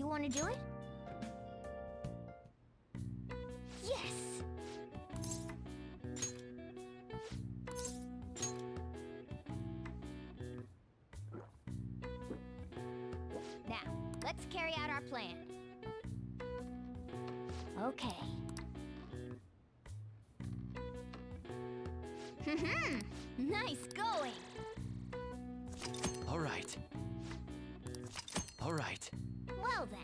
want to do it? Yes! Now, let's carry out our plan. Okay. Nice going! All right. All right. Well then.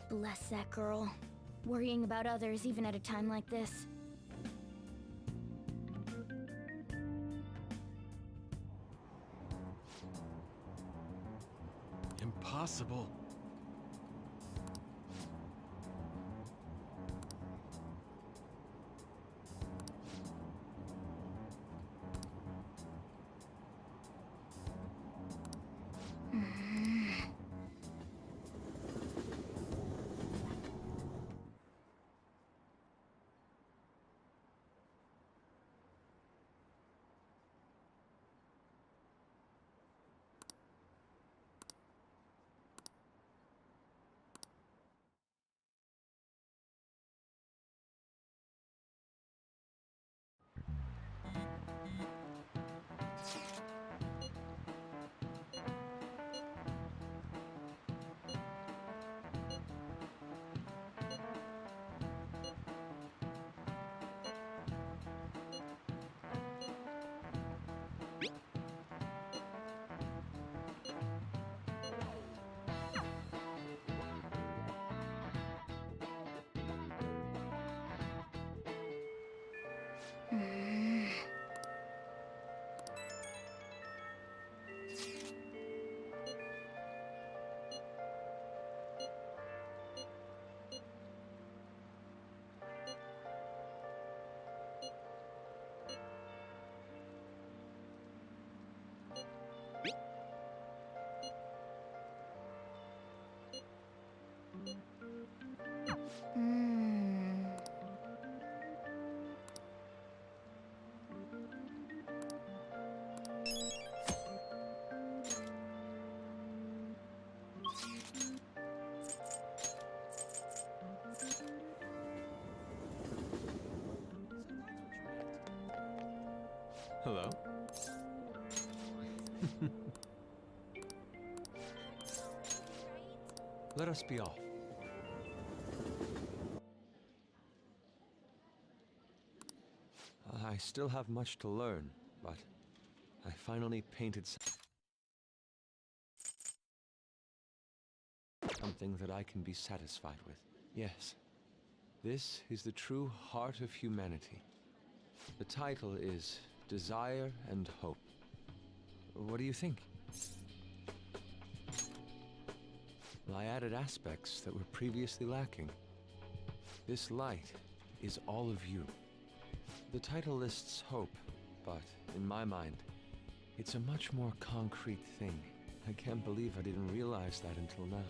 Bless that girl. Worrying about others even at a time like this. Impossible. Hello? Let us be off. I still have much to learn, but I finally painted something that I can be satisfied with. Yes, this is the true heart of humanity. The title is Desire and Hope. What do you think? Well, I added aspects that were previously lacking. This light is all of you. The title lists hope, but in my mind, it's a much more concrete thing. I can't believe I didn't realize that until now.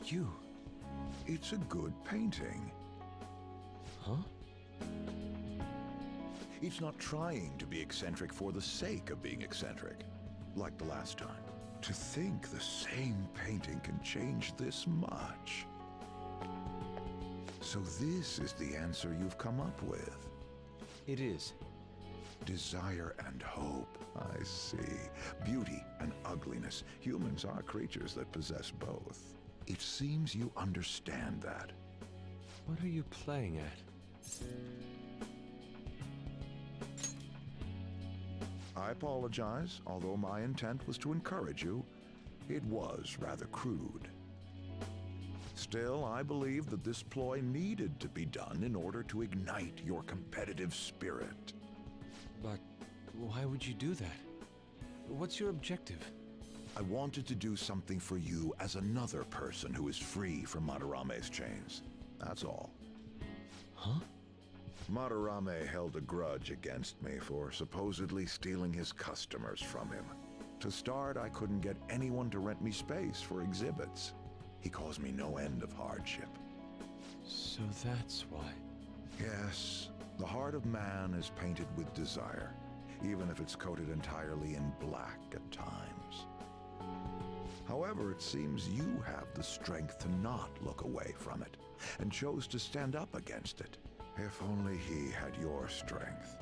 You. It's a good painting. Huh? It's not trying to be eccentric for the sake of being eccentric, like the last time. To think the same painting can change this much. So this is the answer you've come up with. It is. Desire and hope. I see. Beauty and ugliness. Humans are creatures that possess both. It seems you understand that. What are you playing at? I apologize, although my intent was to encourage you. It was rather crude. Still, I believe that this ploy needed to be done in order to ignite your competitive spirit. But why would you do that? What's your objective? I wanted to do something for you as another person who is free from Madarame's chains. That's all. Huh? Madarame held a grudge against me for supposedly stealing his customers from him. To start, I couldn't get anyone to rent me space for exhibits. He caused me no end of hardship. So that's why. Yes, the heart of man is painted with desire, even if it's coated entirely in black at times. However, it seems you have the strength to not look away from it, and chose to stand up against it. If only he had your strength.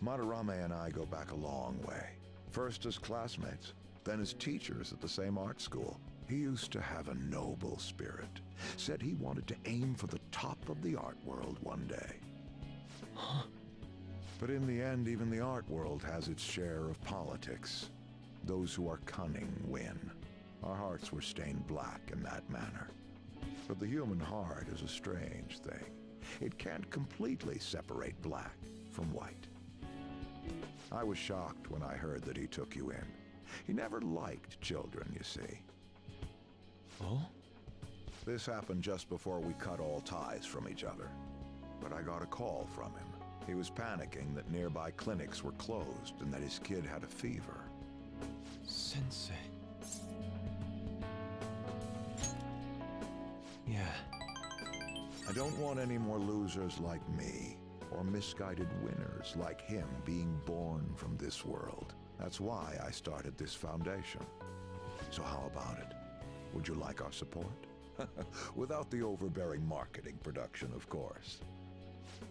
Madarame and I go back a long way. First as classmates, then as teachers at the same art school. He used to have a noble spirit. Said he wanted to aim for the top of the art world one day. Huh? But in the end, even the art world has its share of politics. Those who are cunning win. Our hearts were stained black in that manner. But the human heart is a strange thing. It can't completely separate black from white. I was shocked when I heard that he took you in. He never liked children, you see. Oh? This happened just before we cut all ties from each other. But I got a call from him. He was panicking that nearby clinics were closed and that his kid had a fever. Sensei. Yeah. I don't want any more losers like me, or misguided winners like him being born from this world. That's why I started this foundation. So how about it? Would you like our support? Without the overbearing marketing production, of course.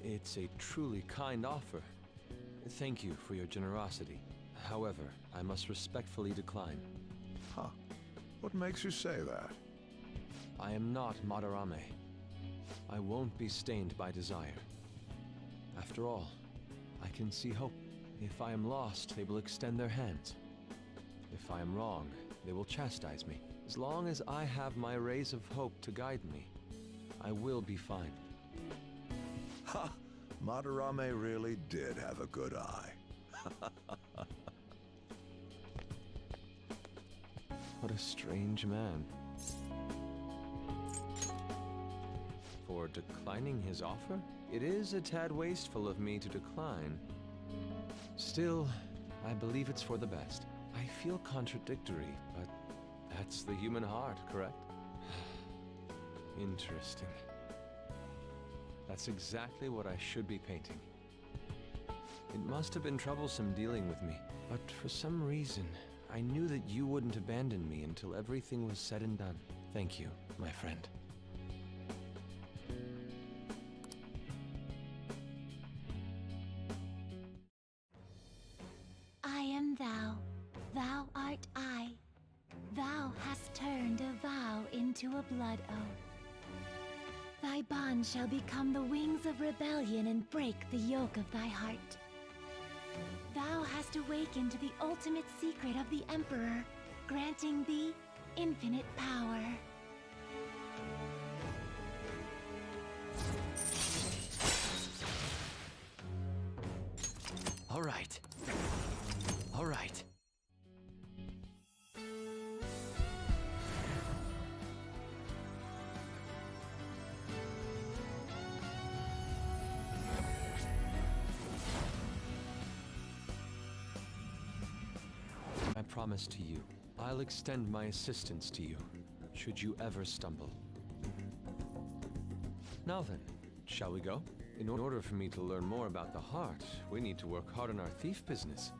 It's a truly kind offer. Thank you for your generosity. However, I must respectfully decline. Huh. What makes you say that? I am not Madarame. I won't be stained by desire. After all, I can see hope. If I am lost, they will extend their hands. If I am wrong, they will chastise me. As long as I have my rays of hope to guide me, I will be fine. Ha! Madarame really did have a good eye. What a strange man. For declining his offer? It is a tad wasteful of me to decline. Still, I believe it's for the best. I feel contradictory, but that's the human heart, correct? Interesting. That's exactly what I should be painting. It must have been troublesome dealing with me, but for some reason, I knew that you wouldn't abandon me until everything was said and done. Thank you, my friend. I am thou, thou art I. Thou hast turned a vow into a blood oath. Thy bond shall become the wings of rebellion and break the yoke of thy heart. Thou hast awakened to the ultimate secret of the Emperor, granting thee infinite power. All right. All right. I promise to you, I'll extend my assistance to you, should you ever stumble. Now then, shall we go? In order for me to learn more about the heart, we need to work hard on our thief business.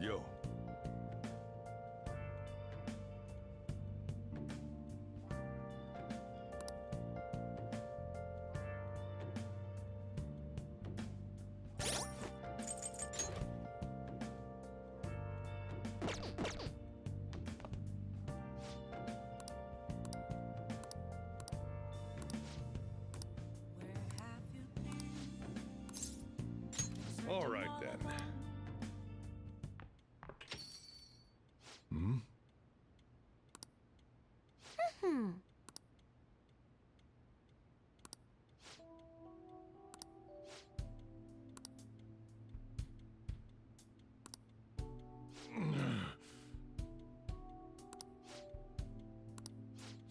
Yo.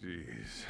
Jeez.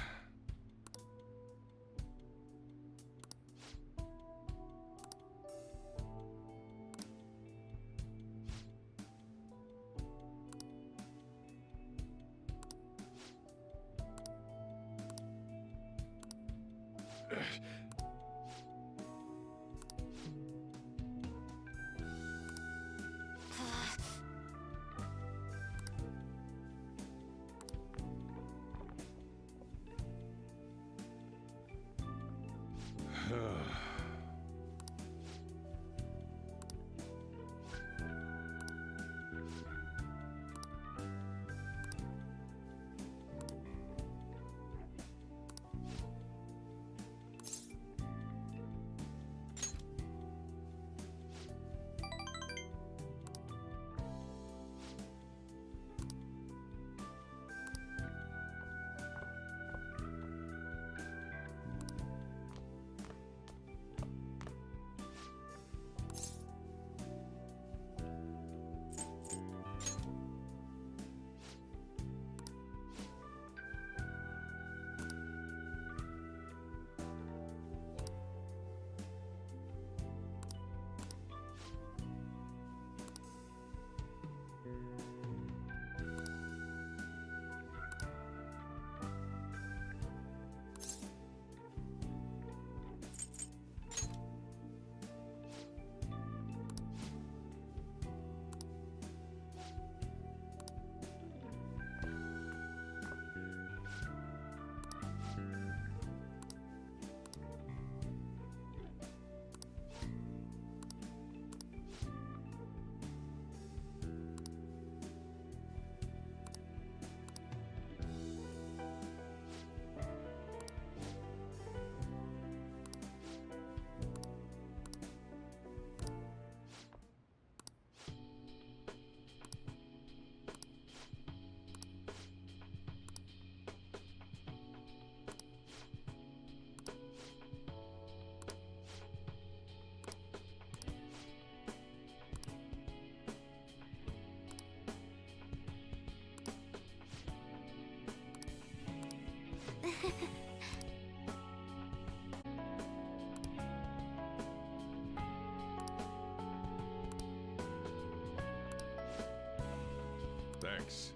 Thanks.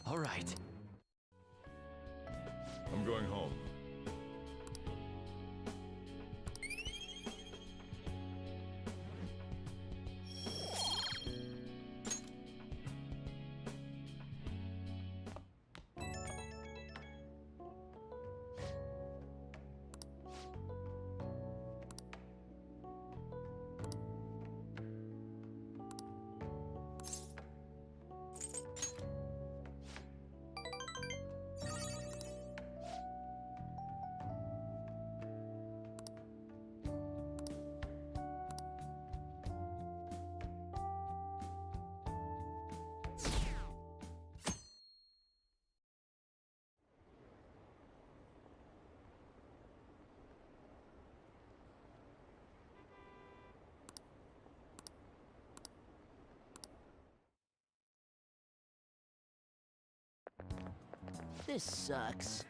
All right. I'm going home. This sucks.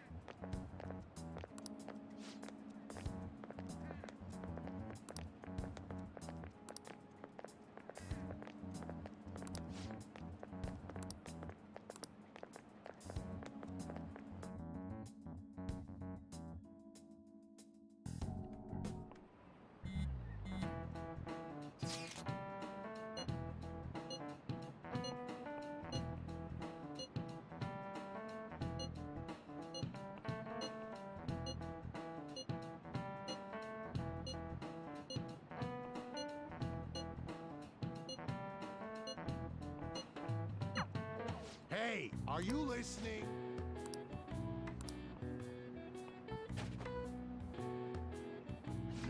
Hey, are you listening?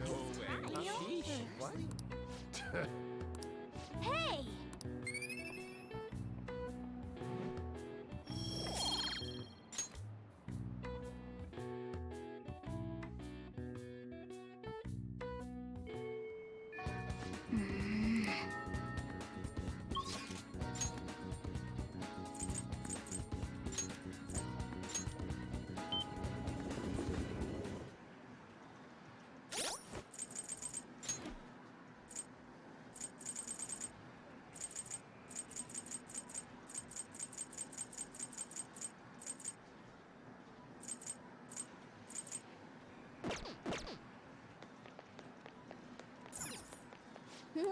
No way. What? Hey! Wow!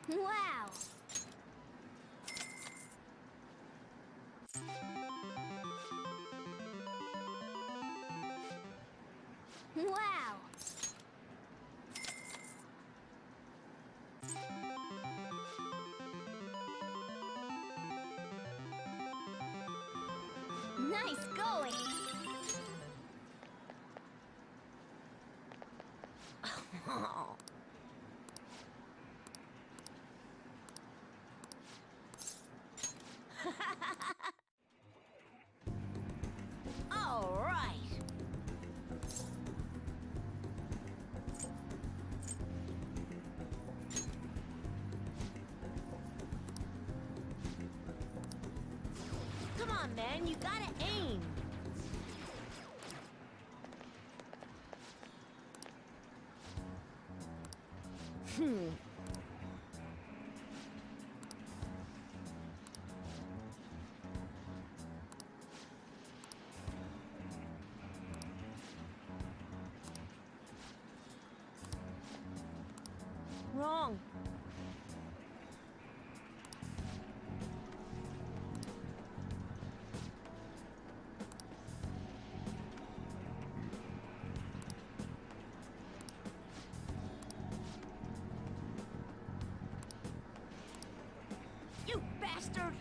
Wow! Wow! Nice going! All right! Come on, man, you gotta aim! Wrong. You bastard!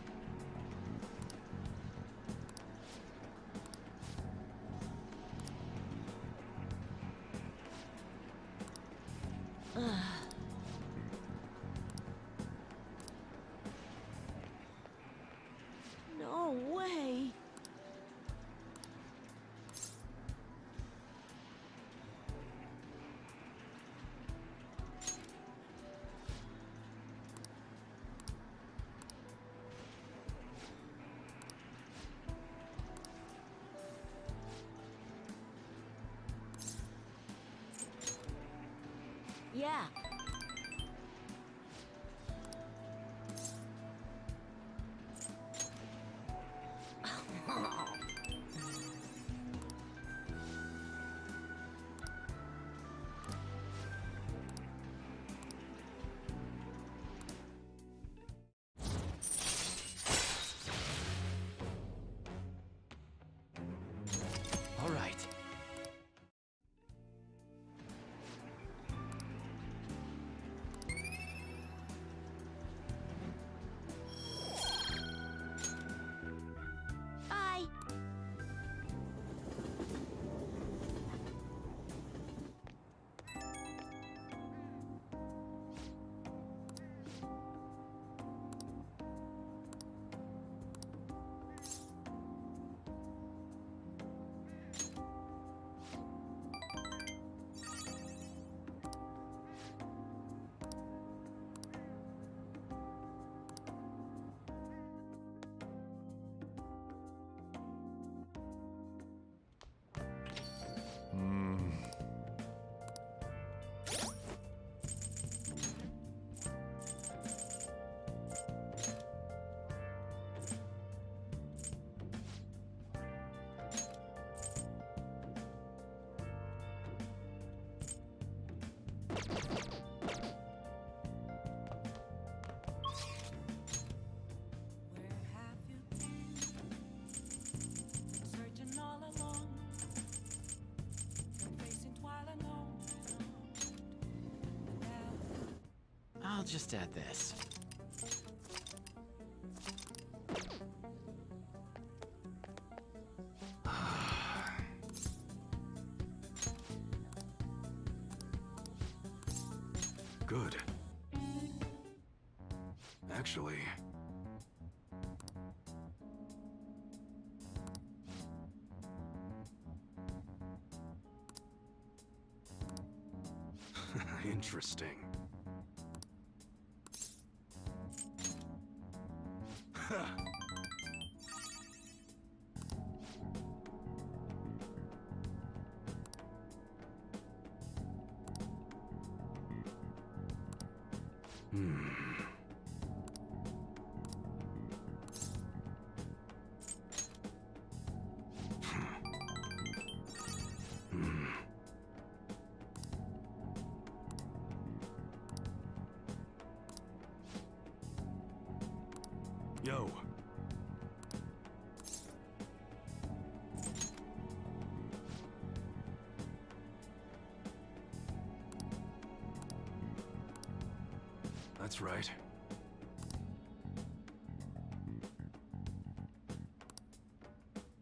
No way! Yeah. All right. Bye! Where have you been? Searching all along, been facing twilight alone. I'll just add this. Good. Actually... Interesting. Yo. That's right.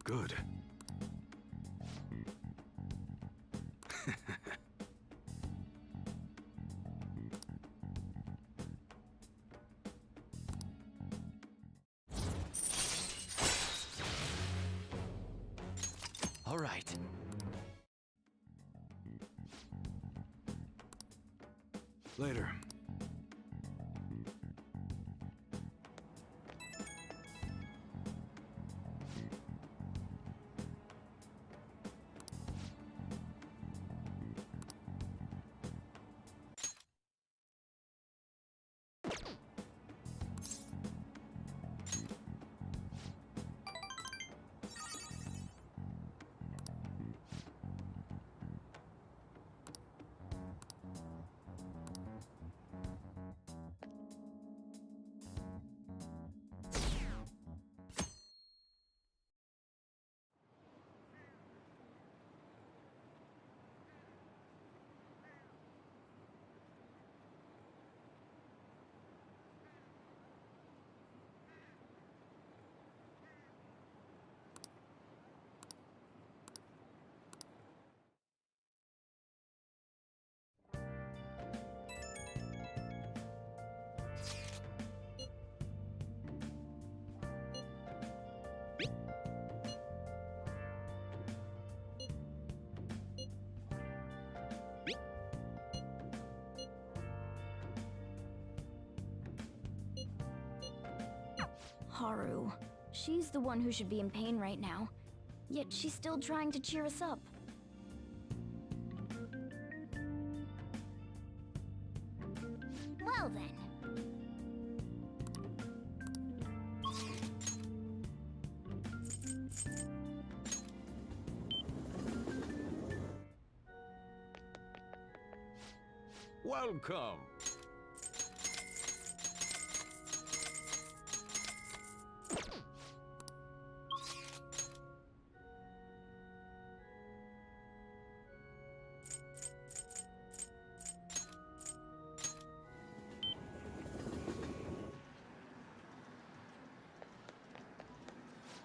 Good. All right. Later. Haru. She's the one who should be in pain right now. Yet she's still trying to cheer us up. Well then. Welcome.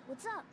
What's up?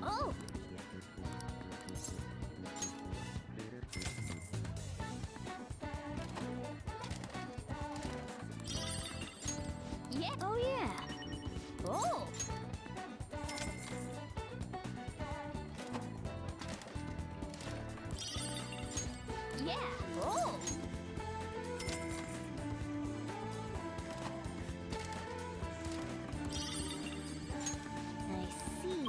Oh! Yeah. Oh, yeah. Oh! Yeah. Oh! I see.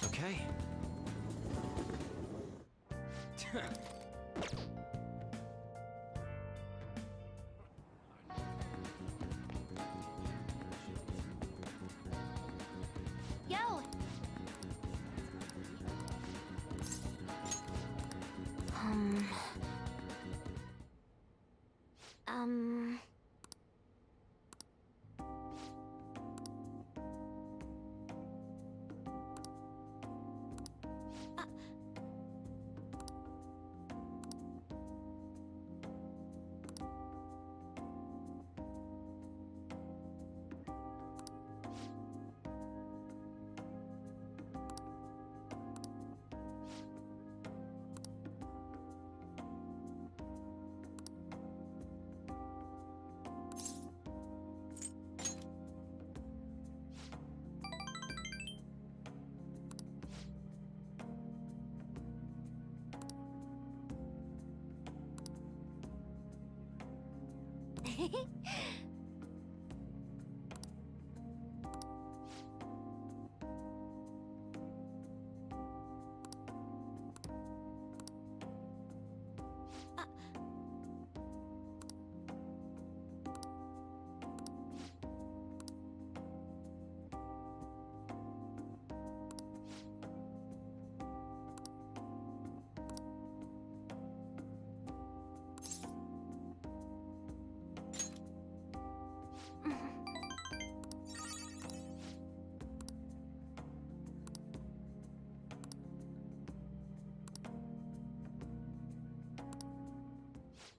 Okay.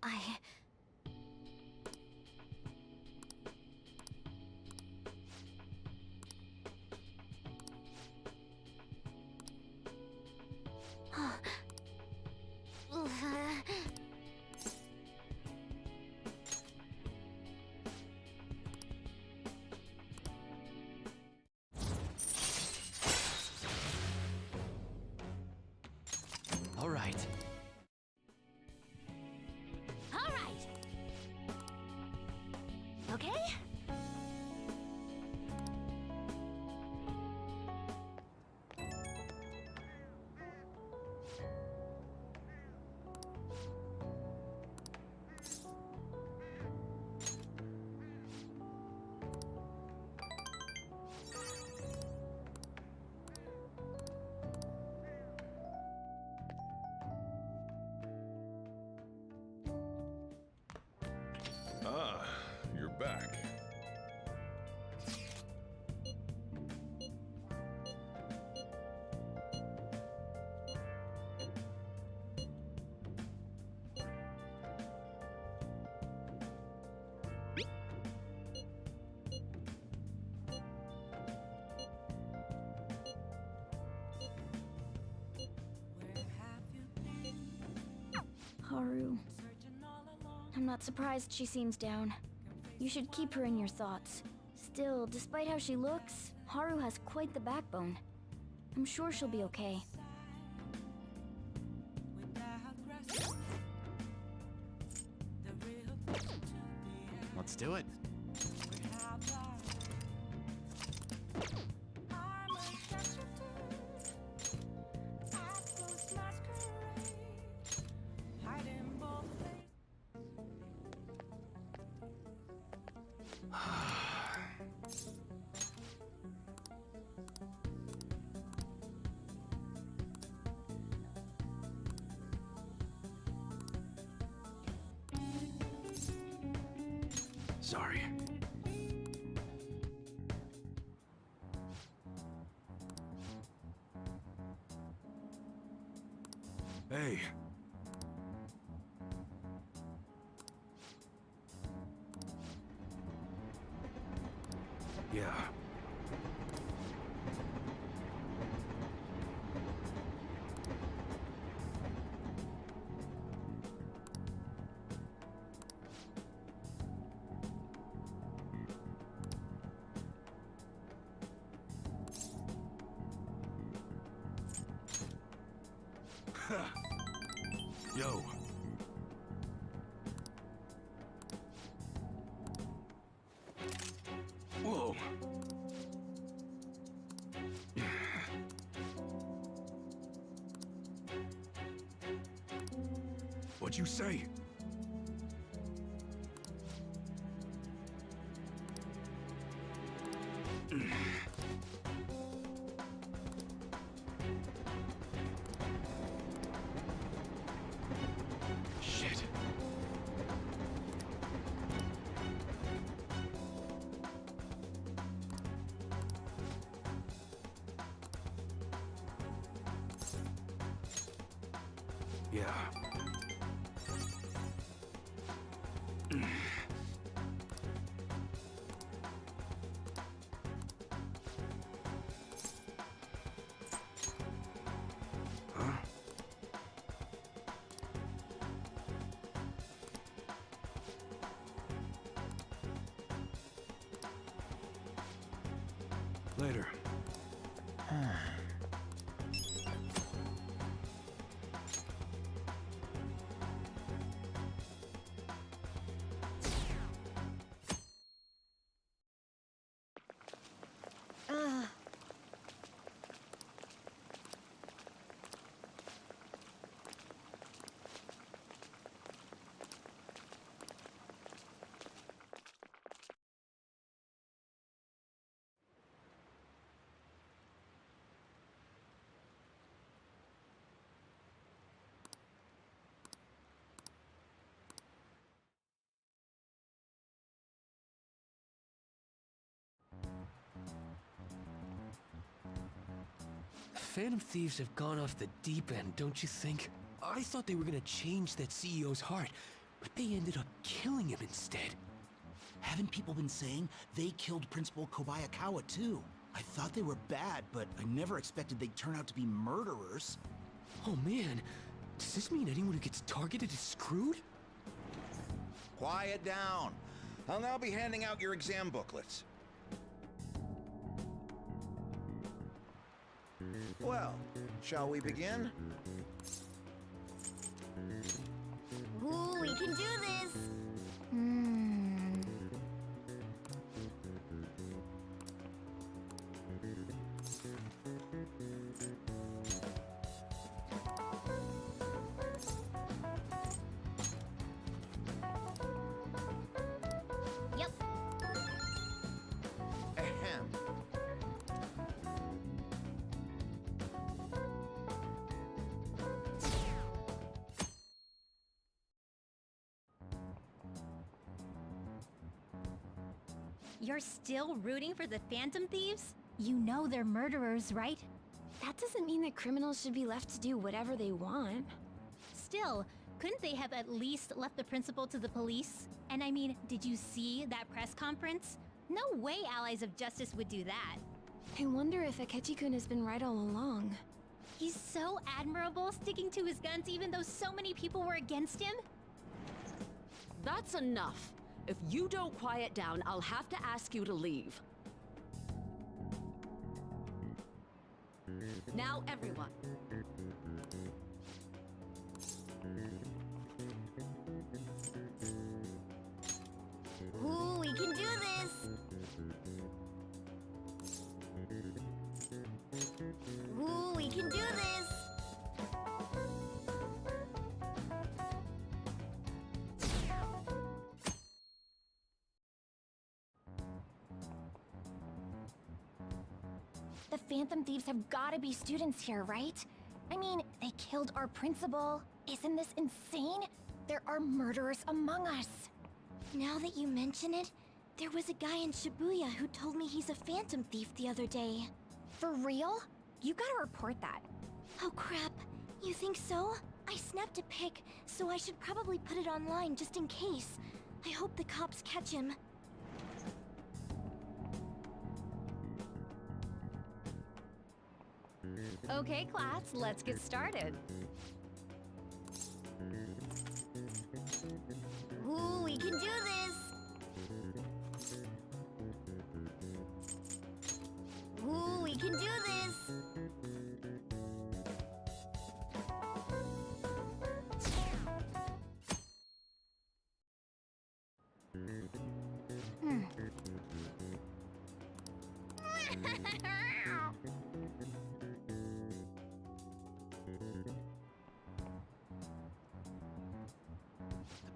I... All right. All right. Okay? Ah, you're back. Where have you been? Haru. Searching all along. I'm not surprised she seems down. You should keep her in your thoughts. Still, despite how she looks, Haru has quite the backbone. I'm sure she'll be okay. Without grasping the real question to be asked. Let's do it. Where have I'm a captive at those masquerade, hiding both faces. Sorry. Hey. Yeah. Yo. Whoa. What'd you say? Shit. Yeah. Huh? Later. Phantom Thieves have gone off the deep end, don't you think? I thought they were gonna change that CEO's heart, but they ended up killing him instead. Haven't people been saying they killed Principal Kobayakawa too? I thought they were bad, but I never expected they'd turn out to be murderers. Oh man, does this mean anyone who gets targeted is screwed? Quiet down. I'll now be handing out your exam booklets. Well, shall we begin? Ooh, we can do this! Hmm. Yep. Ahem. You're still rooting for the Phantom Thieves? You know they're murderers, right? That doesn't mean that criminals should be left to do whatever they want. Still, couldn't they have at least left the principal to the police? And I mean, did you see that press conference? No way Allies of Justice would do that. I wonder if Akechi-kun has been right all along. He's so admirable, sticking to his guns even though so many people were against him. That's enough. If you don't quiet down, I'll have to ask you to leave. Now, everyone. Ooh, we can do this! Ooh, we can do this! The Phantom Thieves have gotta be students here, right? I mean, they killed our principal. Isn't this insane? There are murderers among us. Now that you mention it, there was a guy in Shibuya who told me he's a Phantom Thief the other day. For real? You gotta report that. Oh crap, you think so? I snapped a pic, so I should probably put it online just in case. I hope the cops catch him. Okay, class, let's get started. Ooh, we can do this! Ooh, we can do this!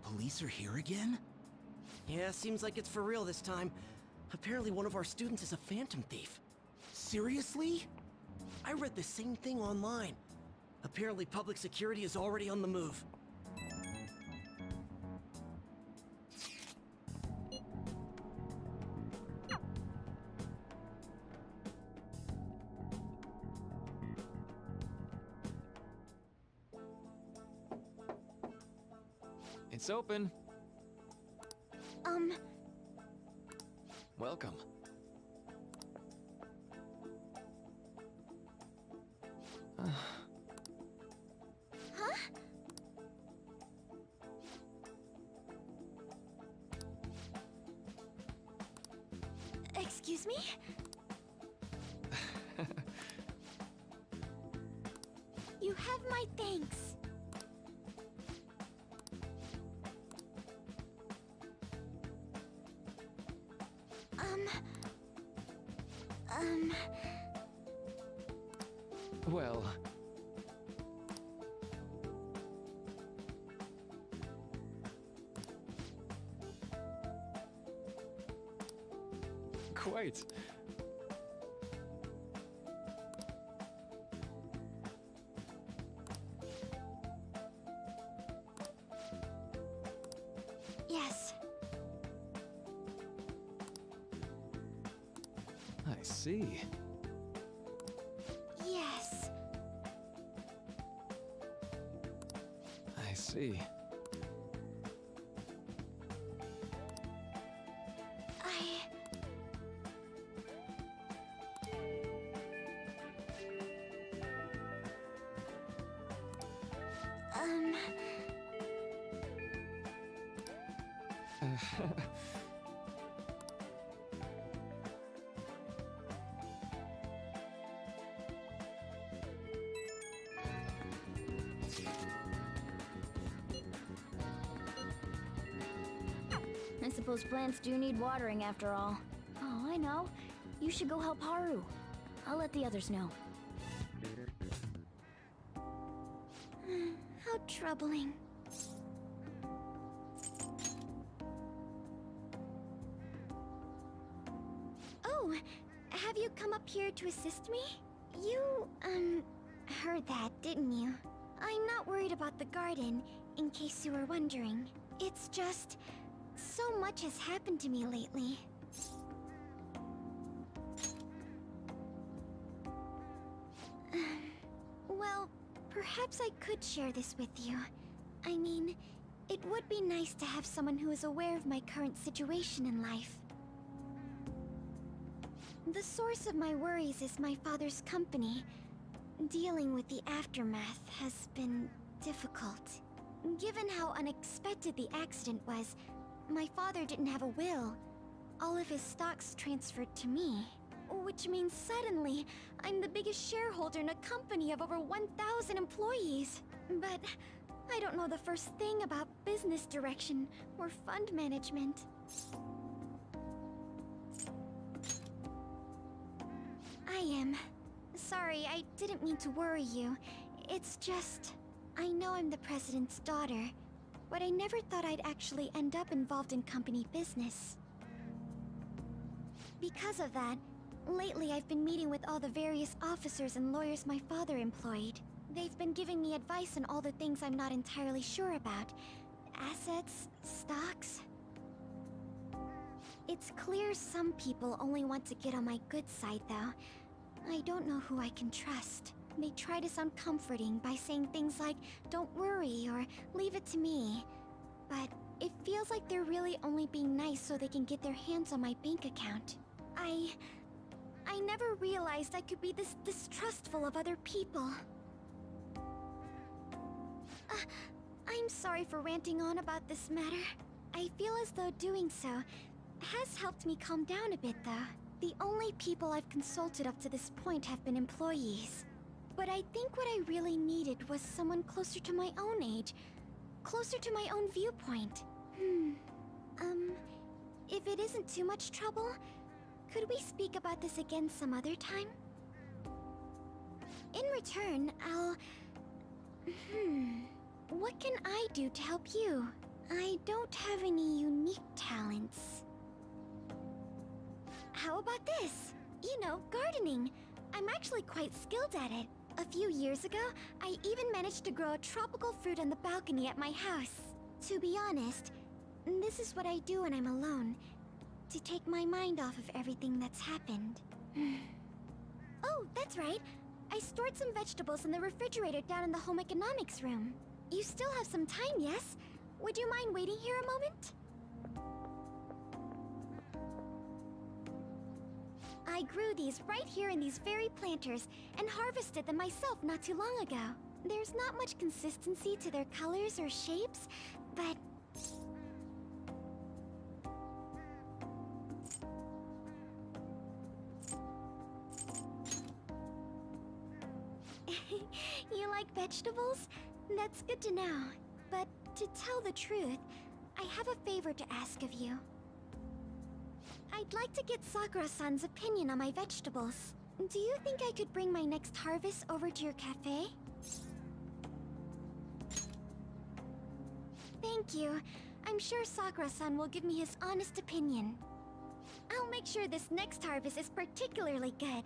Police are here again? Yeah, seems like it's for real this time. Apparently one of our students is a Phantom Thief. Seriously? I read the same thing online. Apparently public security is already on the move. It's open. Welcome. Excuse me? You have my thanks. Well, quite. Yes. I see. Yes. see. I suppose plants do need watering after all. Oh, I know. You should go help Haru. I'll let the others know. How troubling. Oh, have you come up here to assist me? You, heard that, didn't you? I'm not worried about the garden, in case you were wondering. It's just, so much has happened to me lately. Well, perhaps I could share this with you. I mean, it would be nice to have someone who is aware of my current situation in life. The source of my worries is my father's company. Dealing with the aftermath has been difficult. Given how unexpected the accident was, my father didn't have a will. All of his stocks transferred to me. Which means suddenly, I'm the biggest shareholder in a company of over 1,000 employees. But I don't know the first thing about business direction or fund management. I am. Sorry, I didn't mean to worry you. It's just, I know I'm the president's daughter, but I never thought I'd actually end up involved in company business. Because of that, lately I've been meeting with all the various officers and lawyers my father employed. They've been giving me advice on all the things I'm not entirely sure about. Assets, stocks. It's clear some people only want to get on my good side, though. I don't know who I can trust. They try to sound comforting by saying things like, "Don't worry," or "Leave it to me." But it feels like they're really only being nice so they can get their hands on my bank account. I never realized I could be this distrustful of other people. I'm sorry for ranting on about this matter. I feel as though doing so has helped me calm down a bit, though. The only people I've consulted up to this point have been employees. But I think what I really needed was someone closer to my own age, closer to my own viewpoint. If it isn't too much trouble, could we speak about this again some other time? In return, what can I do to help you? I don't have any unique talents. How about this? You know, gardening. I'm actually quite skilled at it. A few years ago, I even managed to grow a tropical fruit on the balcony at my house. To be honest, this is what I do when I'm alone, to take my mind off of everything that's happened. Oh, that's right. I stored some vegetables in the refrigerator down in the home economics room. You still have some time, yes? Would you mind waiting here a moment? I grew these right here in these very planters and harvested them myself not too long ago. There's not much consistency to their colors or shapes, but... You like vegetables? That's good to know. But to tell the truth, I have a favor to ask of you. I'd like to get Sakura-san's opinion on my vegetables. Do you think I could bring my next harvest over to your cafe? Thank you. I'm sure Sakura-san will give me his honest opinion. I'll make sure this next harvest is particularly good.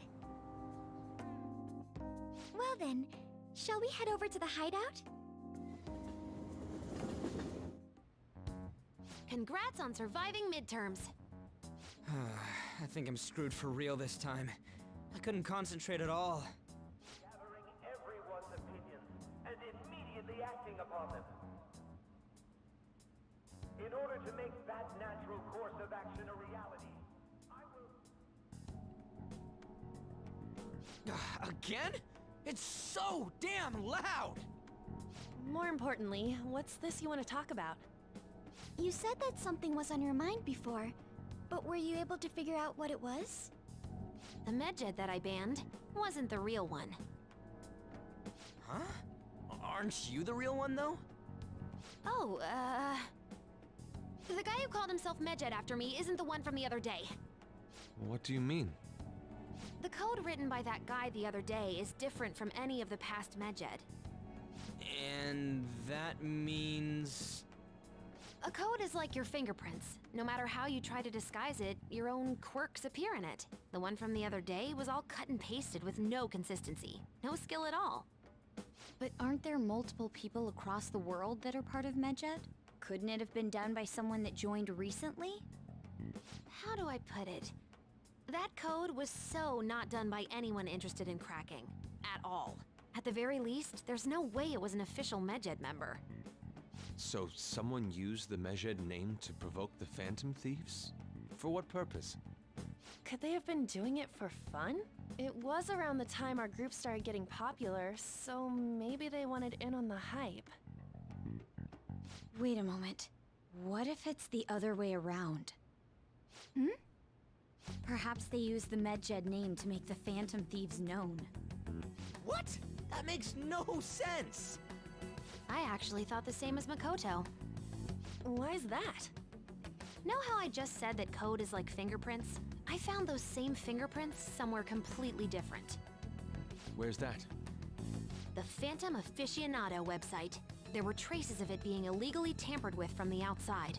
Well then, shall we head over to the hideout? Congrats on surviving midterms. I think I'm screwed for real this time. I couldn't concentrate at all. Gathering everyone's opinions and immediately acting upon them. order to make that natural course of action a reality, I will... Again? It's so damn loud! More importantly, what's this you want to talk about? You said that something was on your mind before, but were you able to figure out what it was? The medjed that I banned wasn't the real one. Huh? Aren't you the real one, though? Oh, the guy who called himself Medjed after me isn't the one from the other day. What do you mean? The code written by that guy the other day is different from any of the past Medjed. And that means... A code is like your fingerprints. No matter how you try to disguise it, your own quirks appear in it. The one from the other day was all cut and pasted with no consistency. No skill at all. But aren't there multiple people across the world that are part of Medjed? Couldn't it have been done by someone that joined recently? How do I put it? That code was so not done by anyone interested in cracking. At all. At the very least, there's no way it was an official Medjed member. So someone used the Medjed name to provoke the Phantom Thieves? For what purpose? Could they have been doing it for fun? It was around the time our group started getting popular, so maybe they wanted in on the hype. Wait a moment. What if it's the other way around? Perhaps they used the Medjed name to make the Phantom Thieves known. What? That makes no sense! I actually thought the same as Makoto. Why's that? Know how I just said that code is like fingerprints? I found those same fingerprints somewhere completely different. Where's that? The Phantom Aficionado website. There were traces of it being illegally tampered with from the outside.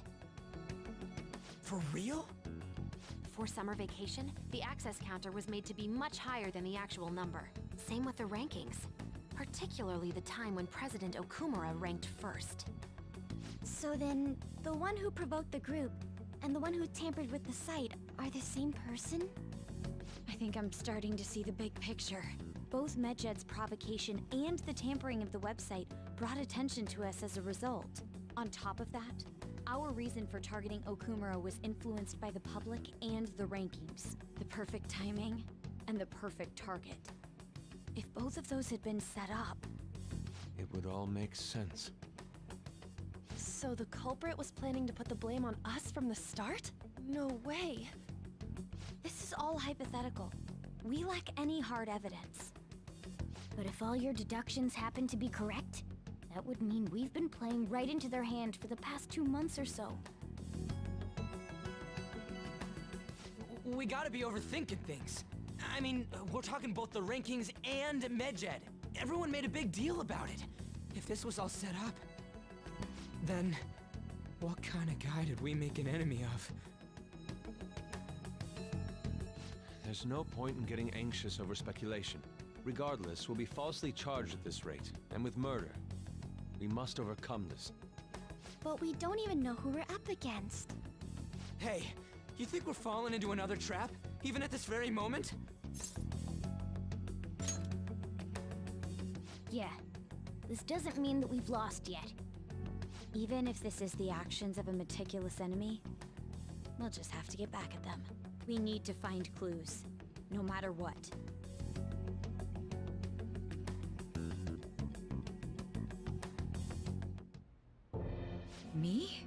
For real? For summer vacation, the access counter was made to be much higher than the actual number. Same with the rankings. Particularly the time when President Okumura ranked first. So then, the one who provoked the group and the one who tampered with the site are the same person? I think I'm starting to see the big picture. Both Medjed's provocation and the tampering of the website brought attention to us as a result. On top of that, our reason for targeting Okumura was influenced by the public and the rankings. The perfect timing and the perfect target. If both of those had been set up... It would all make sense. So the culprit was planning to put the blame on us from the start? No way. This is all hypothetical. We lack any hard evidence. But if all your deductions happen to be correct, that would mean we've been playing right into their hand for the past 2 months or so. We gotta be overthinking things. I mean, we're talking both the rankings and Medjed. Everyone made a big deal about it. If this was all set up, then what kind of guy did we make an enemy of? There's no point in getting anxious over speculation. Regardless, we'll be falsely charged at this rate, and with murder. We must overcome this. But we don't even know who we're up against. Hey, you think we're falling into another trap? Even at this very moment? Yeah. This doesn't mean that we've lost yet. Even if this is the actions of a meticulous enemy, we'll just have to get back at them. We need to find clues, no matter what. Me?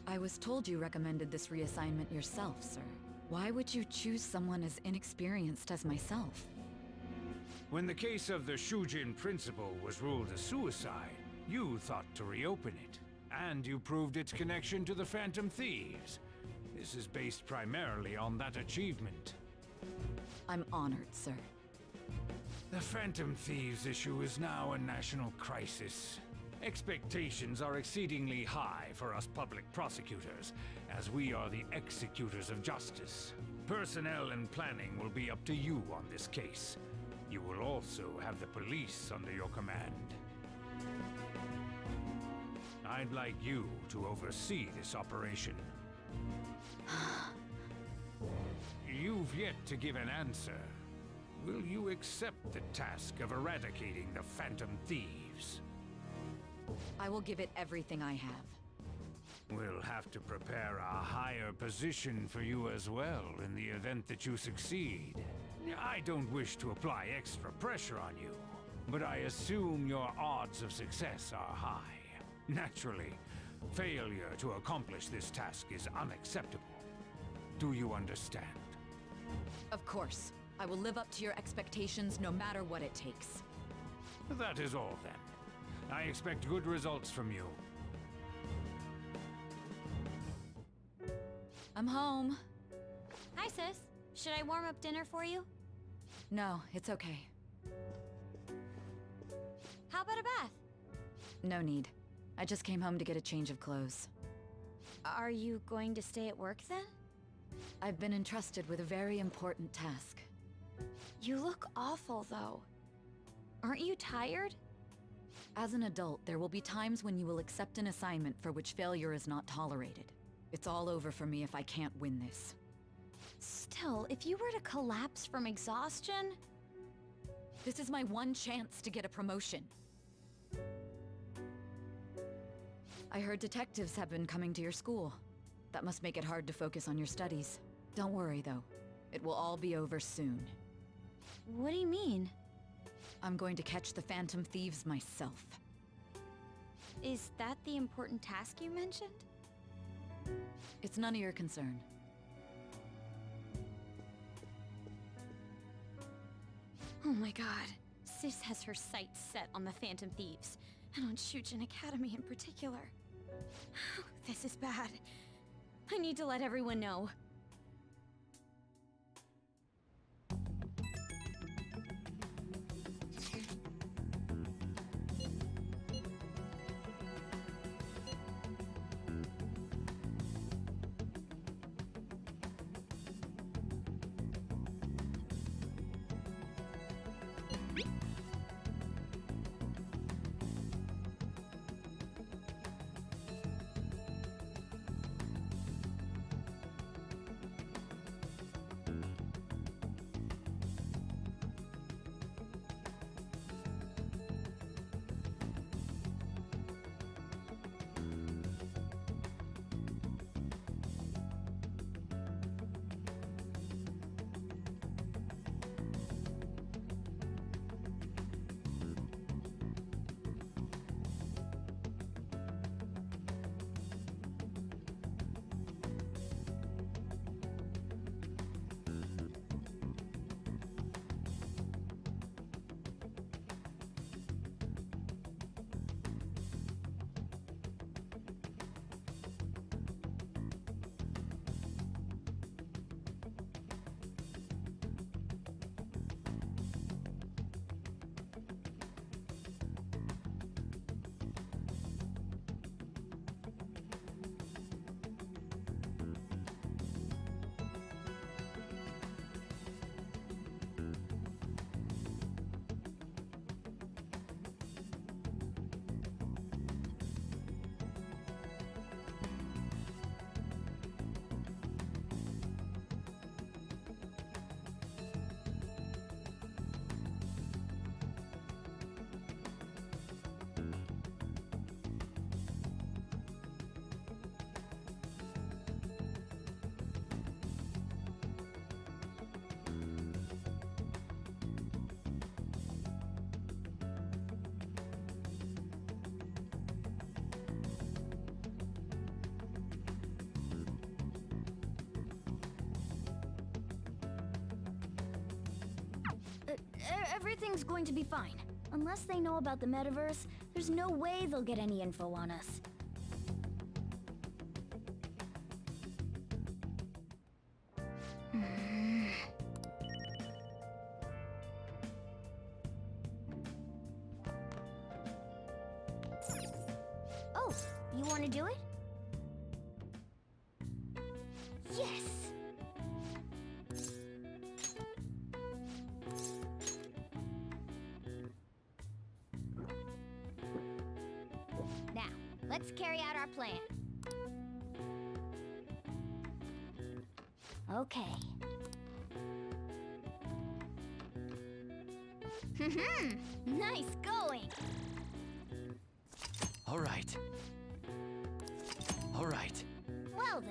I was told you recommended this reassignment yourself, sir. Why would you choose someone as inexperienced as myself? When the case of the Shujin principal was ruled a suicide, you thought to reopen it. And you proved its connection to the Phantom Thieves. This is based primarily on that achievement. I'm honored, sir. The Phantom Thieves issue is now a national crisis. Expectations are exceedingly high for us public prosecutors, as we are the executors of justice. Personnel and planning will be up to you on this case. You will also have the police under your command. I'd like you to oversee this operation. You've yet to give an answer. Will you accept the task of eradicating the Phantom Thieves? I will give it everything I have. We'll have to prepare a higher position for you as well in the event that you succeed. I don't wish to apply extra pressure on you, but I assume your odds of success are high. Naturally, failure to accomplish this task is unacceptable. Do you understand? Of course. I will live up to your expectations no matter what it takes. That is all then. I expect good results from you. I'm home. Hi, sis. Should I warm up dinner for you? No, it's okay. How about a bath? No need. I just came home to get a change of clothes. Are you going to stay at work then? I've been entrusted with a very important task. You look awful, though. Aren't you tired? As an adult, there will be times when you will accept an assignment for which failure is not tolerated. It's all over for me if I can't win this. Still, if you were to collapse from exhaustion... This is my one chance to get a promotion. I heard detectives have been coming to your school. That must make it hard to focus on your studies. Don't worry, though. It will all be over soon. What do you mean? I'm going to catch the Phantom Thieves myself. Is that the important task you mentioned? It's none of your concern. Oh my god. Sis has her sights set on the Phantom Thieves, and on Shujin Academy in particular. This is bad. I need to let everyone know. Everything's going to be fine. Unless they know about the metaverse, there's no way they'll get any info on us. Oh, you want to do it? Yes! Now, let's carry out our plan. Okay. Nice going! All right. All All right. Well then.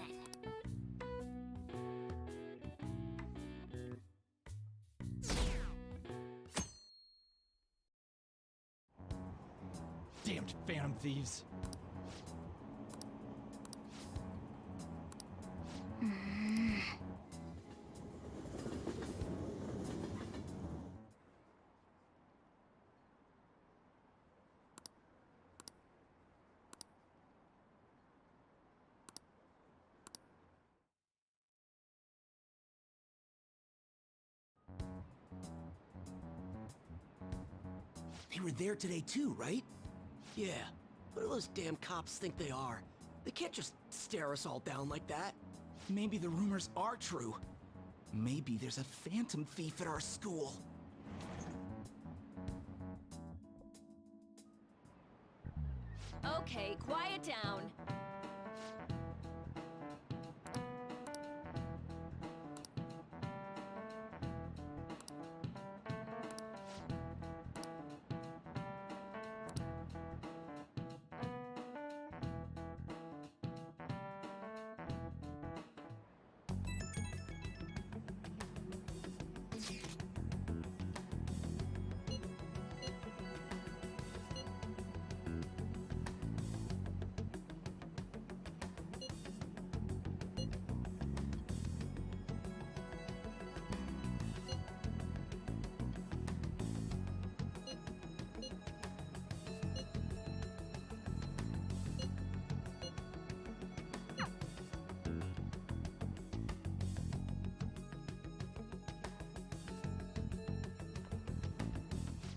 Damned phantom thieves. They were there today too, right? Yeah, what do those damn cops think they are? They can't just stare us all down like that. Maybe the rumors are true. Maybe there's a phantom thief at our school. Okay, quiet down.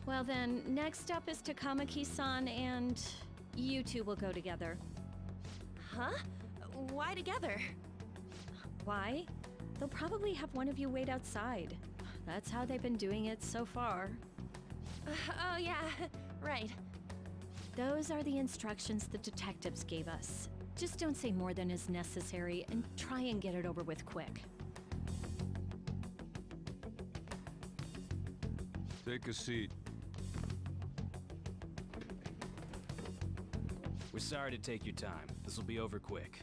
Well then, next up is Takamaki-san, and you two will go together. Huh? Why together? Why? They'll probably have one of you wait outside. That's how they've been doing it so far. Oh yeah, right. Those are the instructions the detectives gave us. Just don't say more than is necessary, and try and get it over with quick. Take a seat. We're sorry to take your time. This will be over quick.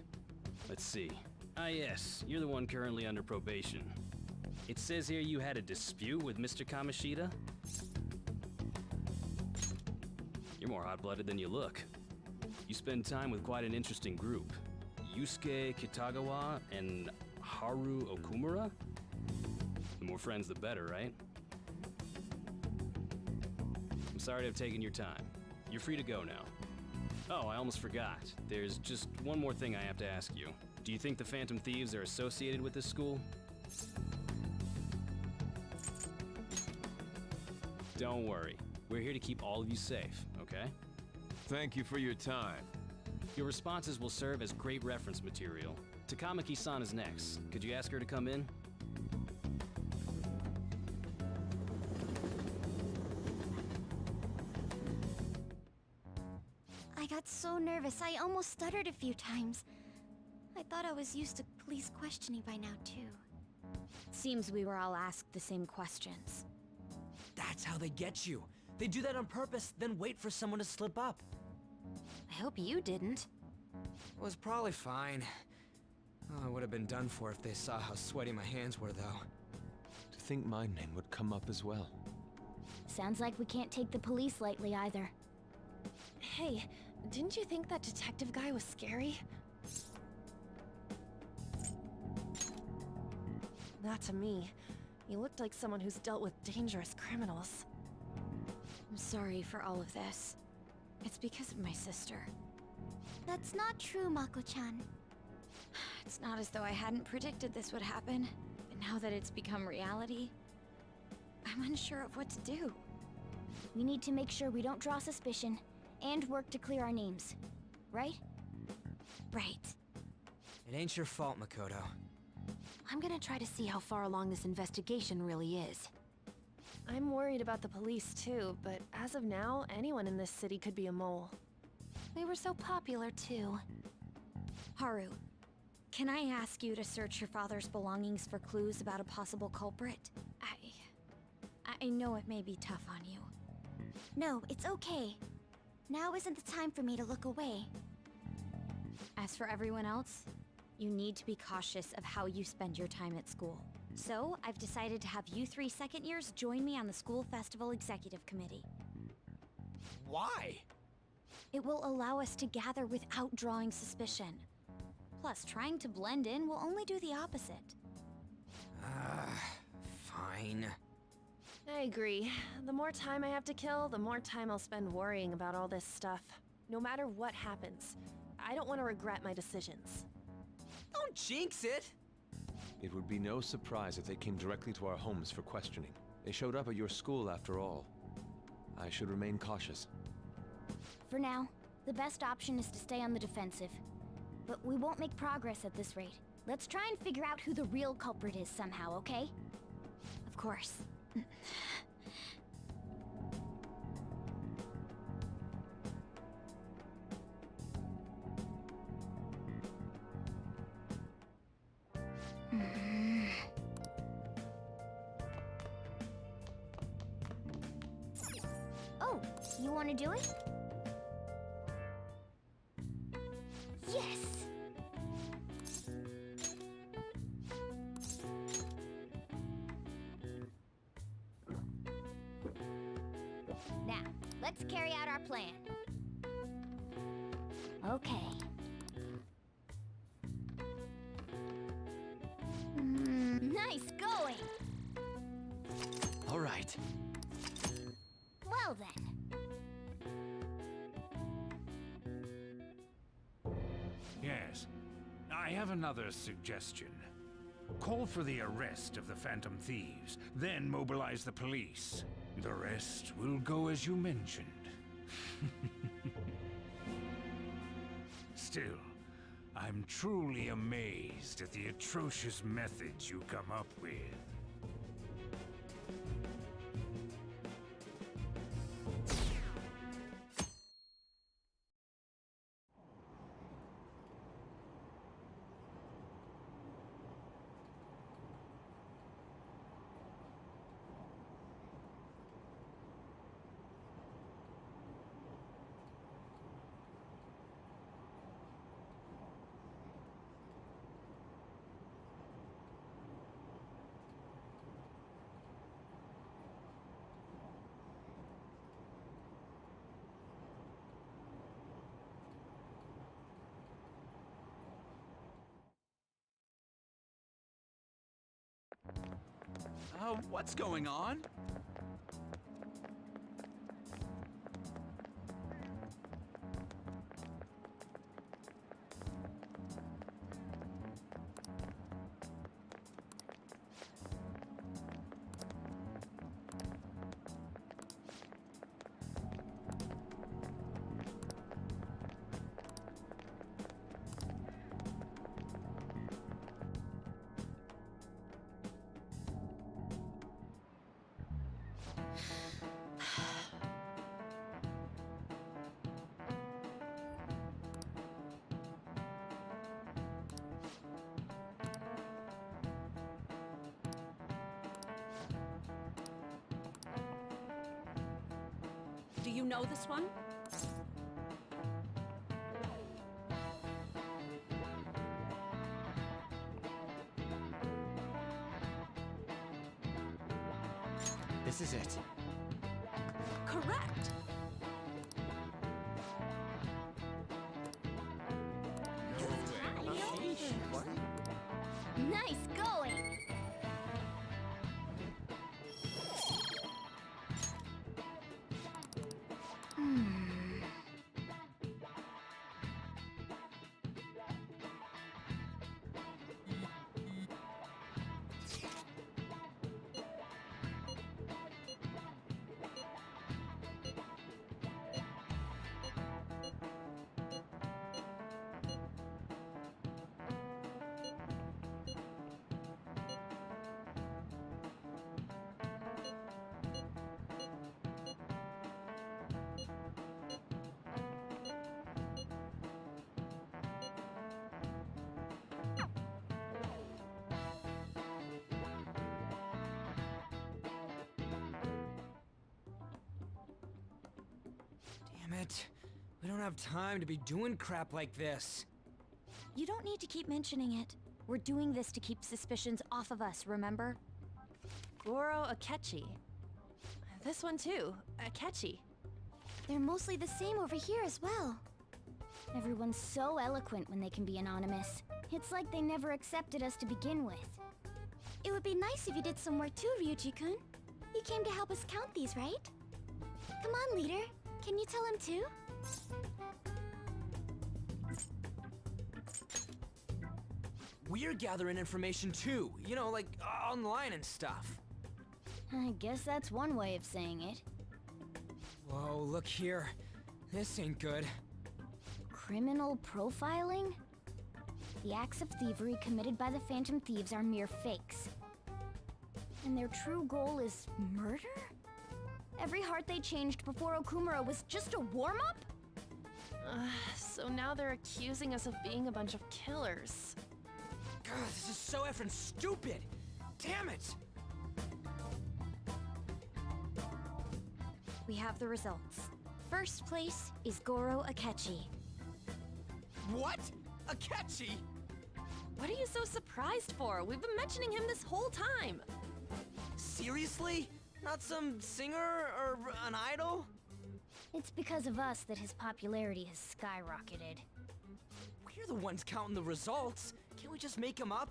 Let's see. Ah yes, you're the one currently under probation. It says here you had a dispute with Mr. Kamishita? You're more hot-blooded than you look. You spend time with quite an interesting group. Yusuke Kitagawa and Haru Okumura? The more friends, the better, right? I'm sorry to have taken your time. You're free to go now. Oh, I almost forgot. There's just one more thing I have to ask you. Do you think the Phantom Thieves are associated with this school? Don't worry. We're here to keep all of you safe, okay? Thank you for your time. Your responses will serve as great reference material. Takamaki-san is next. Could you ask her to come in? I got so nervous, I almost stuttered a few times. I thought I was used to police questioning by now, too. Seems we were all asked the same questions. That's how they get you. They do that on purpose, then wait for someone to slip up. I hope you didn't. Was probably fine. Oh, I would have been done for if they saw how sweaty my hands were, though. To think my name would come up as well. Sounds like we can't take the police lightly either. Hey, didn't you think that detective guy was scary? Not to me. He looked like someone who's dealt with dangerous criminals. I'm sorry for all of this. It's because of my sister. That's not true, Mako-chan. It's not as though I hadn't predicted this would happen, but now that it's become reality, I'm unsure of what to do. We need to make sure we don't draw suspicion, and work to clear our names. Right? Right. It ain't your fault, Makoto. I'm gonna try to see how far along this investigation really is. I'm worried about the police too, but as of now, anyone in this city could be a mole. They were so popular too. Haru, can I ask you to search your father's belongings for clues about a possible culprit? I know it may be tough on you. No, it's okay. Now isn't the time for me to look away. As for everyone else, you need to be cautious of how you spend your time at school. So, I've decided to have you three second years join me on the school festival executive committee. Why? It will allow us to gather without drawing suspicion. Plus, trying to blend in will only do the opposite. Fine. I agree. The more time I have to kill, the more time I'll spend worrying about all this stuff. No matter what happens, I don't want to regret my decisions. Don't jinx it! It would be no surprise if they came directly to our homes for questioning. They showed up at your school after all. I should remain cautious. For now, the best option is to stay on the defensive. But we won't make progress at this rate. Let's try and figure out who the real culprit is somehow, okay? Of course. Oh, you want to do it? Yes! Now, let's carry out our plan. Okay. Nice going! All right. Well then. Yes. I have another suggestion. Call for the arrest of the Phantom Thieves, then mobilize the police. The rest will go as you mentioned. Still, I'm truly amazed at the atrocious methods you come up with. What's going on? Do you know this one? This is it. Correct. Nice going! Damn it. We don't have time to be doing crap like this. You don't need to keep mentioning it. We're doing this to keep suspicions off of us, remember? Goro Akechi. This one too, Akechi. They're mostly the same over here as well. Everyone's so eloquent when they can be anonymous. It's like they never accepted us to begin with. It would be nice if you did some work too, Ryuji-kun. You came to help us count these, right? Come on, leader. Can you tell him too? We're gathering information too, you know, like online and stuff. I guess that's one way of saying it. Whoa, look here. This ain't good. Criminal profiling? The acts of thievery committed by the Phantom Thieves are mere fakes. And their true goal is murder? Every heart they changed before Okumura was just a warm-up? So now they're accusing us of being a bunch of killers. God, this is so effing stupid! Damn it! We have the results. First place is Goro Akechi. What? Akechi? What are you so surprised for? We've been mentioning him this whole time. Seriously? Not some singer or an idol? It's because of us that his popularity has skyrocketed. We're the ones counting the results. Can't we just make him up?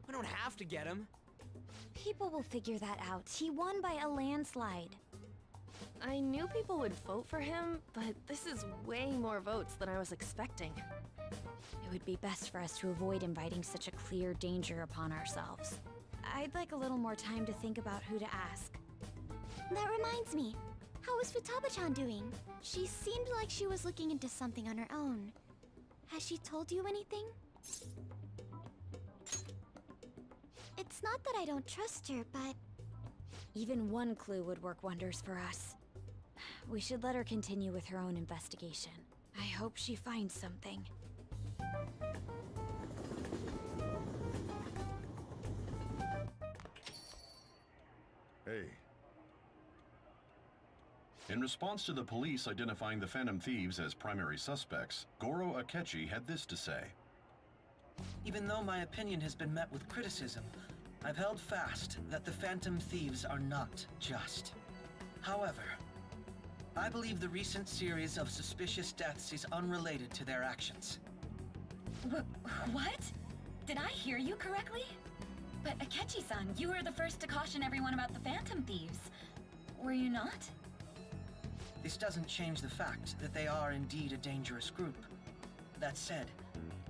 We don't have to get him. People will figure that out. He won by a landslide. I knew people would vote for him, but this is way more votes than I was expecting. It would be best for us to avoid inviting such a clear danger upon ourselves. I'd like a little more time to think about who to ask. That reminds me. How is Futaba-chan doing? She seemed like she was looking into something on her own. Has she told you anything? It's not that I don't trust her, but... Even one clue would work wonders for us. We should let her continue with her own investigation. I hope she finds something. Hey. In response to the police identifying the Phantom Thieves as primary suspects, Goro Akechi had this to say. Even though my opinion has been met with criticism, I've held fast that the Phantom Thieves are not just. However, I believe the recent series of suspicious deaths is unrelated to their actions. What? Did I hear you correctly? But Akechi-san, you were the first to caution everyone about the Phantom Thieves. Were you not? This doesn't change the fact that they are indeed a dangerous group. That said,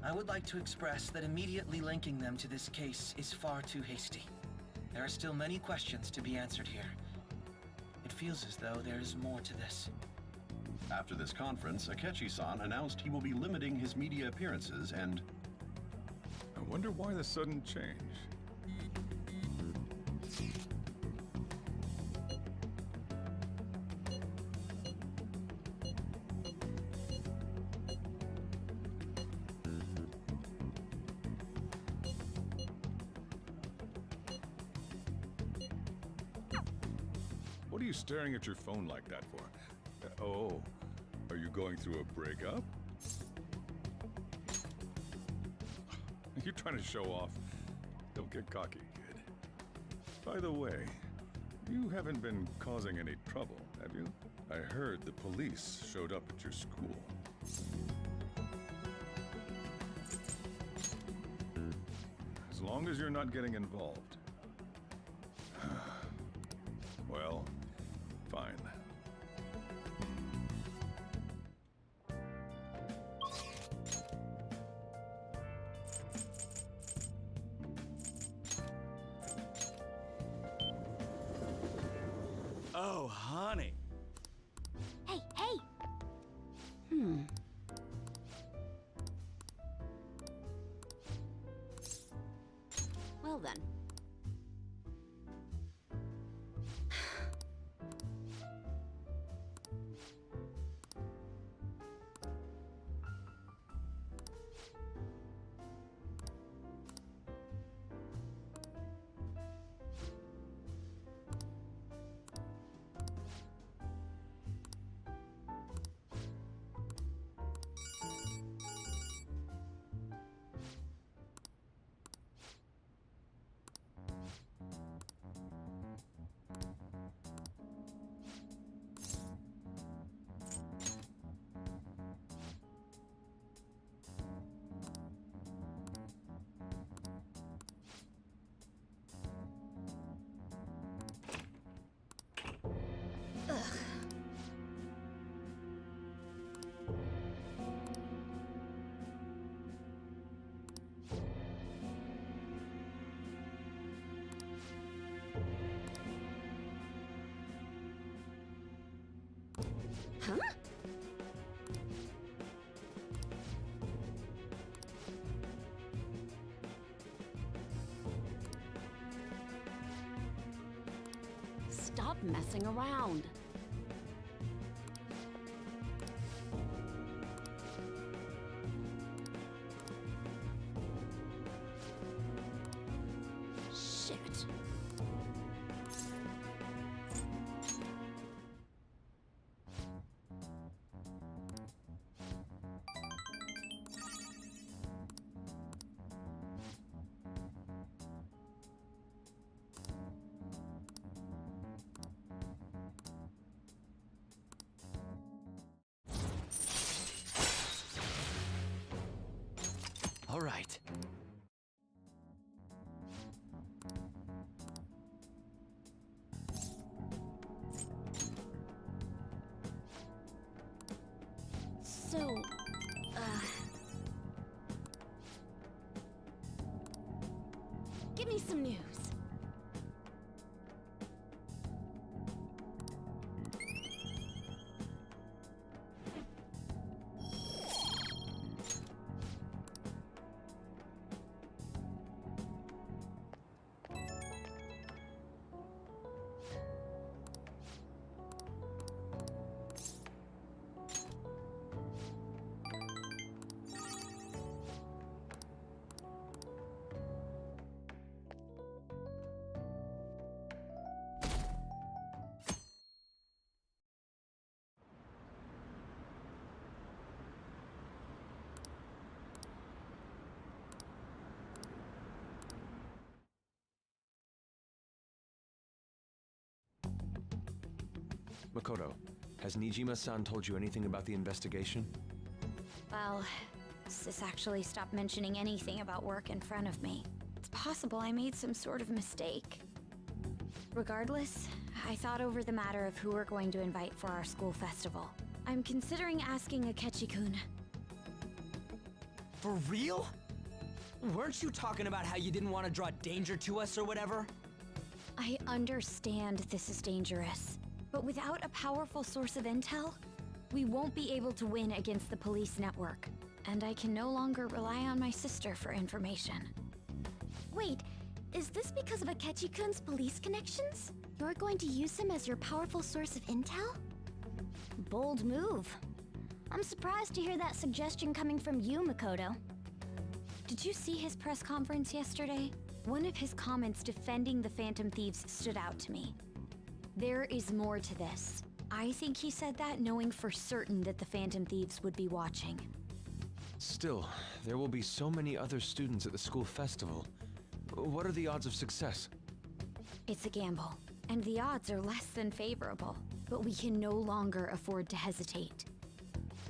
I would like to express that immediately linking them to this case is far too hasty. There are still many questions to be answered here. It feels as though there is more to this. After this conference, Akechi-san announced he will be limiting his media appearances and... I wonder why the sudden change. What are you staring at your phone like that for? Oh, are you going through a breakup? You trying to show off? Don't get cocky, kid. By the way, you haven't been causing any trouble, have you? I heard the police showed up at your school. As long as you're not getting involved. Well, fine. Oh, honey. Hey, hey! Well then. stop messing around. Shit. All right. So, give me some news. Makoto, has Nijima-san told you anything about the investigation? Well, Sis actually stopped mentioning anything about work in front of me. It's possible I made some sort of mistake. Regardless, I thought over the matter of who we're going to invite for our school festival. I'm considering asking Akechi-kun. For real? Weren't you talking about how you didn't want to draw danger to us or whatever? I understand this is dangerous, but without a powerful source of intel, we won't be able to win against the police network. And I can no longer rely on my sister for information. Wait, is this because of Akechi-kun's police connections? You're going to use him as your powerful source of intel? Bold move. I'm surprised to hear that suggestion coming from you, Makoto. Did you see his press conference yesterday? One of his comments defending the Phantom Thieves stood out to me. There is more to this. I think he said that knowing for certain that the Phantom Thieves would be watching. Still, there will be so many other students at the school festival. What are the odds of success? It's a gamble, and the odds are less than favorable, but we can no longer afford to hesitate.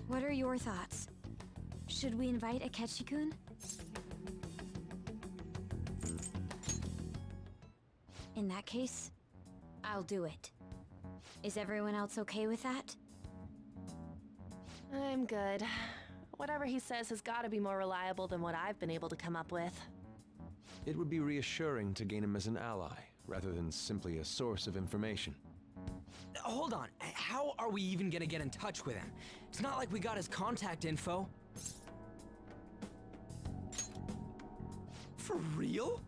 What are your thoughts? Should we invite Akechi-kun? In that case, I'll do it. Is everyone else okay with that? I'm good. Whatever he says has got to be more reliable than what I've been able to come up with. It would be reassuring to gain him as an ally, rather than simply a source of information. Hold on, how are we even gonna get in touch with him? It's not like we got his contact info. For real?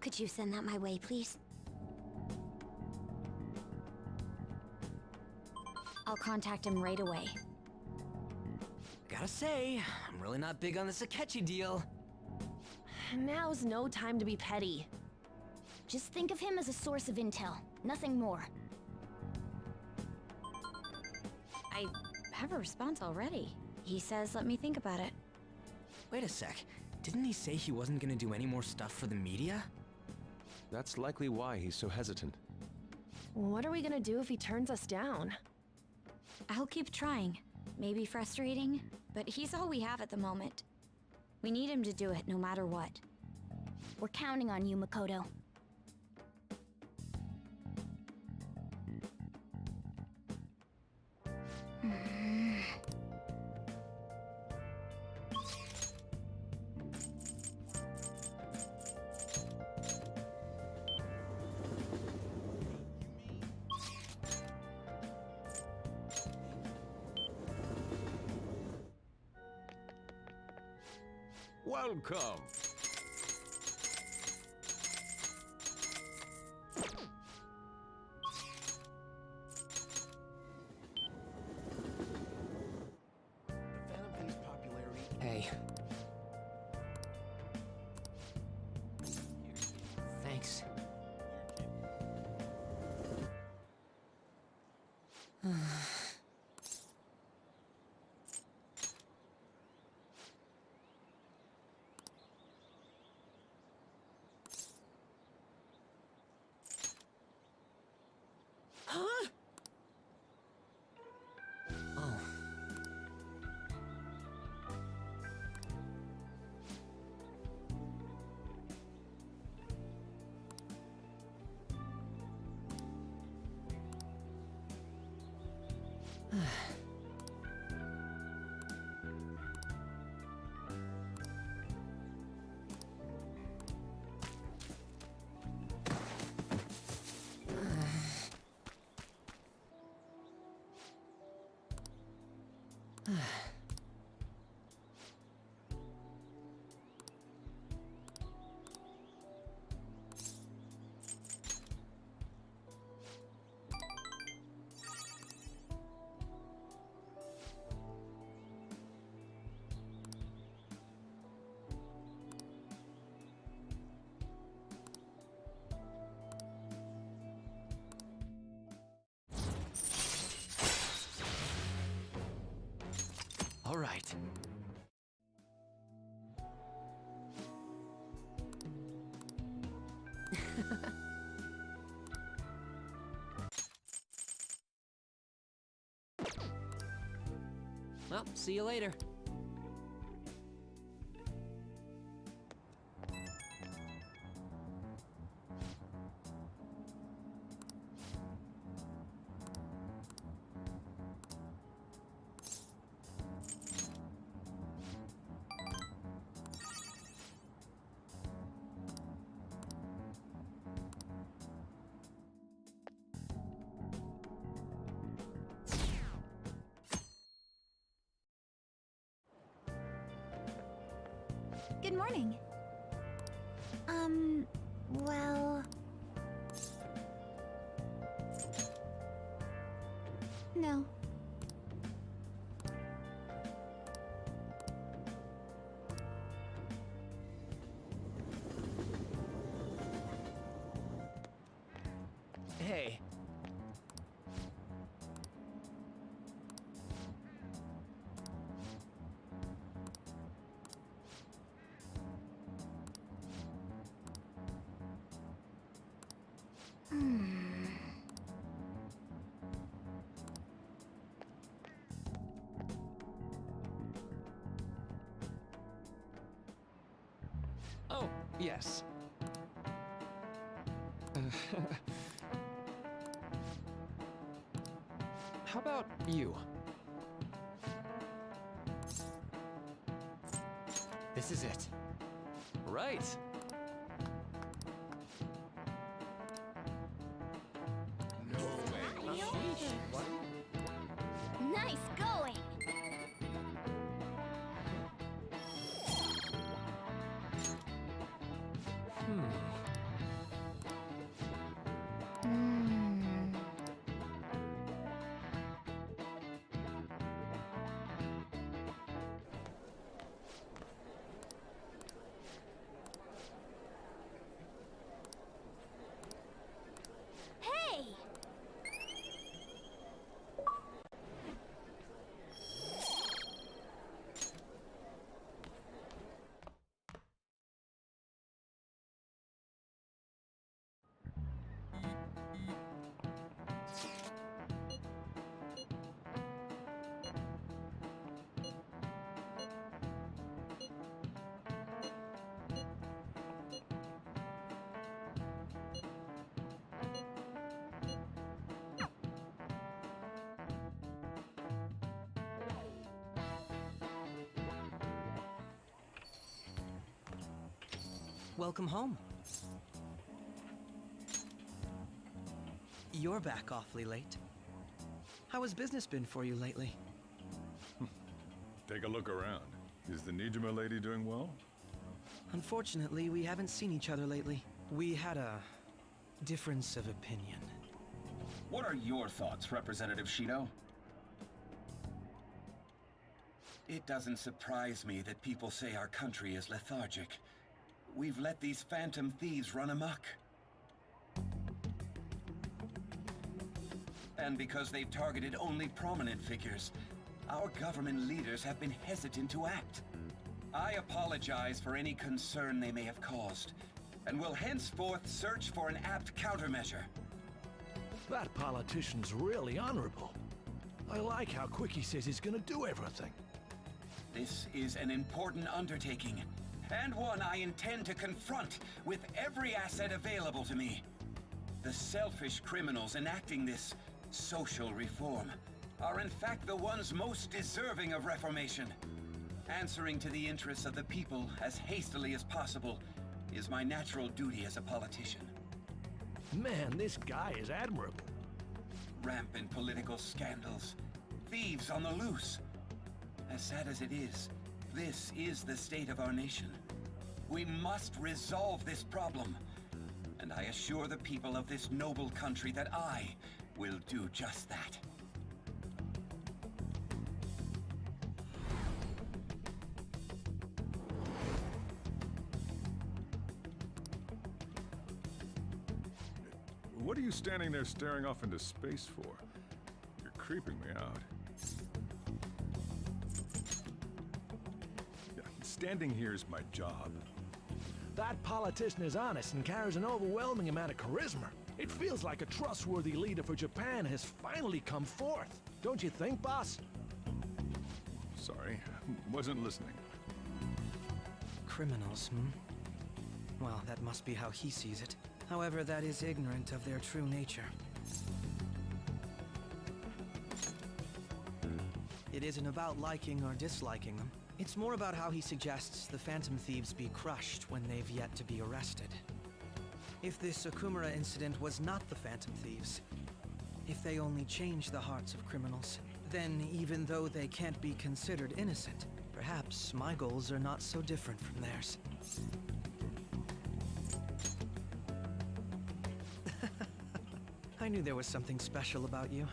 Could you send that my way, please? I'll contact him right away. Gotta say, I'm really not big on this Akechi deal. Now's no time to be petty. Just think of him as a source of intel, nothing more. I have a response already. He says let me think about it. Wait a sec, didn't he say he wasn't gonna do any more stuff for the media? That's likely why he's so hesitant. What are we gonna do if he turns us down? I'll keep trying. Maybe frustrating, but he's all we have at the moment. We need him to do it no matter what. We're counting on you, Makoto. Welcome. All right. Well, see you later. Good morning. Well... No. Hey. Oh, yes. How about you? This is it. Right. Nice going! Hey! Welcome home. You're back awfully late. How has business been for you lately? Take a look around. Is the Nijima lady doing well? Unfortunately, we haven't seen each other lately. We had a difference of opinion. What are your thoughts, Representative Shido? It doesn't surprise me that people say our country is lethargic. We've let these phantom thieves run amok. And because they've targeted only prominent figures, our government leaders have been hesitant to act. I apologize for any concern they may have caused, and will henceforth search for an apt countermeasure. That politician's really honorable. I like how quick he says he's gonna do everything. This is an important undertaking, and one I intend to confront with every asset available to me. The selfish criminals enacting this social reform are in fact the ones most deserving of reformation. Answering to the interests of the people as hastily as possible is my natural duty as a politician. Man, this guy is admirable. Rampant political scandals, thieves on the loose. As sad as it is, this is the state of our nation. We must resolve this problem, and I assure the people of this noble country that I will do just that. What are you standing there staring off into space for? You're creeping me out. Yeah, standing here is my job. That politician is honest and carries an overwhelming amount of charisma. It feels like a trustworthy leader for Japan has finally come forth. Don't you think, boss? Sorry, wasn't listening. Criminals, Well, that must be how he sees it. However, that is ignorant of their true nature. It isn't about liking or disliking them. It's more about how he suggests the Phantom Thieves be crushed when they've yet to be arrested. If this Okumura incident was not the Phantom Thieves, if they only change the hearts of criminals, then even though they can't be considered innocent, perhaps my goals are not so different from theirs. I knew there was something special about you.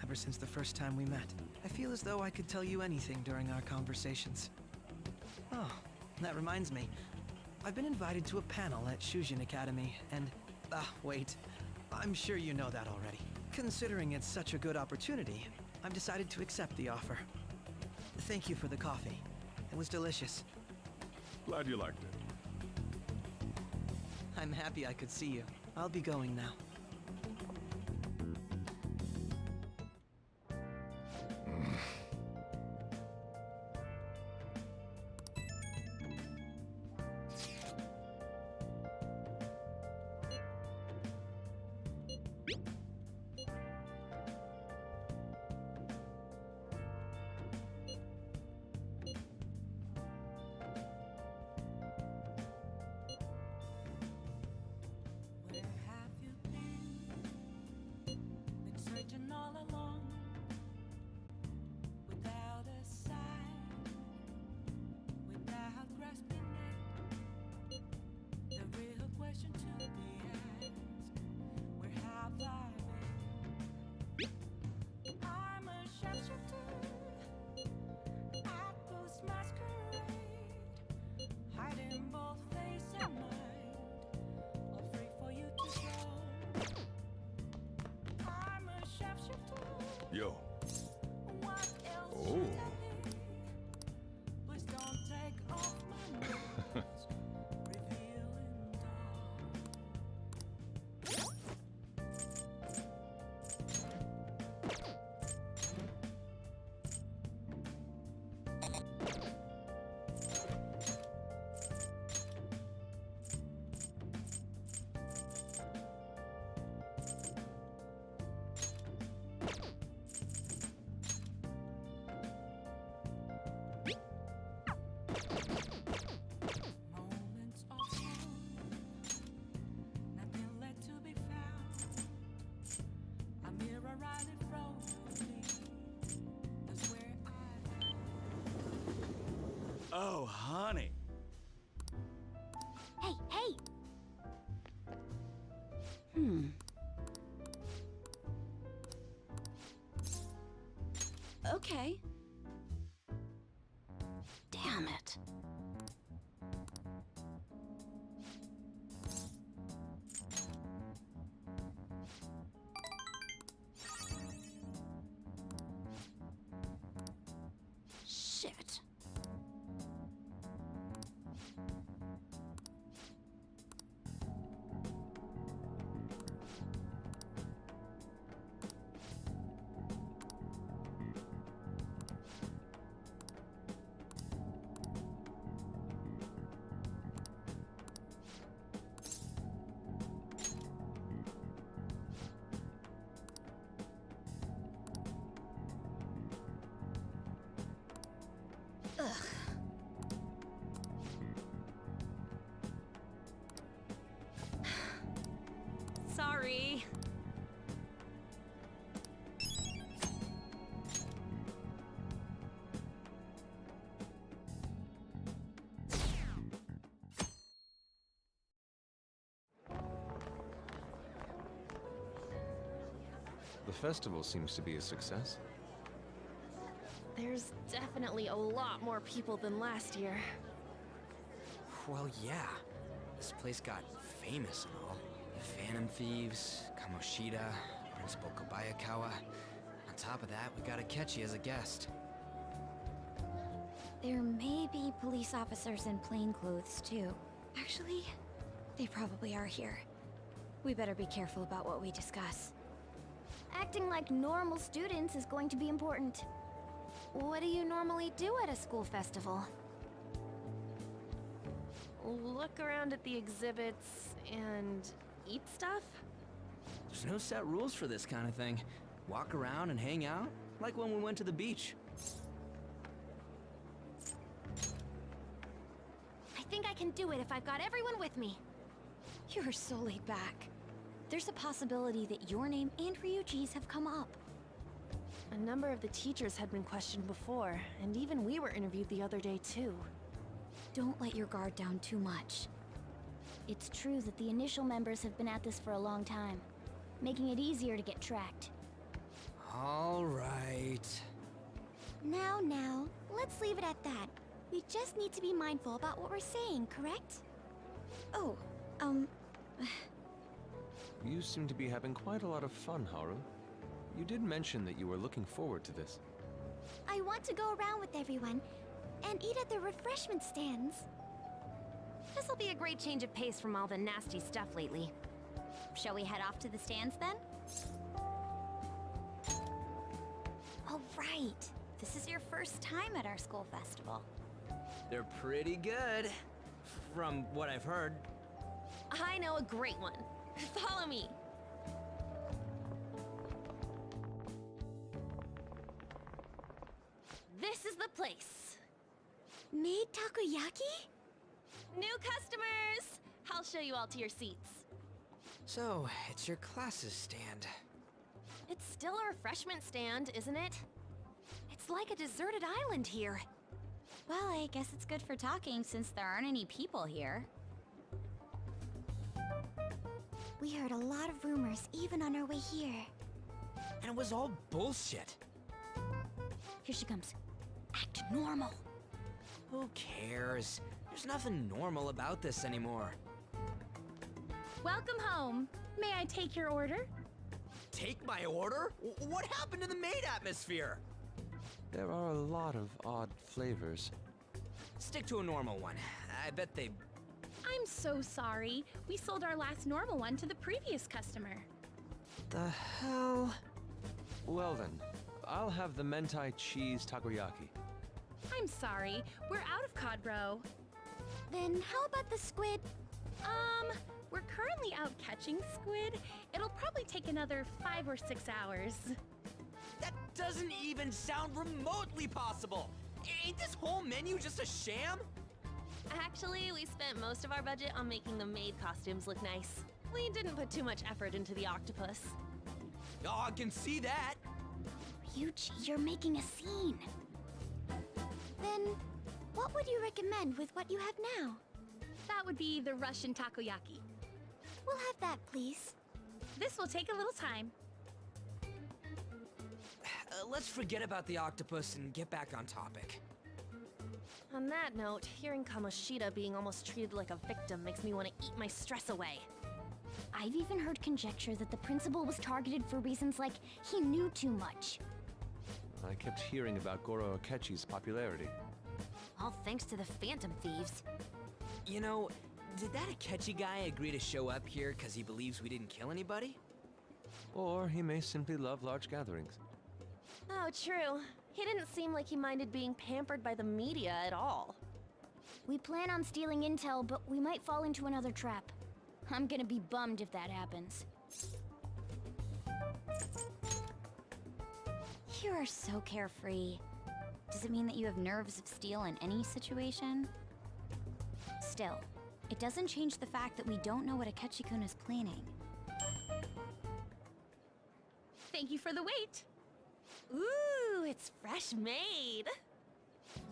Ever since the first time we met, I feel as though I could tell you anything during our conversations. Oh, that reminds me. I've been invited to a panel at Shujin Academy, and... wait. I'm sure you know that already. Considering it's such a good opportunity, I've decided to accept the offer. Thank you for the coffee. It was delicious. Glad you liked it. I'm happy I could see you. I'll be going now. Yo. Oh. Oh, honey. Hey, hey! Okay. Damn it. Shit. Sorry. The festival seems to be a success. There's definitely a lot more people than last year. Well, yeah. This place got famous and all. The Phantom Thieves, Kamoshida, Principal Kobayakawa. On top of that, we got Akechi as a guest. There may be police officers in plainclothes, too. Actually, they probably are here. We better be careful about what we discuss. Acting like normal students is going to be important. What do you normally do at a school festival? Look around at the exhibits and eat stuff? There's no set rules for this kind of thing. Walk around and hang out, like when we went to the beach. I think I can do it if I've got everyone with me. You're so laid back. There's a possibility that your name and Ryuji's have come up. A number of the teachers had been questioned before, and even we were interviewed the other day too. Don't let your guard down too much. It's true that the initial members have been at this for a long time, making it easier to get tracked. All right. Now, let's leave it at that. We just need to be mindful about what we're saying, correct? Oh, You seem to be having quite a lot of fun, Haru. You did mention that you were looking forward to this. I want to go around with everyone and eat at the refreshment stands. This'll be a great change of pace from all the nasty stuff lately. Shall we head off to the stands then? Oh, right. This is your first time at our school festival. They're pretty good, from what I've heard. I know a great one. Follow me. This is the place. Made takoyaki? New customers! I'll show you all to your seats. So, it's your class's stand. It's still a refreshment stand, isn't it? It's like a deserted island here. Well, I guess it's good for talking since there aren't any people here. We heard a lot of rumors even on our way here. And it was all bullshit. Here she comes. Act normal. Who cares? There's nothing normal about this anymore. Welcome home. May I take your order? Take my order? What happened to the maid atmosphere? There are a lot of odd flavors. Stick to a normal one. I bet they... I'm so sorry. We sold our last normal one to the previous customer. The hell? Well then, I'll have the mentai cheese takoyaki. I'm sorry. We're out of cod roe. Then how about the squid? We're currently out catching squid. It'll probably take another 5 or 6 hours. That doesn't even sound remotely possible! Ain't this whole menu just a sham? Actually, we spent most of our budget on making the maid costumes look nice. We didn't put too much effort into the octopus. Oh, I can see that! Ryuji, you're making a scene. Then, what would you recommend with what you have now? That would be the Russian takoyaki. We'll have that, please. This will take a little time. Let's forget about the octopus and get back on topic. On that note, hearing Kamoshida being almost treated like a victim makes me want to eat my stress away. I've even heard conjecture that the principal was targeted for reasons like he knew too much. I kept hearing about Goro Akechi's popularity. All thanks to the Phantom Thieves. You know, did that Akechi guy agree to show up here because he believes we didn't kill anybody? Or he may simply love large gatherings. Oh, true. He didn't seem like he minded being pampered by the media at all. We plan on stealing intel, but we might fall into another trap. I'm gonna be bummed if that happens. You are so carefree. Does it mean that you have nerves of steel in any situation? Still, it doesn't change the fact that we don't know what Akechi-kun is planning. Thank you for the wait. Ooh, it's fresh made.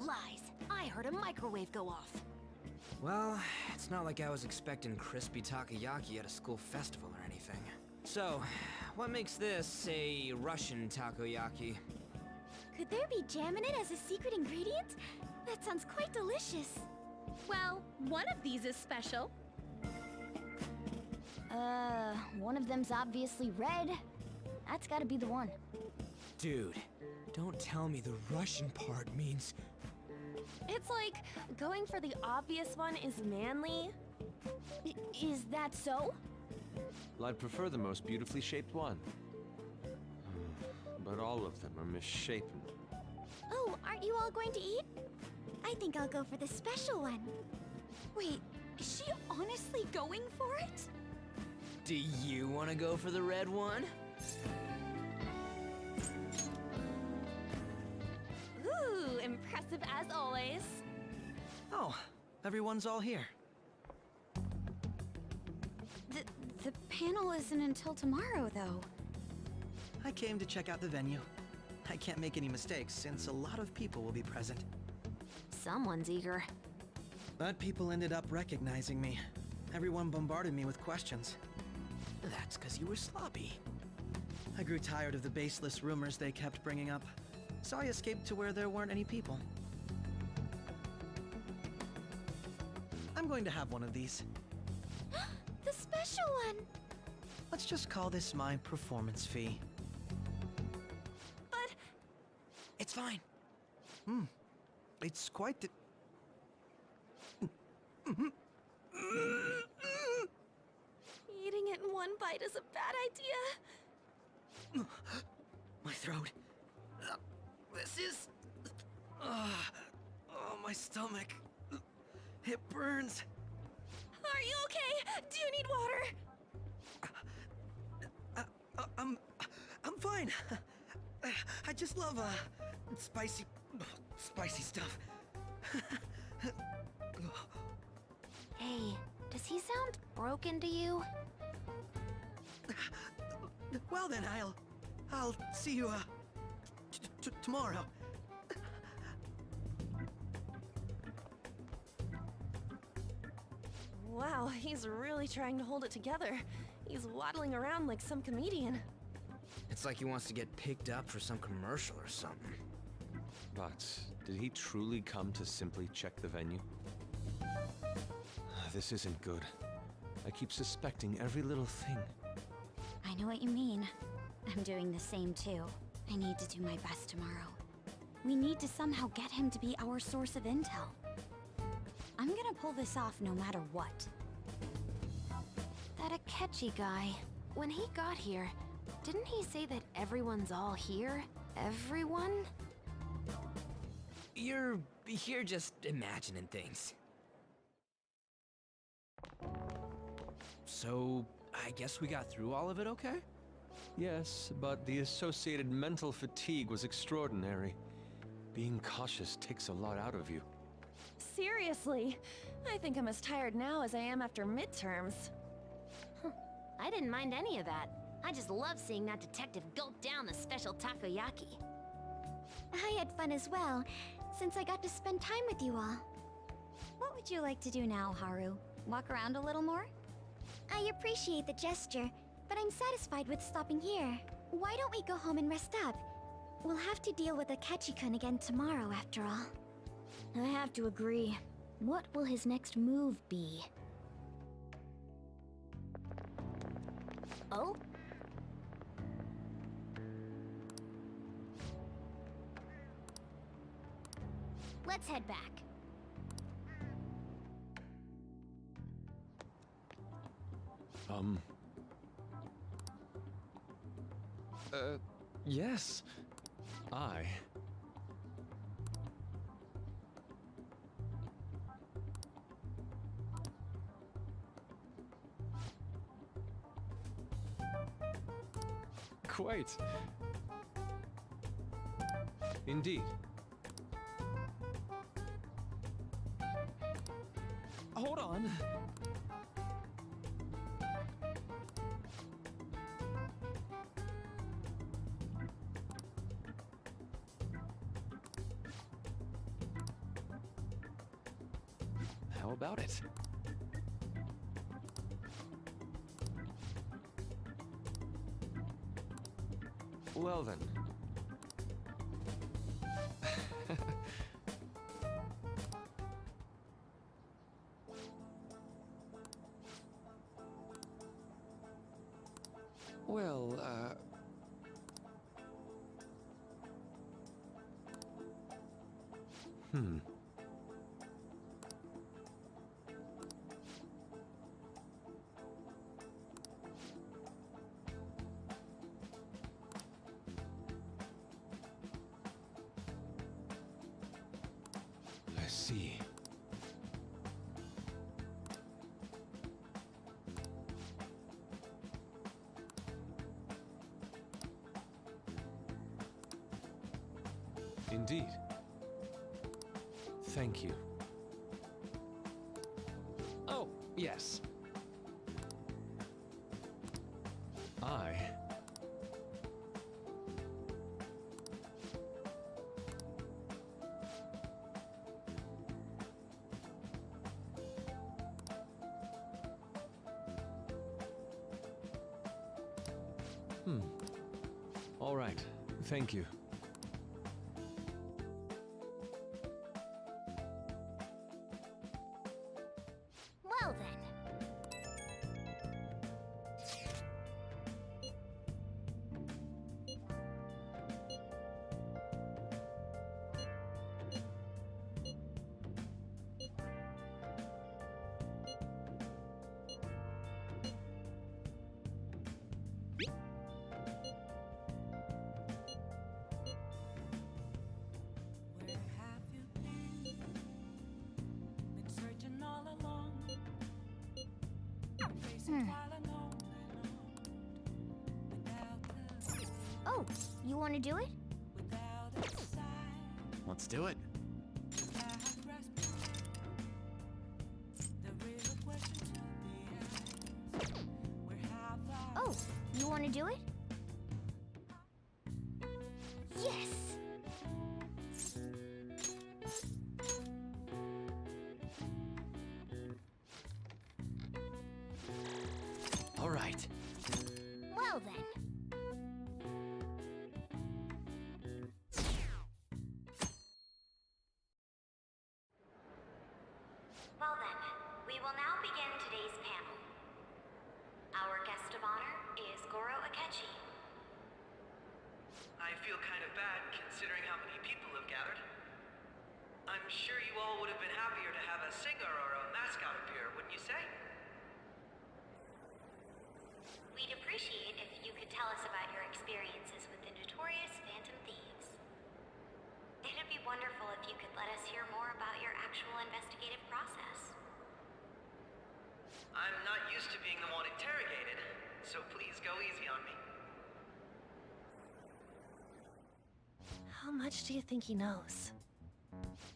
Lies. I heard a microwave go off. Well, it's not like I was expecting crispy takoyaki at a school festival or anything. So, what makes this a Russian takoyaki? Could there be jam in it as a secret ingredient? That sounds quite delicious. Well, one of these is special. One of them's obviously red. That's gotta be the one. Dude, don't tell me the Russian part means... It's like going for the obvious one is manly. Is that so? Well, I'd prefer the most beautifully shaped one. But all of them are misshapen. Oh, aren't you all going to eat? I think I'll go for the special one. Wait, is she honestly going for it? Do you want to go for the red one? Ooh, impressive as always. Oh, everyone's all here. The panel isn't until tomorrow, though. I came to check out the venue. I can't make any mistakes since a lot of people will be present. Someone's eager. But people ended up recognizing me. Everyone bombarded me with questions. That's because you were sloppy. I grew tired of the baseless rumors they kept bringing up, so I escaped to where there weren't any people. I'm going to have one of these. The special one! Let's just call this my performance fee. But... It's fine. It's quite the... Eating it in one bite is a bad idea. My throat. This is... oh, my stomach. It burns. Are you okay? Do you need water? I'm fine. I just love, spicy stuff. Hey, does he sound broken to you? Well then, I'll see you, tomorrow. Wow, he's really trying to hold it together. He's waddling around like some comedian. It's like he wants to get picked up for some commercial or something. But did he truly come to simply check the venue? This isn't good. I keep suspecting every little thing. I know what you mean. I'm doing the same too. I need to do my best tomorrow. We need to somehow get him to be our source of intel. I'm gonna pull this off no matter what. That Akechi guy, when he got here, didn't he say that everyone's all here? Everyone? You're just imagining things. So, I guess we got through all of it okay? Yes, but the associated mental fatigue was extraordinary. Being cautious takes a lot out of you. Seriously, I think I'm as tired now as I am after midterms. I didn't mind any of that. I just love seeing that detective gulp down the special takoyaki. I had fun as well, since I got to spend time with you all. What would you like to do now, Haru? Walk around a little more? I appreciate the gesture, but I'm satisfied with stopping here. Why don't we go home and rest up? We'll have to deal with Akechi-kun again tomorrow, after all. I have to agree. What will his next move be? Oh? Let's head back. Yes. Quite. Indeed. Hold on. about it. Well then. Well, I see. Indeed. Thank you. oh, yes. I... All right. Thank you. Well then. Oh, you want to do it? Let's do it. Oh, you want to do it? Yes! All right. Well then. Well then, we will now begin today's panel. Our guest of honor is Goro Akechi. I feel kind of bad considering how many people have gathered. I'm sure you all would have been happier to have a singer or a mascot appear, wouldn't you say? We'd appreciate if you could tell us about your experiences with the notorious Phantom Thieves. It'd be wonderful if you could let us hear more about your actual investigative process. I'm not used to being the one interrogated, so please go easy on me. How much do you think he knows?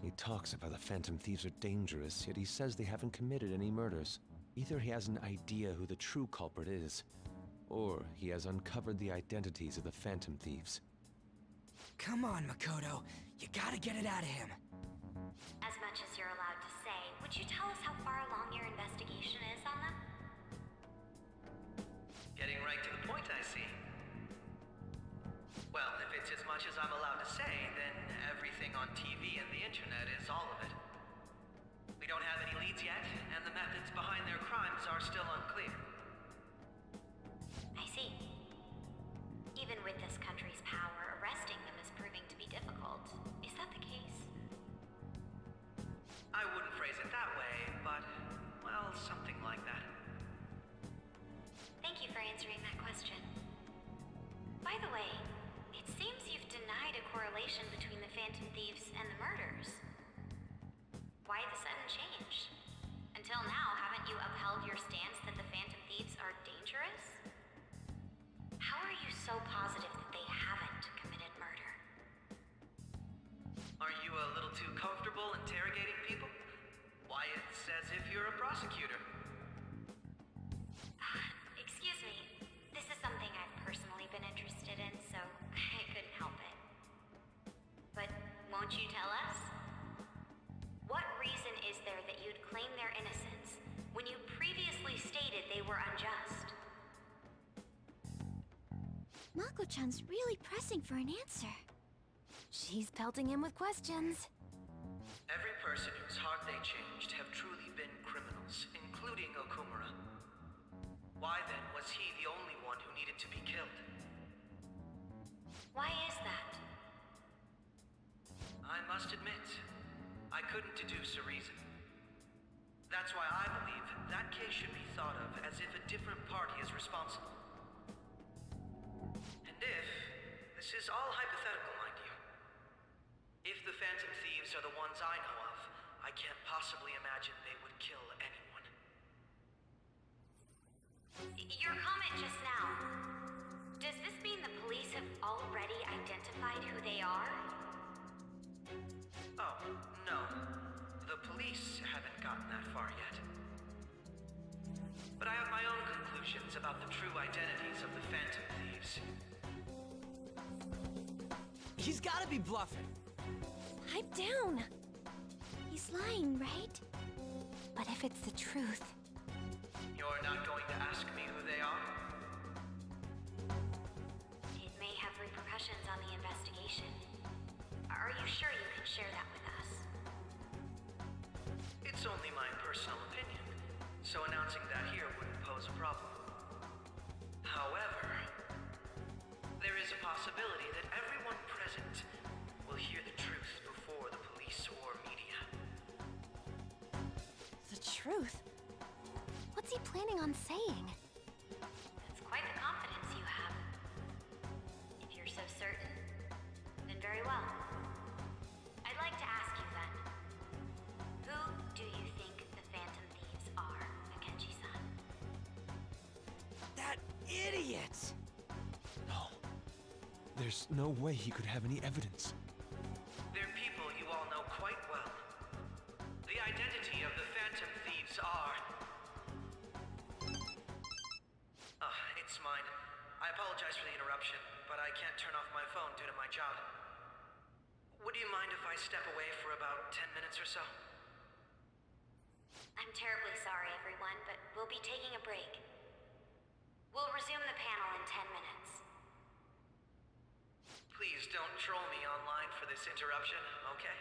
He talks about the Phantom Thieves are dangerous, yet he says they haven't committed any murders. Either he has an idea who the true culprit is, or he has uncovered the identities of the Phantom Thieves. Come on, Makoto. You gotta get it out of him. As much as you're allowed to say, would you tell us how far along your investigation is on them? Getting right to the point, I see. Well, if it's as much as I'm allowed to say, then everything on TV and the internet is all of it. We don't have any leads yet, and the methods behind their crimes are still unclear. I see. Even with this country's power, arresting them is proving to be difficult. Is that the case? I wouldn't phrase it that way, but, well, something like that. Thank you for answering that question. By the way, it seems you've denied a correlation between the Phantom Thieves and the murders. Why the sudden change? Until now, haven't you upheld your stance that the Phantom Thieves are dangerous? How are you so positive that they haven't committed murder? Are you a little too comfortable interrogating people? Why, it's as if you're a prosecutor. Excuse me. This is something I've personally been interested in, so I couldn't help it. But won't you tell us? What reason is there that you'd claim their Mako-chan's really pressing for an answer. She's pelting him with questions. Every person whose heart they changed have truly been criminals, including Okumura. Why then was he the only one who needed to be killed? Why is that? I must admit, I couldn't deduce a reason. That's why I believe that case should be thought of as if a different party is responsible. And if, this is all hypothetical, mind you, if the Phantom Thieves are the ones I know of, I can't possibly imagine they would kill anyone. Your comment just now, does this mean the police have already identified who they are? Oh, no. The police haven't gotten that far yet. But I have my own conclusions about the true identities of the Phantom Thieves. He's gotta be bluffing. Pipe down! He's lying, right? But if it's the truth... You're not going to ask me who they are? It may have repercussions on the investigation. Are you sure you can share that with us? It's only my personal opinion, so announcing that here wouldn't pose a problem. However, there is a possibility that everyone present will hear the truth before the police or media. The truth? What's he planning on saying? That's quite the confidence you have. If you're so certain, then very well. I'd like to ask you then, who do you think the Phantom Thieves are, Akechi-san? That idiot! No. There's no way he could have any evidence. They're people you all know quite well. The identity of the Phantom Thieves are... it's mine. I apologize for the interruption, but I can't turn off my phone due to my job. Would you mind if I step away for about 10 minutes or so? I'm terribly sorry, everyone, but we'll be taking a break. We'll resume the panel in 10 minutes. Please don't troll me online for this interruption, okay?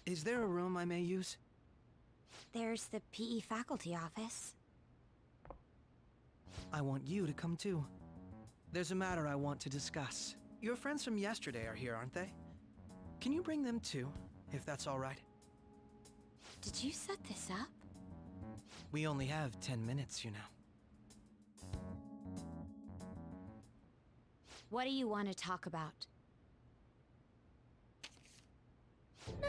Is there a room I may use? There's the PE faculty office. I want you to come too. There's a matter I want to discuss. Your friends from yesterday are here, aren't they? Can you bring them too, if that's all right? Did you set this up? We only have 10 minutes, you know. What do you want to talk about? No!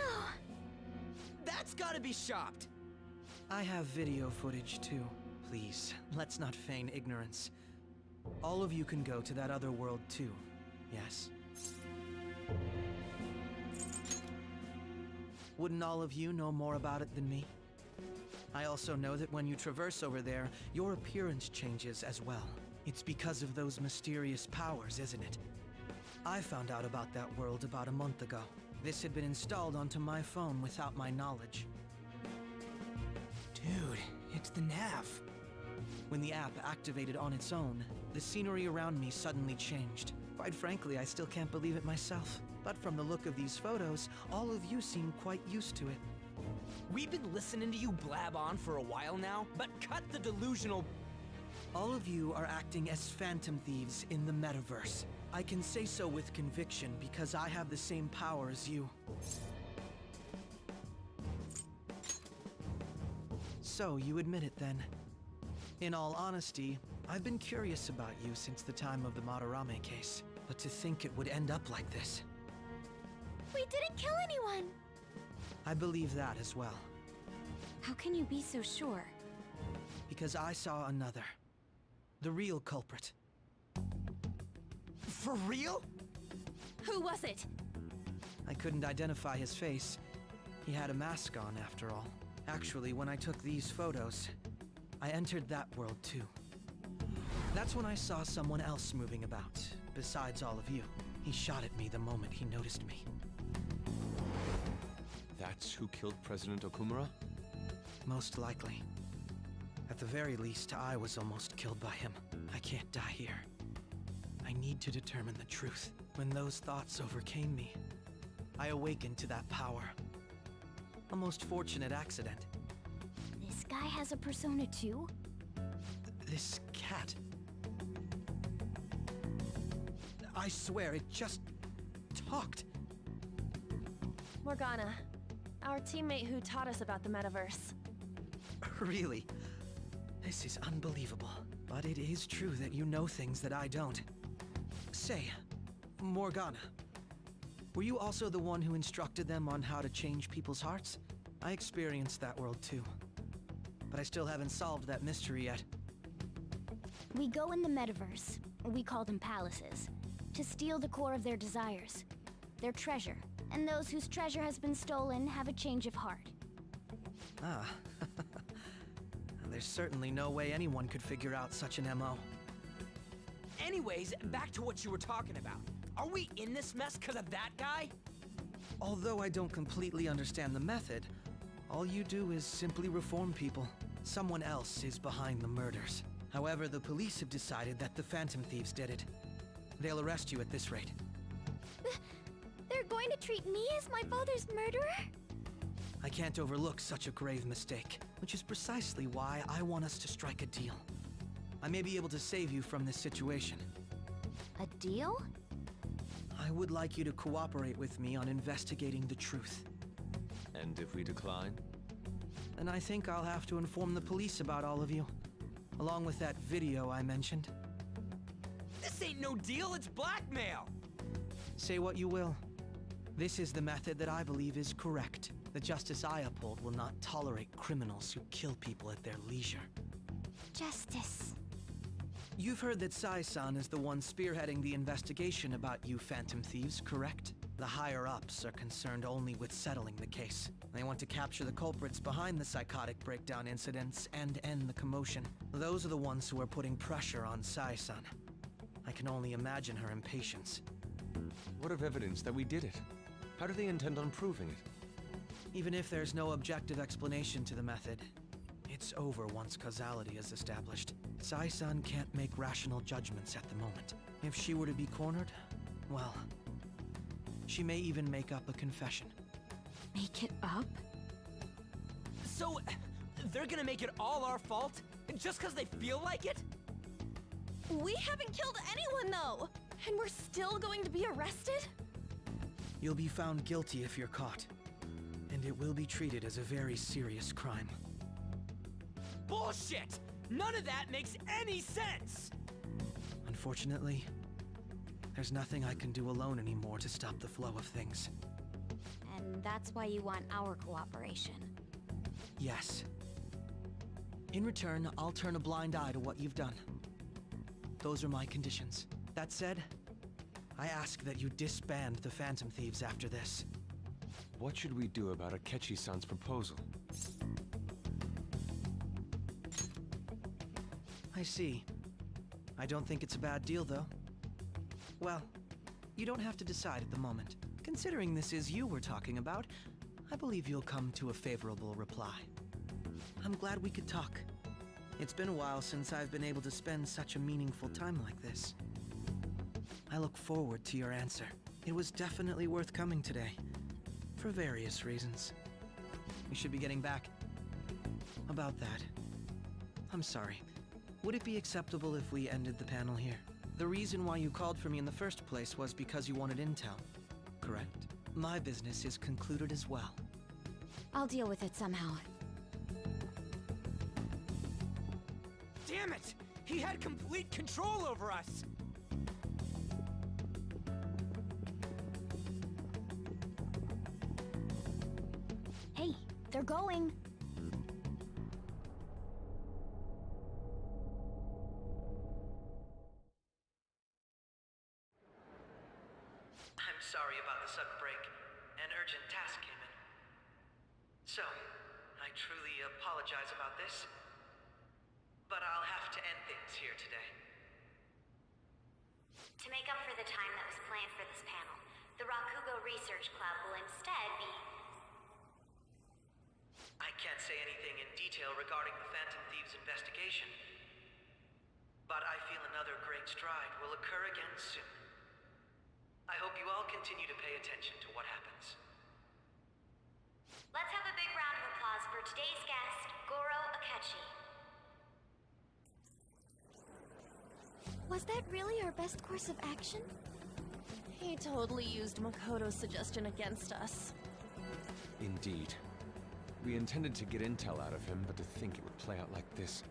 That's gotta be shopped! I have video footage too. Please, let's not feign ignorance. All of you can go to that other world too, yes? Wouldn't all of you know more about it than me? I also know that when you traverse over there, your appearance changes as well. It's because of those mysterious powers, isn't it? I found out about that world about a month ago. This had been installed onto my phone without my knowledge. Dude, it's the nav. When the app activated on its own, the scenery around me suddenly changed. Quite frankly, I still can't believe it myself. But from the look of these photos, all of you seem quite used to it. We've been listening to you blab on for a while now, but cut the delusional... All of you are acting as Phantom Thieves in the metaverse. I can say so with conviction because I have the same power as you. So, you admit it then. In all honesty, I've been curious about you since the time of the Madarame case. But to think it would end up like this. We didn't kill anyone! I believe that as well. How can you be so sure? Because I saw another. The real culprit. For real? Who was it? I couldn't identify his face. He had a mask on, after all. Actually, when I took these photos, I entered that world too. That's when I saw someone else moving about, besides all of you. He shot at me the moment he noticed me. That's who killed President Okumura? Most likely. At the very least, I was almost killed by him. I can't die here. I need to determine the truth. When those thoughts overcame me, I awakened to that power. A most fortunate accident. This guy has a persona too? This cat. I swear, it just talked. Morgana, our teammate who taught us about the metaverse. Really? This is unbelievable. But it is true that you know things that I don't. Say, Morgana, were you also the one who instructed them on how to change people's hearts? I experienced that world too. But I still haven't solved that mystery yet. We go in the metaverse, we call them palaces, to steal the core of their desires, their treasure. And those whose treasure has been stolen have a change of heart. Ah. There's certainly no way anyone could figure out such an MO. Anyways, back to what you were talking about. Are we in this mess because of that guy? Although I don't completely understand the method, all you do is simply reform people. Someone else is behind the murders. However, the police have decided that the Phantom Thieves did it. They'll arrest you at this rate. They're going to treat me as my father's murderer? I can't overlook such a grave mistake, which is precisely why I want us to strike a deal. I may be able to save you from this situation. A deal? I would like you to cooperate with me on investigating the truth. And if we decline? Then I think I'll have to inform the police about all of you, along with that video I mentioned. This ain't no deal, it's blackmail! Say what you will. This is the method that I believe is correct. The justice I uphold will not tolerate criminals who kill people at their leisure. Justice. You've heard that Sai-san is the one spearheading the investigation about you Phantom Thieves, correct? The higher-ups are concerned only with settling the case. They want to capture the culprits behind the psychotic breakdown incidents and end the commotion. Those are the ones who are putting pressure on Sai-san. I can only imagine her impatience. What of evidence that we did it? How do they intend on proving it? Even if there's no objective explanation to the method, it's over once causality is established. Sai-san can't make rational judgments at the moment. If she were to be cornered, well, she may even make up a confession. Make it up? So, they're gonna make it all our fault? Just because they feel like it? We haven't killed anyone, though! And we're still going to be arrested? You'll be found guilty if you're caught. And it will be treated as a very serious crime. Bullshit! None of that makes any sense! Unfortunately, there's nothing I can do alone anymore to stop the flow of things. And that's why you want our cooperation. Yes. In return, I'll turn a blind eye to what you've done. Those are my conditions. That said, I ask that you disband the Phantom Thieves after this. What should we do about Akechi-san's proposal? I see. I don't think it's a bad deal, though. Well, you don't have to decide at the moment. Considering this is you we're talking about, I believe you'll come to a favorable reply. I'm glad we could talk. It's been a while since I've been able to spend such a meaningful time like this. I look forward to your answer. It was definitely worth coming today, for various reasons. We should be getting back. About that, I'm sorry. Would it be acceptable if we ended the panel here? The reason why you called for me in the first place was because you wanted intel, correct? My business is concluded as well. I'll deal with it somehow. Damn it! He had complete control over us! Hey, they're going! I'm sorry about the sudden break. An urgent task came in. So, I truly apologize about this, but I'll have to end things here today. To make up for the time that was planned for this panel, the Rakugo Research Club will instead be... I can't say anything in detail ago regarding the Phantom Thieves investigation. But I feel another great stride will occur again soon. I hope you all continue to pay attention to what happens. Let's have a big round of applause for today's guest, Goro Akechi. Was that really our best course of action? He totally used Makoto's suggestion against us. Indeed. We intended to get intel out of him, but to think it would play out like this.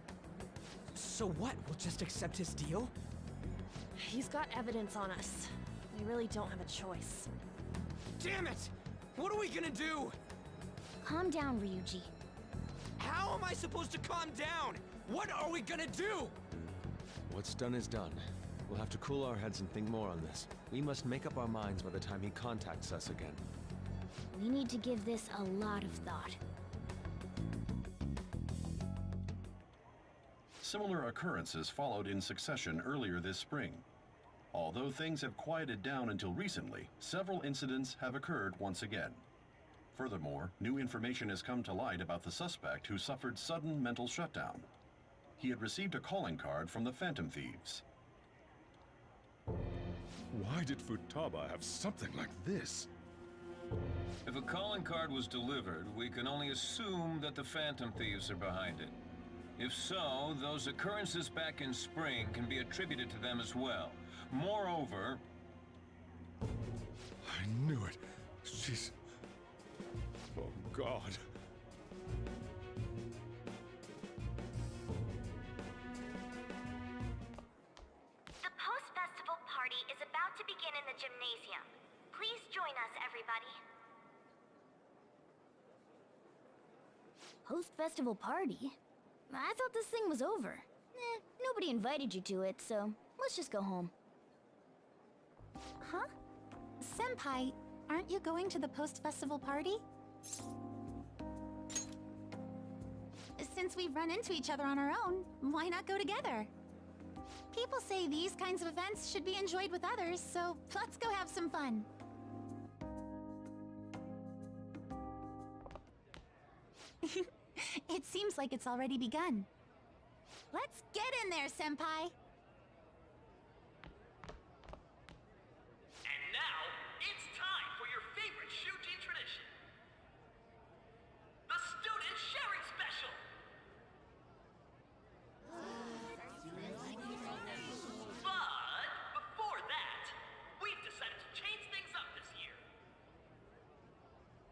So what? We'll just accept his deal? He's got evidence on us. We really don't have a choice. Damn it! What are we gonna do? Calm down, Ryuji. How am I supposed to calm down? What are we gonna do? What's done is done. We'll have to cool our heads and think more on this. We must make up our minds by the time he contacts us again. We need to give this a lot of thought. Similar occurrences followed in succession earlier this spring. Although things have quieted down until recently, several incidents have occurred once again. Furthermore, new information has come to light about the suspect who suffered sudden mental shutdown. He had received a calling card from the Phantom Thieves. Why did Futaba have something like this? If a calling card was delivered, we can only assume that the Phantom Thieves are behind it. If so, those occurrences back in spring can be attributed to them as well. Moreover... I knew it. She's... Oh, God. The post-festival party is about to begin in the gymnasium. Please join us, everybody. Post-festival party? I thought this thing was over. Nobody invited you to it, so let's just go home. Huh? Senpai, aren't you going to the post-festival party? Since we've run into each other on our own, why not go together? People say these kinds of events should be enjoyed with others, so let's go have some fun. It seems like it's already begun. Let's get in there, Senpai! And now, it's time for your favorite Shujin tradition. The Student Sharing Special! But, before that, we've decided to change things up this year.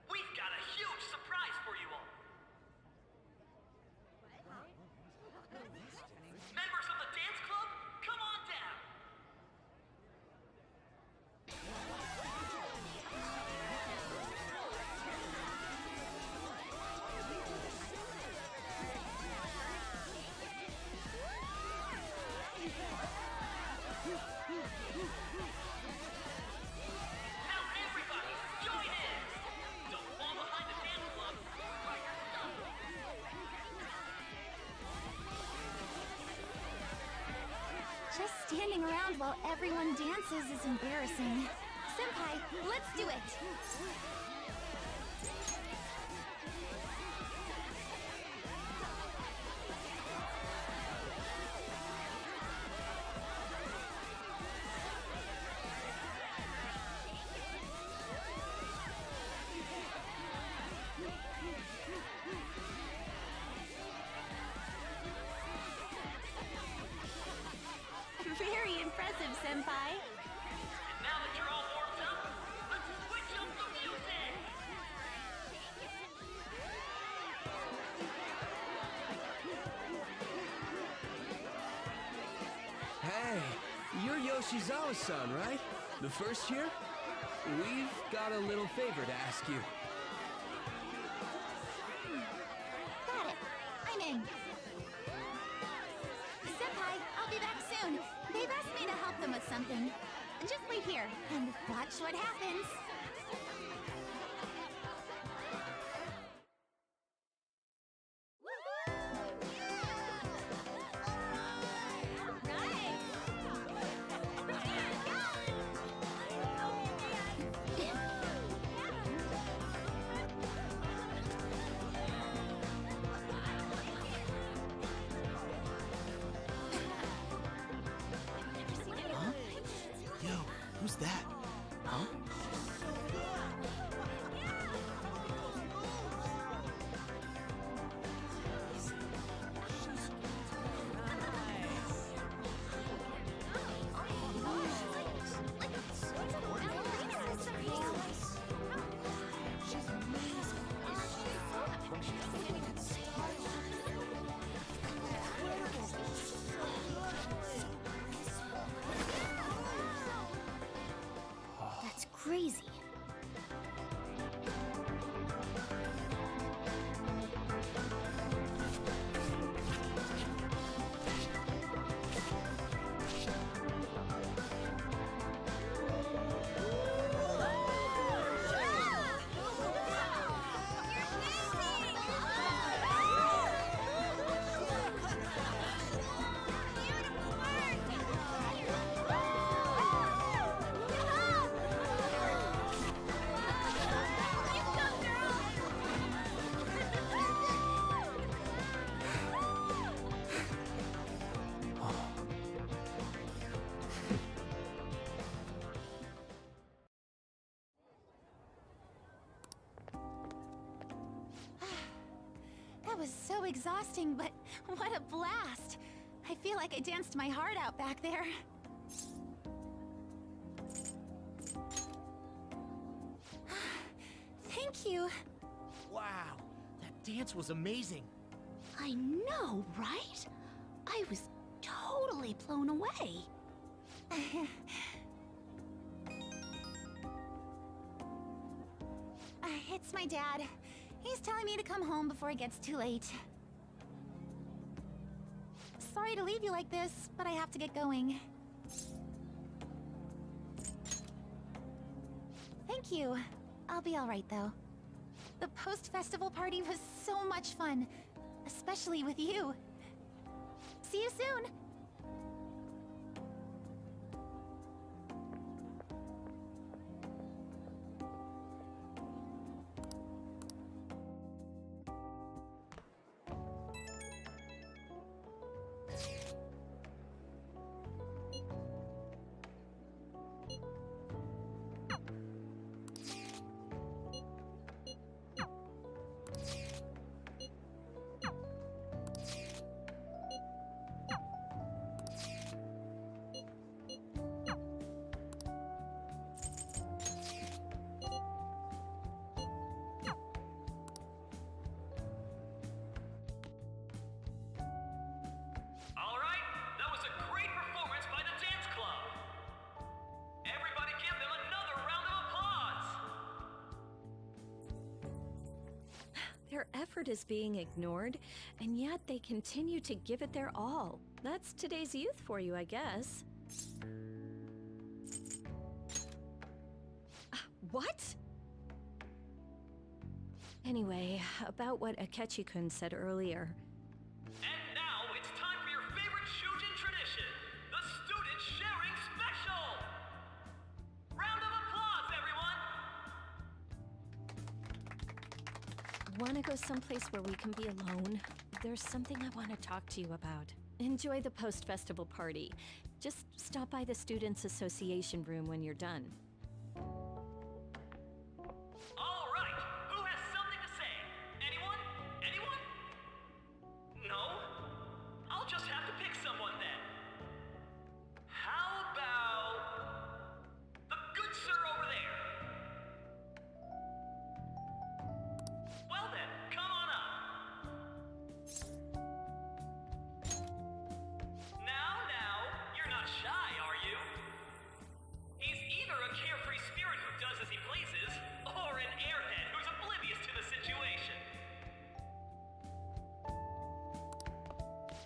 We've got a huge surprise for you all. Members of the dance club, come on down! Now everybody, join in! Don't fall behind the dance club, by yourself! Just standing around while everyone dances is embarrassing. Senpai, let's do it! Very impressive, Senpai. And now that you're all warmed up, let's switch up the music! Hey, you're Yoshizawa-san, right? The first year? We've got a little favor to ask you. Got it. I'm in. Senpai, I'll be back soon. They've asked me to help them with something. Just wait here and watch what happens. was that? Huh? That's crazy. That was so exhausting, but what a blast! I feel like I danced my heart out back there. Thank you. Wow, that dance was amazing. I know, right? I was totally blown away. It's my dad. He's telling me to come home before it gets too late. Sorry to leave you like this, but I have to get going. Thank you. I'll be all right, though. The post-festival party was so much fun, especially with you. See you soon! Alright, that was a great performance by the dance club. Everybody give them another round of applause. Their effort is being ignored, and yet they continue to give it their all. That's today's youth for you, I guess. What? Anyway, about what Akechi-kun said earlier. And now it's time for your favorite Shujin tradition, the Student Sharing Special! Round of applause, everyone! Want to go someplace where we can be alone? There's something I want to talk to you about. Enjoy the post-festival party. Just stop by the Students' Association room when you're done. All right, who has something to say? Anyone? Anyone? No? I'll just have to pick someone then. How about the good sir over there? Well then, come on up. Now, you're not shy, are you? He's either a carefree spirit who does as he pleases, or an airhead who's oblivious to the situation.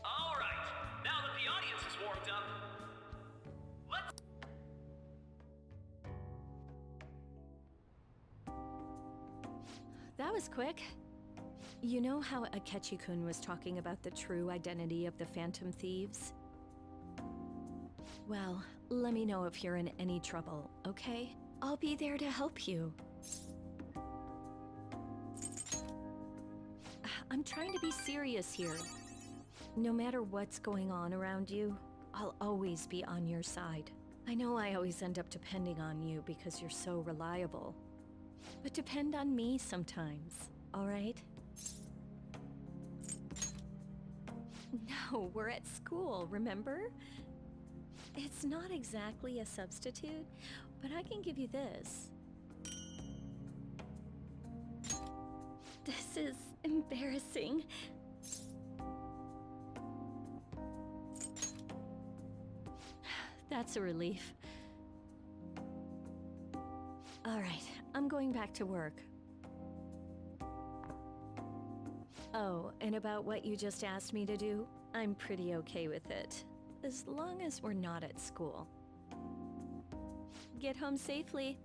All right, now that the audience is warmed up, let's... That was quick. You know how Akechi-kun was talking about the true identity of the Phantom Thieves? Well, let me know if you're in any trouble, okay? I'll be there to help you. I'm trying to be serious here. No matter what's going on around you, I'll always be on your side. I know I always end up depending on you because you're so reliable. But depend on me sometimes, alright? No, we're at school, remember? It's not exactly a substitute, but I can give you this. This is embarrassing. That's a relief. All right, I'm going back to work. Oh, and about what you just asked me to do, I'm pretty okay with it. As long as we're not at school. Get home safely.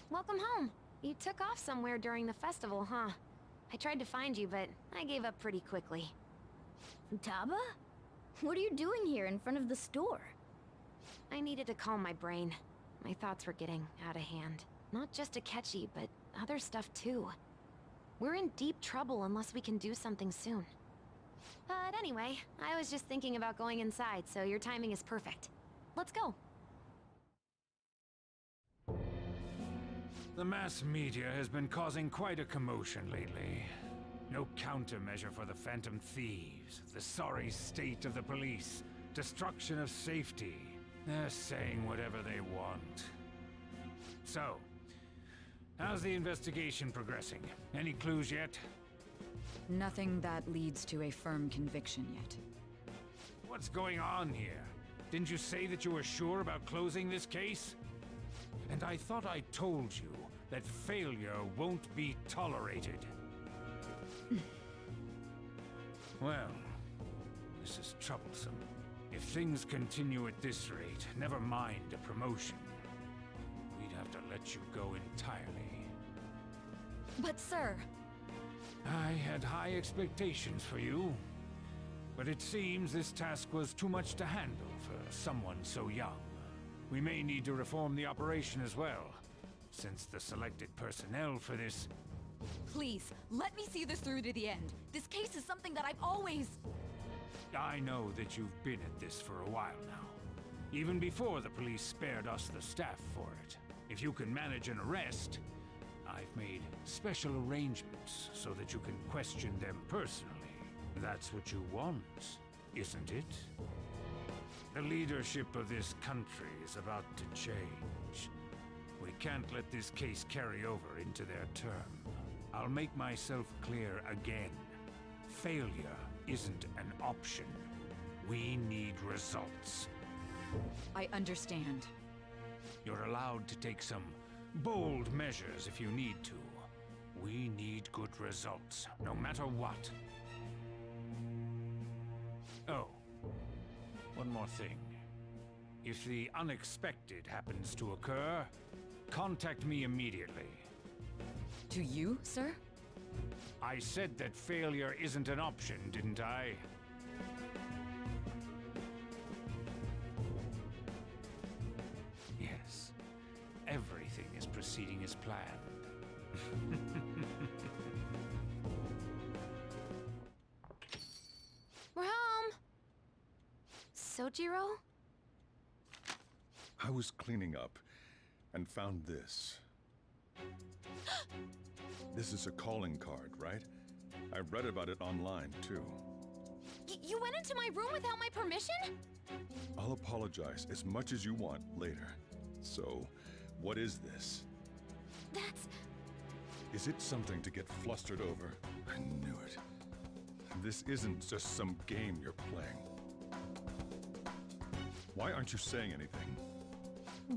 Welcome home. You took off somewhere during the festival, huh? I tried to find you, but I gave up pretty quickly. Futaba? What are you doing here in front of the store? I needed to calm my brain. My thoughts were getting out of hand. Not just Akechi, but other stuff too. We're in deep trouble unless we can do something soon. But anyway, I was just thinking about going inside, so your timing is perfect. Let's go. The mass media has been causing quite a commotion lately. No countermeasure for the Phantom Thieves, the sorry state of the police, destruction of safety. They're saying whatever they want. So, how's the investigation progressing? Any clues yet? Nothing that leads to a firm conviction yet. What's going on here? Didn't you say that you were sure about closing this case? And I thought I told you that failure won't be tolerated. Well, this is troublesome. If things continue at this rate, never mind a promotion. We'd have to let you go entirely. But sir... I had high expectations for you. But it seems this task was too much to handle for someone so young. We may need to reform the operation as well, since the selected personnel for this... Please, let me see this through to the end. This case is something that I've always... I know that you've been at this for a while now. Even before the police spared us the staff for it. If you can manage an arrest, I've made special arrangements so that you can question them personally. That's what you want, isn't it? The leadership of this country is about to change. We can't let this case carry over into their term. I'll make myself clear again. Failure isn't an option. We need results. I understand. You're allowed to take some bold measures if you need to. We need good results, no matter what. Oh, one more thing. If the unexpected happens to occur, contact me immediately. To you, sir? I said that failure isn't an option, didn't I? Yes. Everything is proceeding as planned. We're home! Sojiro? I was cleaning up and found this. This is a calling card, right? I read about it online, too. You went into my room without my permission? I'll apologize as much as you want later. So, what is this? That's... Is it something to get flustered over? I knew it. This isn't just some game you're playing. Why aren't you saying anything?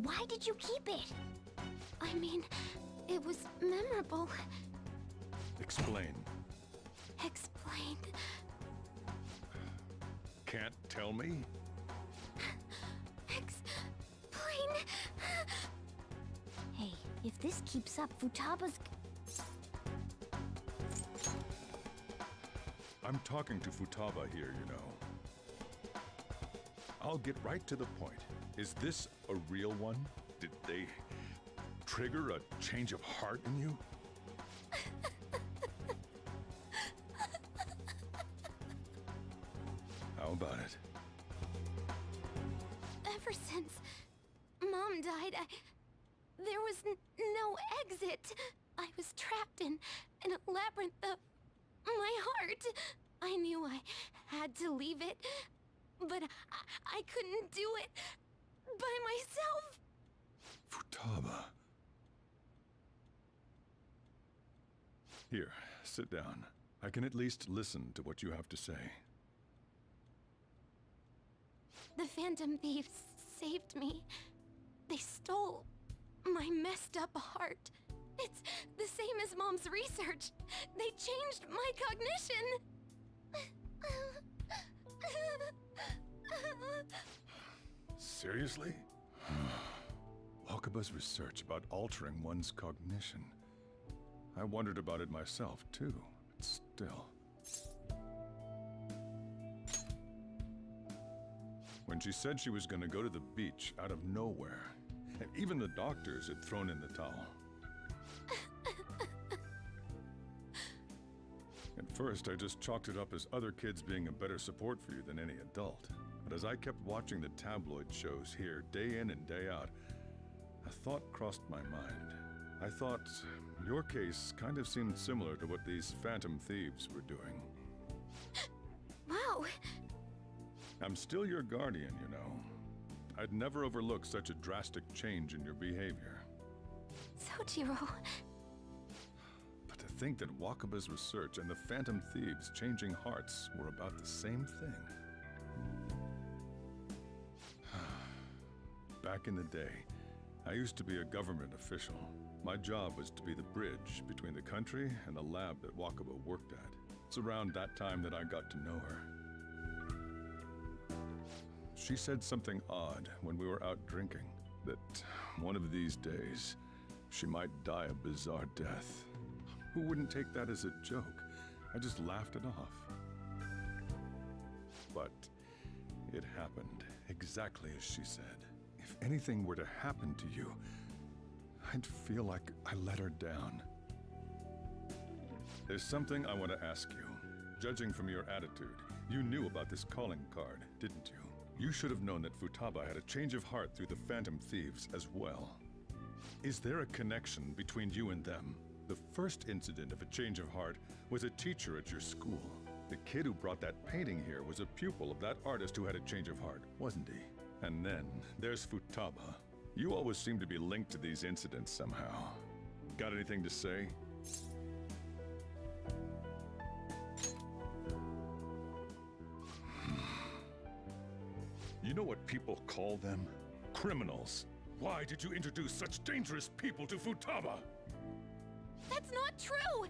Why did you keep it? I mean, it was memorable. Explain. Explain. Can't tell me? Explain. Hey, if this keeps up, Futaba's... I'm talking to Futaba here, you know. I'll get right to the point. Is this a real one? Did they trigger a change of heart in you? How about it? Ever since Mom died, there was no exit. I was trapped in a labyrinth of my heart. I knew I had to leave it, but I couldn't do it by myself. Futaba. Here, sit down. I can at least listen to what you have to say. The Phantom Thieves saved me. They stole my messed up heart. It's the same as Mom's research. They changed my cognition. Seriously? Wakaba's research about altering one's cognition. I wondered about it myself, too, but still. When she said she was going to go to the beach out of nowhere, and even the doctors had thrown in the towel. At first, I just chalked it up as other kids being a better support for you than any adult. But as I kept watching the tabloid shows here, day in and day out, a thought crossed my mind. I thought your case kind of seemed similar to what these Phantom Thieves were doing. Wow. I'm still your guardian, you know. I'd never overlook such a drastic change in your behavior. Sojiro. But to think that Wakaba's research and the Phantom Thieves changing hearts were about the same thing. Back in the day, I used to be a government official. My job was to be the bridge between the country and the lab that Wakaba worked at. It's around that time that I got to know her. She said something odd when we were out drinking, that one of these days, she might die a bizarre death. Who wouldn't take that as a joke? I just laughed it off. But it happened exactly as she said. If anything were to happen to you, I'd feel like I let her down. There's something I want to ask you. Judging from your attitude, you knew about this calling card, didn't you? You should have known that Futaba had a change of heart through the Phantom Thieves as well. Is there a connection between you and them? The first incident of a change of heart was a teacher at your school. The kid who brought that painting here was a pupil of that artist who had a change of heart, wasn't he? And then there's Futaba. You always seem to be linked to these incidents somehow. Got anything to say? You know what people call them? Criminals. Why did you introduce such dangerous people to Futaba? That's not true!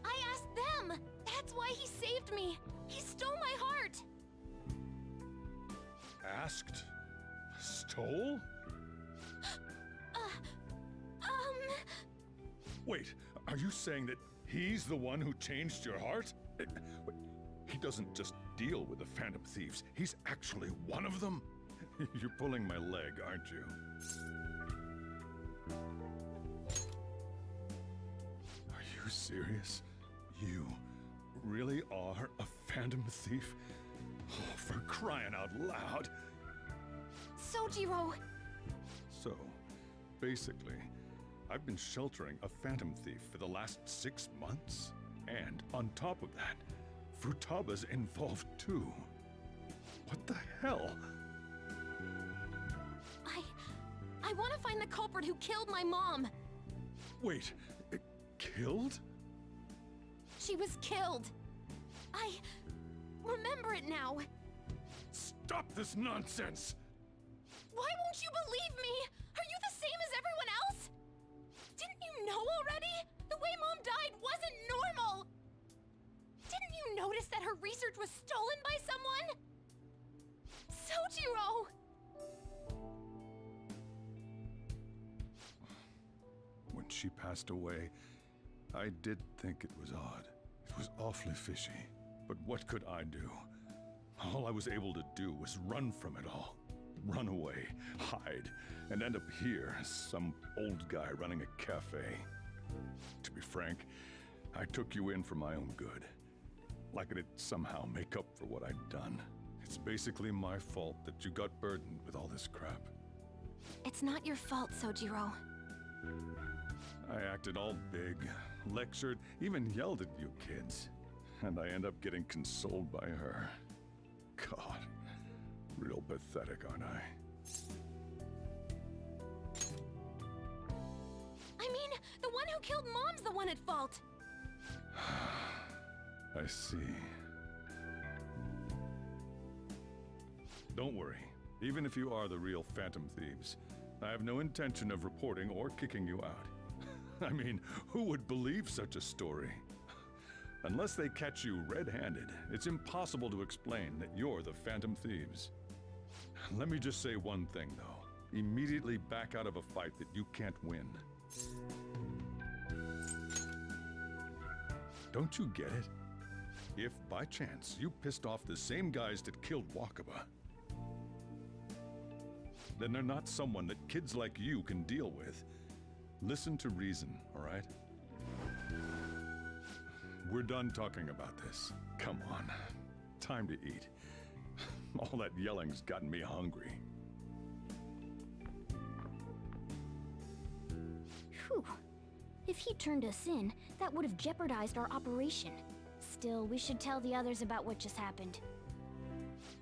I asked them! That's why he saved me! He stole my heart! Asked? Stole? Wait, are you saying that he's the one who changed your heart? He doesn't just deal with the Phantom Thieves. He's actually one of them? You're pulling my leg, aren't you? Are you serious? You really are a Phantom Thief? Oh, for crying out loud! Sojiro! So, basically, I've been sheltering a Phantom Thief for the last 6 months. And on top of that, Futaba's involved too. What the hell? I want to find the culprit who killed my mom! Wait, killed? She was killed! I remember it now! Stop this nonsense! Why won't you believe me? Are you the same as everyone else? Didn't you know already? The way Mom died wasn't normal! Didn't you notice that her research was stolen by someone? Sojiro! When she passed away, I did think it was odd. It was awfully fishy. But what could I do? All I was able to do was run from it all. Run away, hide, and end up here as some old guy running a cafe. To be frank, I took you in for my own good. Like it'd somehow make up for what I'd done. It's basically my fault that you got burdened with all this crap. It's not your fault, Sojiro. I acted all big, lectured, even yelled at you kids. And I end up getting consoled by her. God, real pathetic, aren't I? I mean, the one who killed Mom's the one at fault! I see. Don't worry. Even if you are the real Phantom Thieves, I have no intention of reporting or kicking you out. I mean, who would believe such a story? Unless they catch you red-handed, it's impossible to explain that you're the Phantom Thieves. Let me just say one thing, though. Immediately back out of a fight that you can't win. Don't you get it? If, by chance, you pissed off the same guys that killed Wakaba, then they're not someone that kids like you can deal with. Listen to reason, all right? We're done talking about this. Come on. Time to eat. All that yelling's gotten me hungry. Phew. If he turned us in, that would have jeopardized our operation. Still, we should tell the others about what just happened.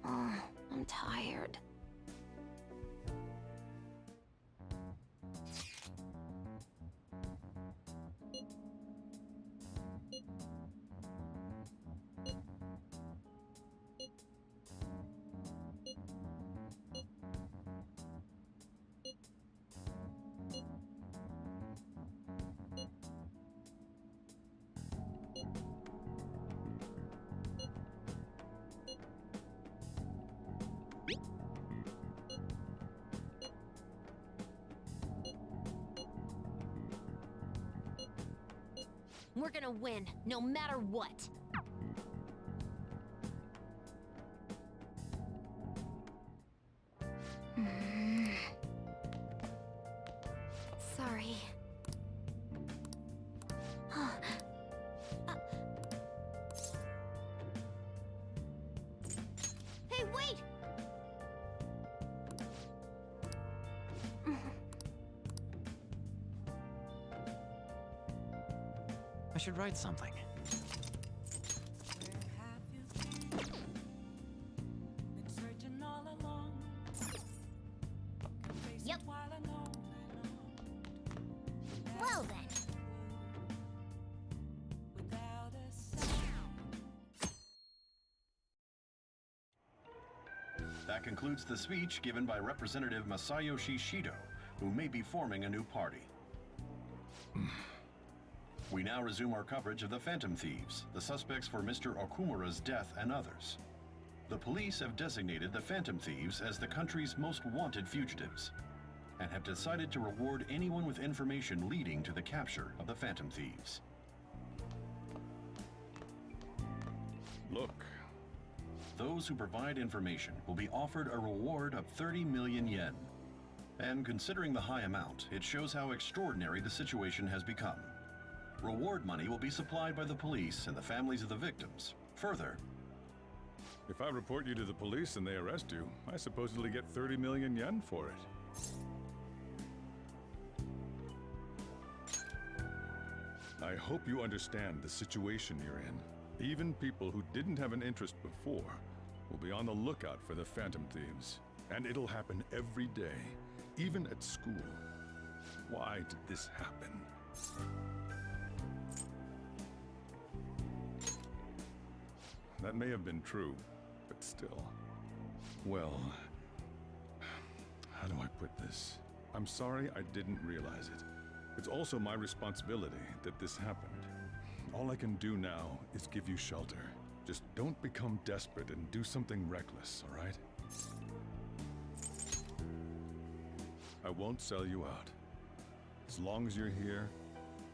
Oh, I'm tired. We're gonna win, no matter what. Sorry. Hey, wait! I should write something. Yep. Well then. That concludes the speech given by Representative Masayoshi Shido, who may be forming a new party. We now resume our coverage of the Phantom Thieves, the suspects for Mr. Okumura's death and others. The police have designated the Phantom Thieves as the country's most wanted fugitives, and have decided to reward anyone with information leading to the capture of the Phantom Thieves. Look. Those who provide information will be offered a reward of 30 million yen. And considering the high amount, it shows how extraordinary the situation has become. Reward money will be supplied by the police and the families of the victims. Further, if I report you to the police and they arrest you, I supposedly get 30 million yen for it. I hope you understand the situation you're in. Even people who didn't have an interest before will be on the lookout for the Phantom Thieves. And it'll happen every day, even at school. Why did this happen? That may have been true, but still. Well, how do I put this? I'm sorry I didn't realize it. It's also my responsibility that this happened. All I can do now is give you shelter. Just don't become desperate and do something reckless, all right? I won't sell you out. As long as you're here,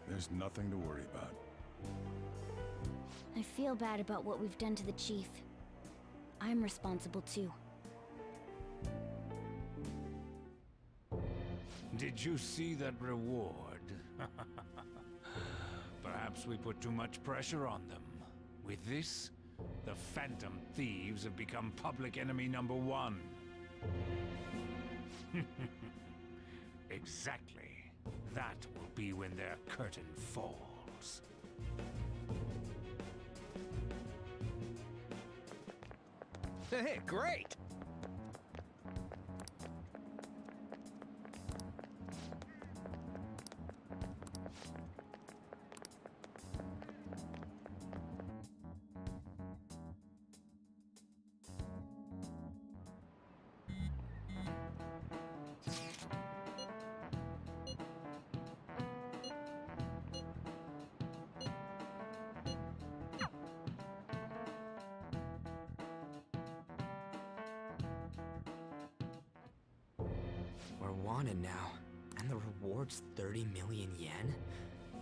there's nothing to worry about. I feel bad about what we've done to the chief. I'm responsible too. Did you see that reward? Perhaps we put too much pressure on them. With this, the Phantom Thieves have become public enemy #1. Exactly. That will be when their curtain falls. Hey, great! We're wanted now, and the reward's 30 million yen?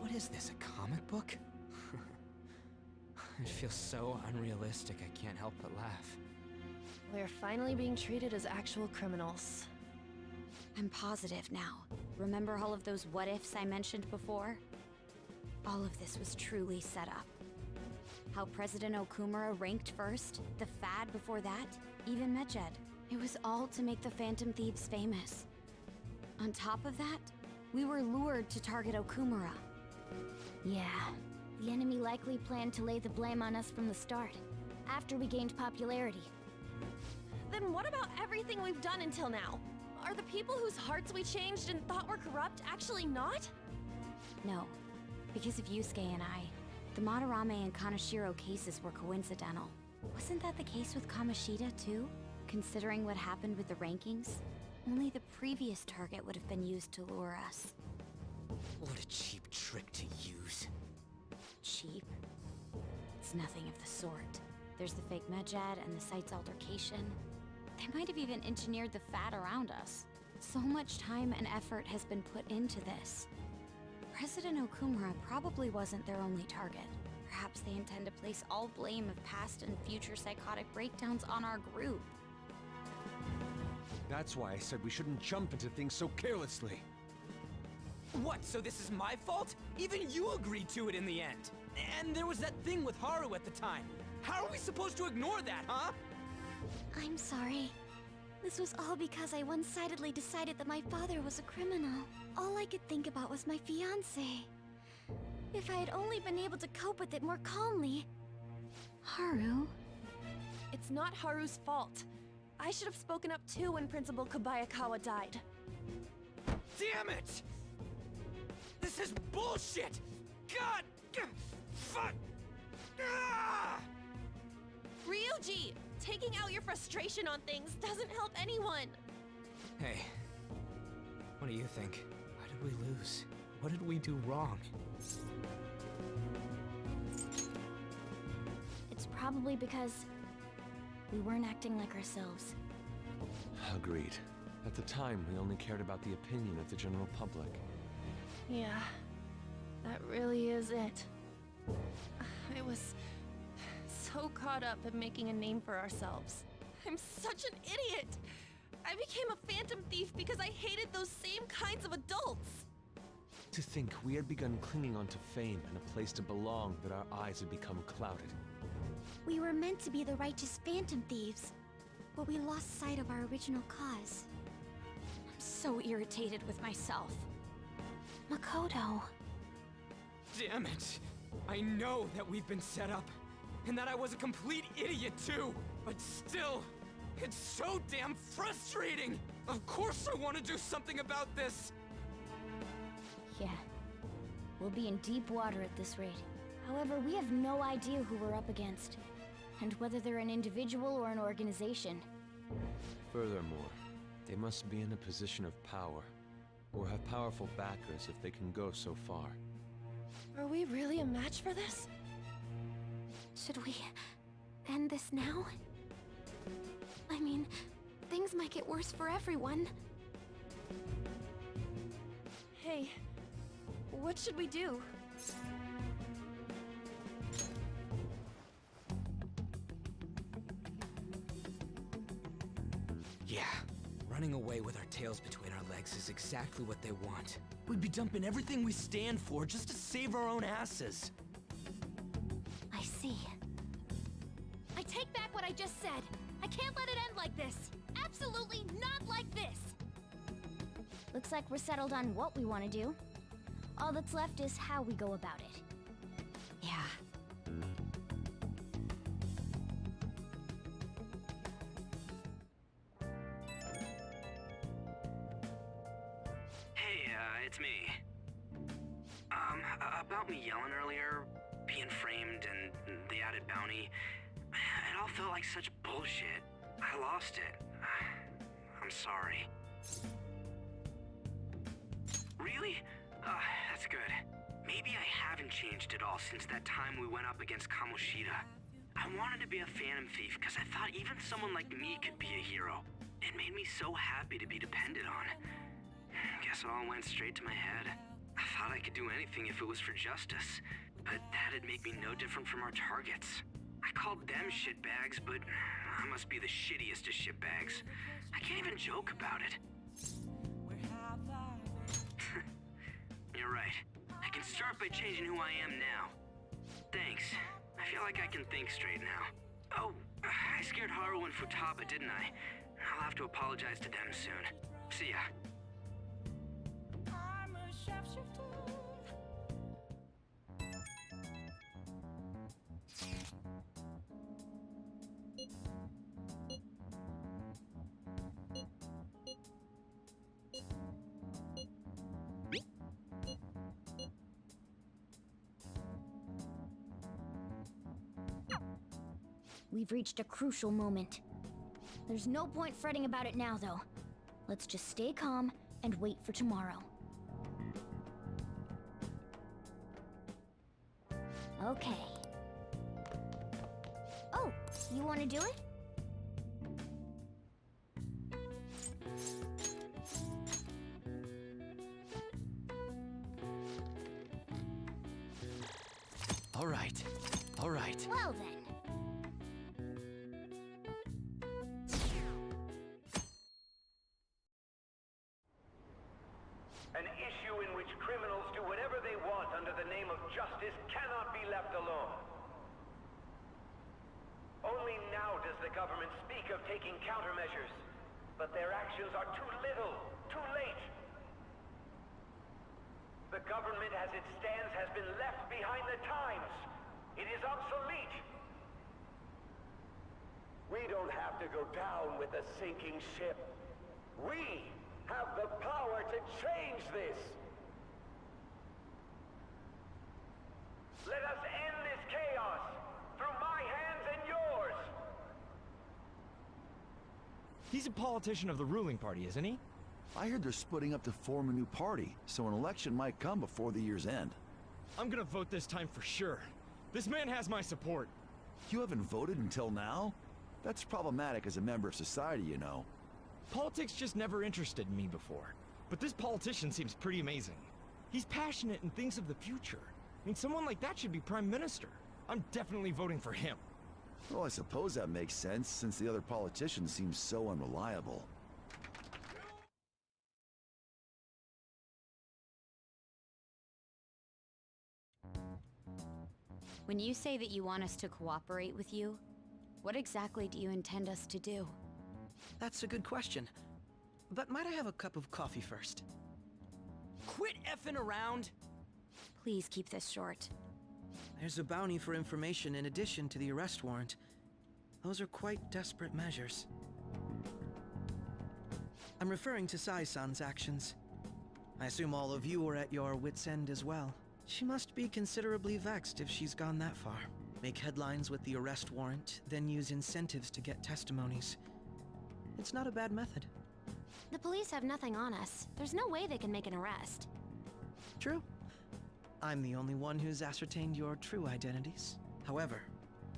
What is this, a comic book? It feels so unrealistic I can't help but laugh. We're finally being treated as actual criminals. I'm positive now. Remember all of those what-ifs I mentioned before? All of this was truly set up. How President Okumura ranked first, the Fad before that, even Medjed. It was all to make the Phantom Thieves famous. On top of that, we were lured to target Okumura. Yeah, the enemy likely planned to lay the blame on us from the start, after we gained popularity. Then what about everything we've done until now? Are the people whose hearts we changed and thought were corrupt actually not? No, because of Yusuke and I, the Madarame and Kaneshiro cases were coincidental. Wasn't that the case with Kamoshida too? Considering what happened with the rankings, only the previous target would have been used to lure us. What a cheap trick to use. Cheap? It's nothing of the sort. There's the fake Medjed and the site's altercation. They might have even engineered the Fat around us. So much time and effort has been put into this. President Okumura probably wasn't their only target. Perhaps they intend to place all blame of past and future psychotic breakdowns on our group. That's why I said we shouldn't jump into things so carelessly. What, so this is my fault? Even you agreed to it in the end. And there was that thing with Haru at the time. How are we supposed to ignore that, huh? I'm sorry. This was all because I one-sidedly decided that my father was a criminal. All I could think about was my fiancé. If I had only been able to cope with it more calmly. Haru? It's not Haru's fault. I should have spoken up too when Principal Kobayakawa died. Damn it! This is bullshit! God! Fuck! Ah! Ryuji! Taking out your frustration on things doesn't help anyone! Hey, what do you think? Why did we lose? What did we do wrong? It's probably because we weren't acting like ourselves. Agreed. At the time, we only cared about the opinion of the general public. Yeah, that really is it. I was so caught up in making a name for ourselves. I'm such an idiot! I became a phantom thief because I hated those same kinds of adults! To think we had begun clinging onto fame and a place to belong that our eyes had become clouded. We were meant to be the righteous phantom thieves, but we lost sight of our original cause. I'm so irritated with myself. Makoto. Damn it! I know that we've been set up, and that I was a complete idiot too! But still, it's so damn frustrating! Of course I want to do something about this! Yeah. We'll be in deep water at this rate. However, we have no idea who we're up against, and whether they're an individual or an organization. Furthermore, they must be in a position of power, or have powerful backers if they can go so far. Are we really a match for this? Should we end this now? I mean, things might get worse for everyone. Hey, what should we do? Running away with our tails between our legs is exactly what they want. We'd be dumping everything we stand for just to save our own asses. I see. I take back what I just said. I can't let it end like this. Absolutely not like this! Looks like we're settled on what we want to do. All that's left is how we go about it. Yeah. Hey, it's me. About me yelling earlier, being framed, and the added bounty, it all felt like such bullshit. I lost it. I'm sorry. Really? That's good. Maybe I haven't changed at all since that time we went up against Kamoshida. I wanted to be a Phantom Thief because I thought even someone like me could be a hero. It made me so happy to be depended on. Guess it all went straight to my head. I thought I could do anything if it was for justice, but that'd make me no different from our targets. I called them shitbags, but I must be the shittiest of shitbags. I can't even joke about it. You're right. I can start by changing who I am now. Thanks. I feel like I can think straight now. Oh, I scared Haru and Futaba, didn't I? I'll have to apologize to them soon. See ya. We've reached a crucial moment. There's no point fretting about it now, though. Let's just stay calm and wait for tomorrow. Okay. Oh, you want to do it? All right. All right. Well then. An issue in which criminals do whatever they want under the name of justice cannot be left alone. Only now does the government speak of taking countermeasures, but their actions are too little, too late. The government as it stands has been left behind the times. It is obsolete. We don't have to go down with the sinking ship. We have the power to change this. Let us end this chaos through my hands and yours. He's a politician of the ruling party, isn't he? I heard they're splitting up to form a new party, so an election might come before the year's end. I'm gonna vote this time for sure. This man has my support. You haven't voted until now? That's problematic as a member of society, you know. Politics just never interested me before. But this politician seems pretty amazing. He's passionate and thinks of the future. I mean, someone like that should be prime minister. I'm definitely voting for him. Well, I suppose that makes sense, since the other politicians seem so unreliable. When you say that you want us to cooperate with you, what exactly do you intend us to do? That's a good question. But might I have a cup of coffee first? Quit effing around! Please keep this short. There's a bounty for information in addition to the arrest warrant. Those are quite desperate measures. I'm referring to Sai-san's actions. I assume all of you were at your wit's end as well. She must be considerably vexed if she's gone that far. Make headlines with the arrest warrant, then use incentives to get testimonies. It's not a bad method. The police have nothing on us. There's no way they can make an arrest. True. I'm the only one who's ascertained your true identities. However,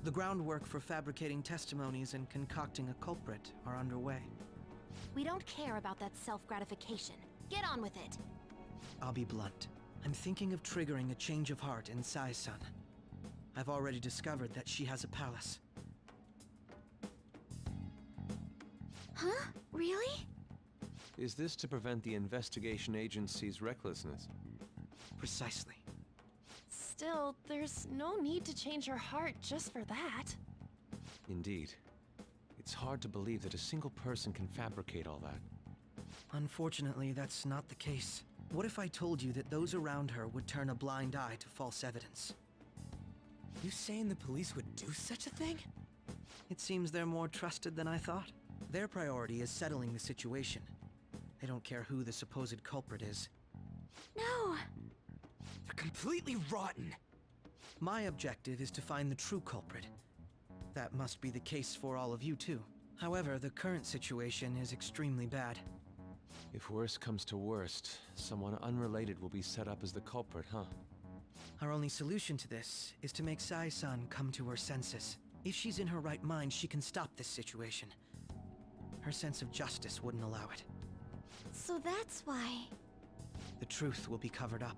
the groundwork for fabricating testimonies and concocting a culprit are underway. We don't care about that self-gratification. Get on with it. I'll be blunt. I'm thinking of triggering a change of heart in Sai-san. I've already discovered that she has a palace. Huh? Really? Is this to prevent the investigation agency's recklessness? Precisely. Still, there's no need to change her heart just for that. Indeed. It's hard to believe that a single person can fabricate all that. Unfortunately, that's not the case. What if I told you that those around her would turn a blind eye to false evidence? You saying the police would do such a thing? It seems they're more trusted than I thought. Their priority is settling the situation. They don't care who the supposed culprit is. No! They're completely rotten! My objective is to find the true culprit. That must be the case for all of you too. However, the current situation is extremely bad. If worst comes to worst, someone unrelated will be set up as the culprit, huh? Our only solution to this is to make Sai-san come to her senses. If she's in her right mind, she can stop this situation. Her sense of justice wouldn't allow it. So that's why... The truth will be covered up,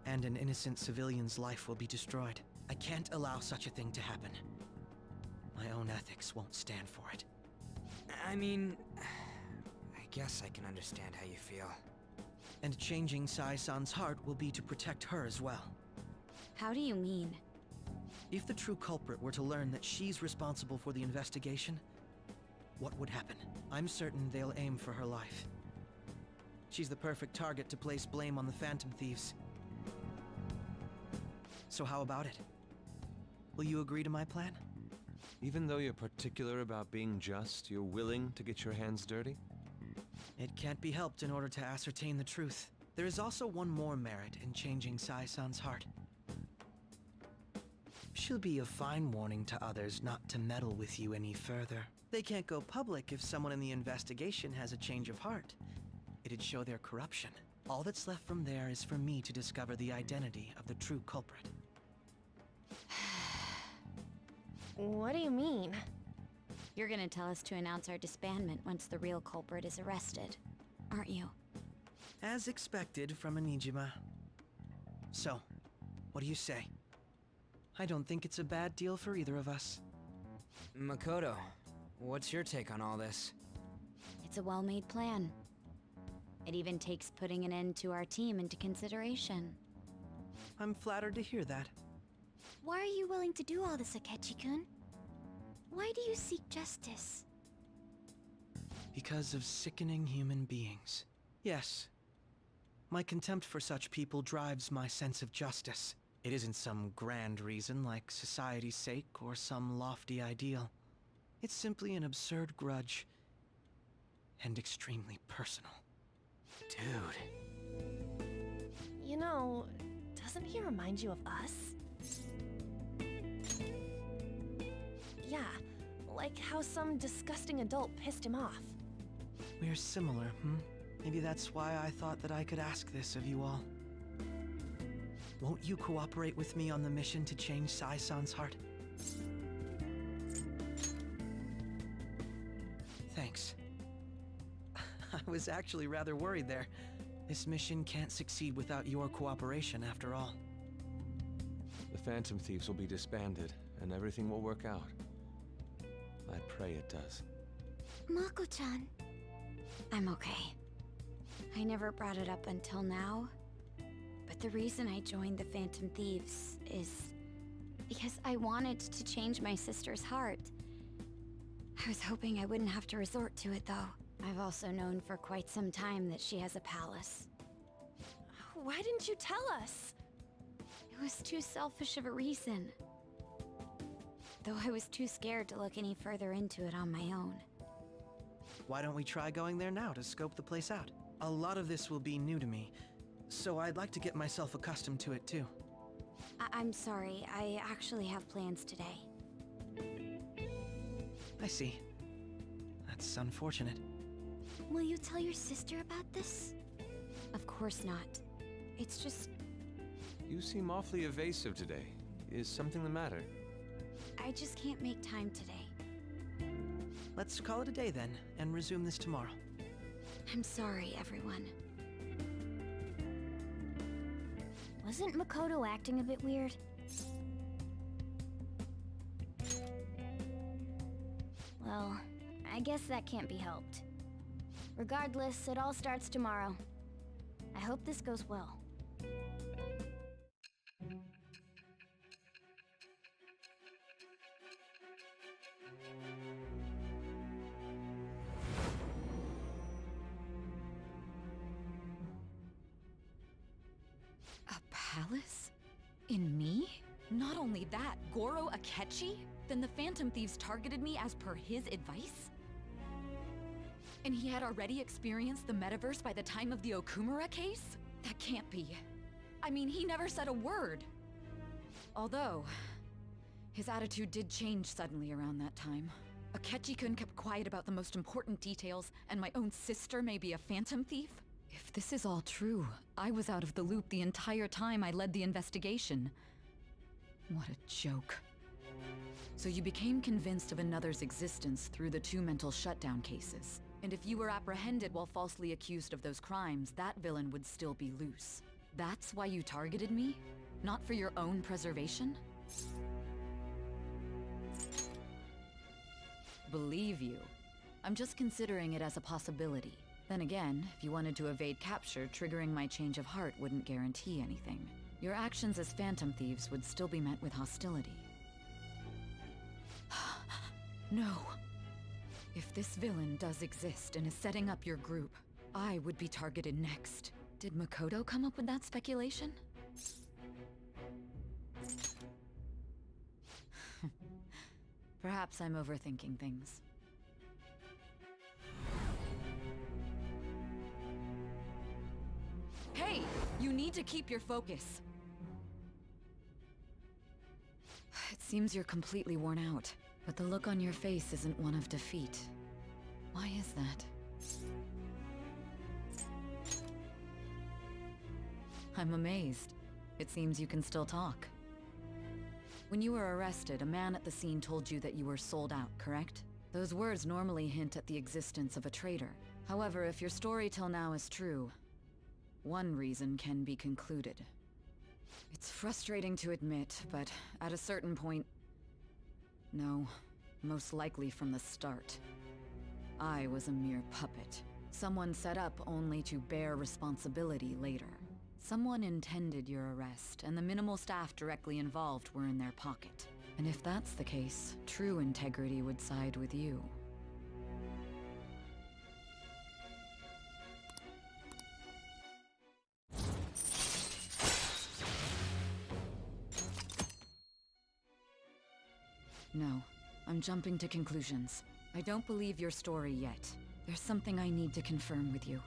and an innocent civilian's life will be destroyed. I can't allow such a thing to happen. My own ethics won't stand for it. I mean... I guess I can understand how you feel. And changing Sai-san's heart will be to protect her as well. How do you mean? If the true culprit were to learn that she's responsible for the investigation, what would happen? I'm certain they'll aim for her life. She's the perfect target to place blame on the Phantom Thieves. So how about it? Will you agree to my plan? Even though you're particular about being just, you're willing to get your hands dirty? It can't be helped in order to ascertain the truth. There is also one more merit in changing Sai-san's heart. She'll be a fine warning to others not to meddle with you any further. They can't go public if someone in the investigation has a change of heart. It'd show their corruption. All that's left from there is for me to discover the identity of the true culprit. What do you mean? You're gonna tell us to announce our disbandment once the real culprit is arrested, aren't you? As expected from a Nijima. So, what do you say? I don't think it's a bad deal for either of us. Makoto, what's your take on all this? It's a well-made plan. It even takes putting an end to our team into consideration. I'm flattered to hear that. Why are you willing to do all this, Akechi-kun? Why do you seek justice? Because of sickening human beings. Yes. My contempt for such people drives my sense of justice. It isn't some grand reason like society's sake or some lofty ideal. It's simply an absurd grudge. And extremely personal. Dude. You know, doesn't he remind you of us? Yeah, like how some disgusting adult pissed him off. We're similar, Maybe that's why I thought that I could ask this of you all. Won't you cooperate with me on the mission to change Sai-san's heart? Thanks. I was actually rather worried there. This mission can't succeed without your cooperation, after all. The Phantom Thieves will be disbanded, and everything will work out. I pray it does. Mako-chan. I'm okay. I never brought it up until now, but the reason I joined the Phantom Thieves is because I wanted to change my sister's heart. I was hoping I wouldn't have to resort to it, though. I've also known for quite some time that she has a palace. Why didn't you tell us? It was too selfish of a reason. Though I was too scared to look any further into it on my own. Why don't we try going there now to scope the place out? A lot of this will be new to me, so I'd like to get myself accustomed to it too. I'm sorry, I actually have plans today. I see. That's unfortunate. Will you tell your sister about this? Of course not. It's just... You seem awfully evasive today. Is something the matter? I just can't make time today. Let's call it a day then, and resume this tomorrow. I'm sorry, everyone. Wasn't Makoto acting a bit weird? Well, I guess that can't be helped. Regardless, it all starts tomorrow. I hope this goes well. A palace? In me? Not only that, Goro Akechi? Then the Phantom Thieves targeted me as per his advice? And he had already experienced the metaverse by the time of the Okumura case? That can't be. I mean, he never said a word. Although, his attitude did change suddenly around that time. Akechi-kun kept quiet about the most important details, and my own sister may be a phantom thief? If this is all true, I was out of the loop the entire time I led the investigation. What a joke. So you became convinced of another's existence through the 2 mental shutdown cases. And if you were apprehended while falsely accused of those crimes, that villain would still be loose. That's why you targeted me? Not for your own preservation? Believe you. I'm just considering it as a possibility. Then again, if you wanted to evade capture, triggering my change of heart wouldn't guarantee anything. Your actions as phantom thieves would still be met with hostility. No. If this villain does exist and is setting up your group, I would be targeted next. Did Makoto come up with that speculation? Perhaps I'm overthinking things. Hey! You need to keep your focus. It seems you're completely worn out, but the look on your face isn't one of defeat. Why is that? I'm amazed. It seems you can still talk. When you were arrested, a man at the scene told you that you were sold out, correct? Those words normally hint at the existence of a traitor. However, if your story till now is true, one reason can be concluded. It's frustrating to admit, but at a certain point... No, most likely from the start. I was a mere puppet. Someone set up only to bear responsibility later. Someone intended your arrest, and the minimal staff directly involved were in their pocket. And if that's the case, true integrity would side with you. No, I'm jumping to conclusions. I don't believe your story yet. There's something I need to confirm with you.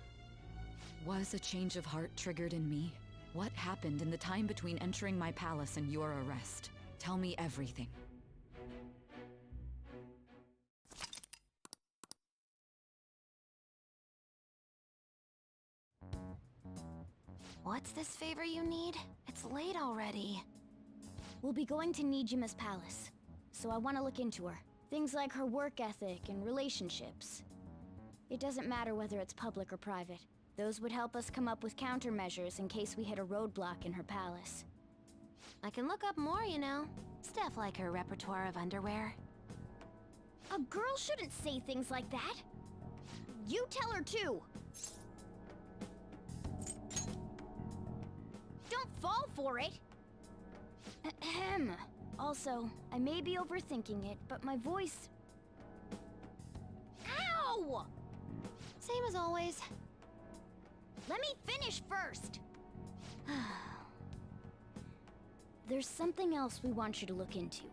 Was a change of heart triggered in me? What happened in the time between entering my palace and your arrest? Tell me everything. What's this favor you need? It's late already. We'll be going to Nijima's palace, so I want to look into her. Things like her work ethic and relationships. It doesn't matter whether it's public or private. Those would help us come up with countermeasures in case we hit a roadblock in her palace. I can look up more, you know. Stuff like her repertoire of underwear. A girl shouldn't say things like that. You tell her too. Don't fall for it. Ahem. Also, I may be overthinking it, but my voice... Ow! Same as always. Let me finish first! There's something else we want you to look into.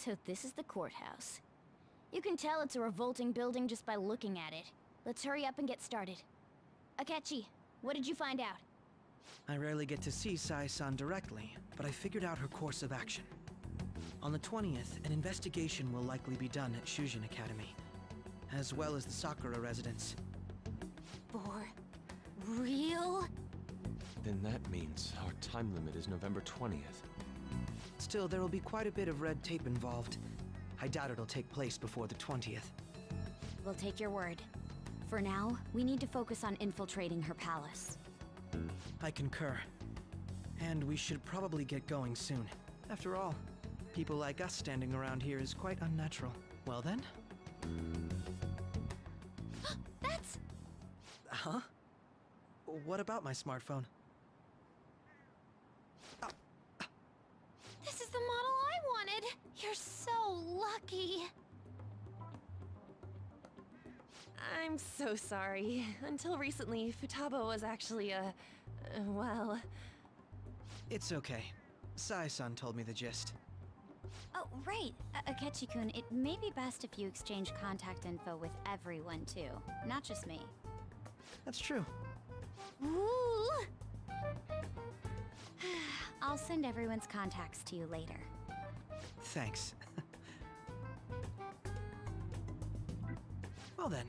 So this is the courthouse. You can tell it's a revolting building just by looking at it. Let's hurry up and get started. Akechi, what did you find out? I rarely get to see Sai-san directly, but I figured out her course of action. On the 20th, an investigation will likely be done at Shujin Academy, as well as the Sakura residence. For real? Then that means our time limit is November 20th. Still, there will be quite a bit of red tape involved. I doubt it'll take place before the 20th. We'll take your word. For now, we need to focus on infiltrating her palace. I concur. And we should probably get going soon. After all, people like us standing around here is quite unnatural. Well then? That's... Huh? What about my smartphone? This is the model I wanted! You're so lucky! I'm so sorry. Until recently, Futaba was actually well... It's okay. Sai-san told me the gist. Oh, right. Akechi-kun, it may be best if you exchange contact info with everyone, too. Not just me. That's true. Ooh! I'll send everyone's contacts to you later. Thanks. Well then,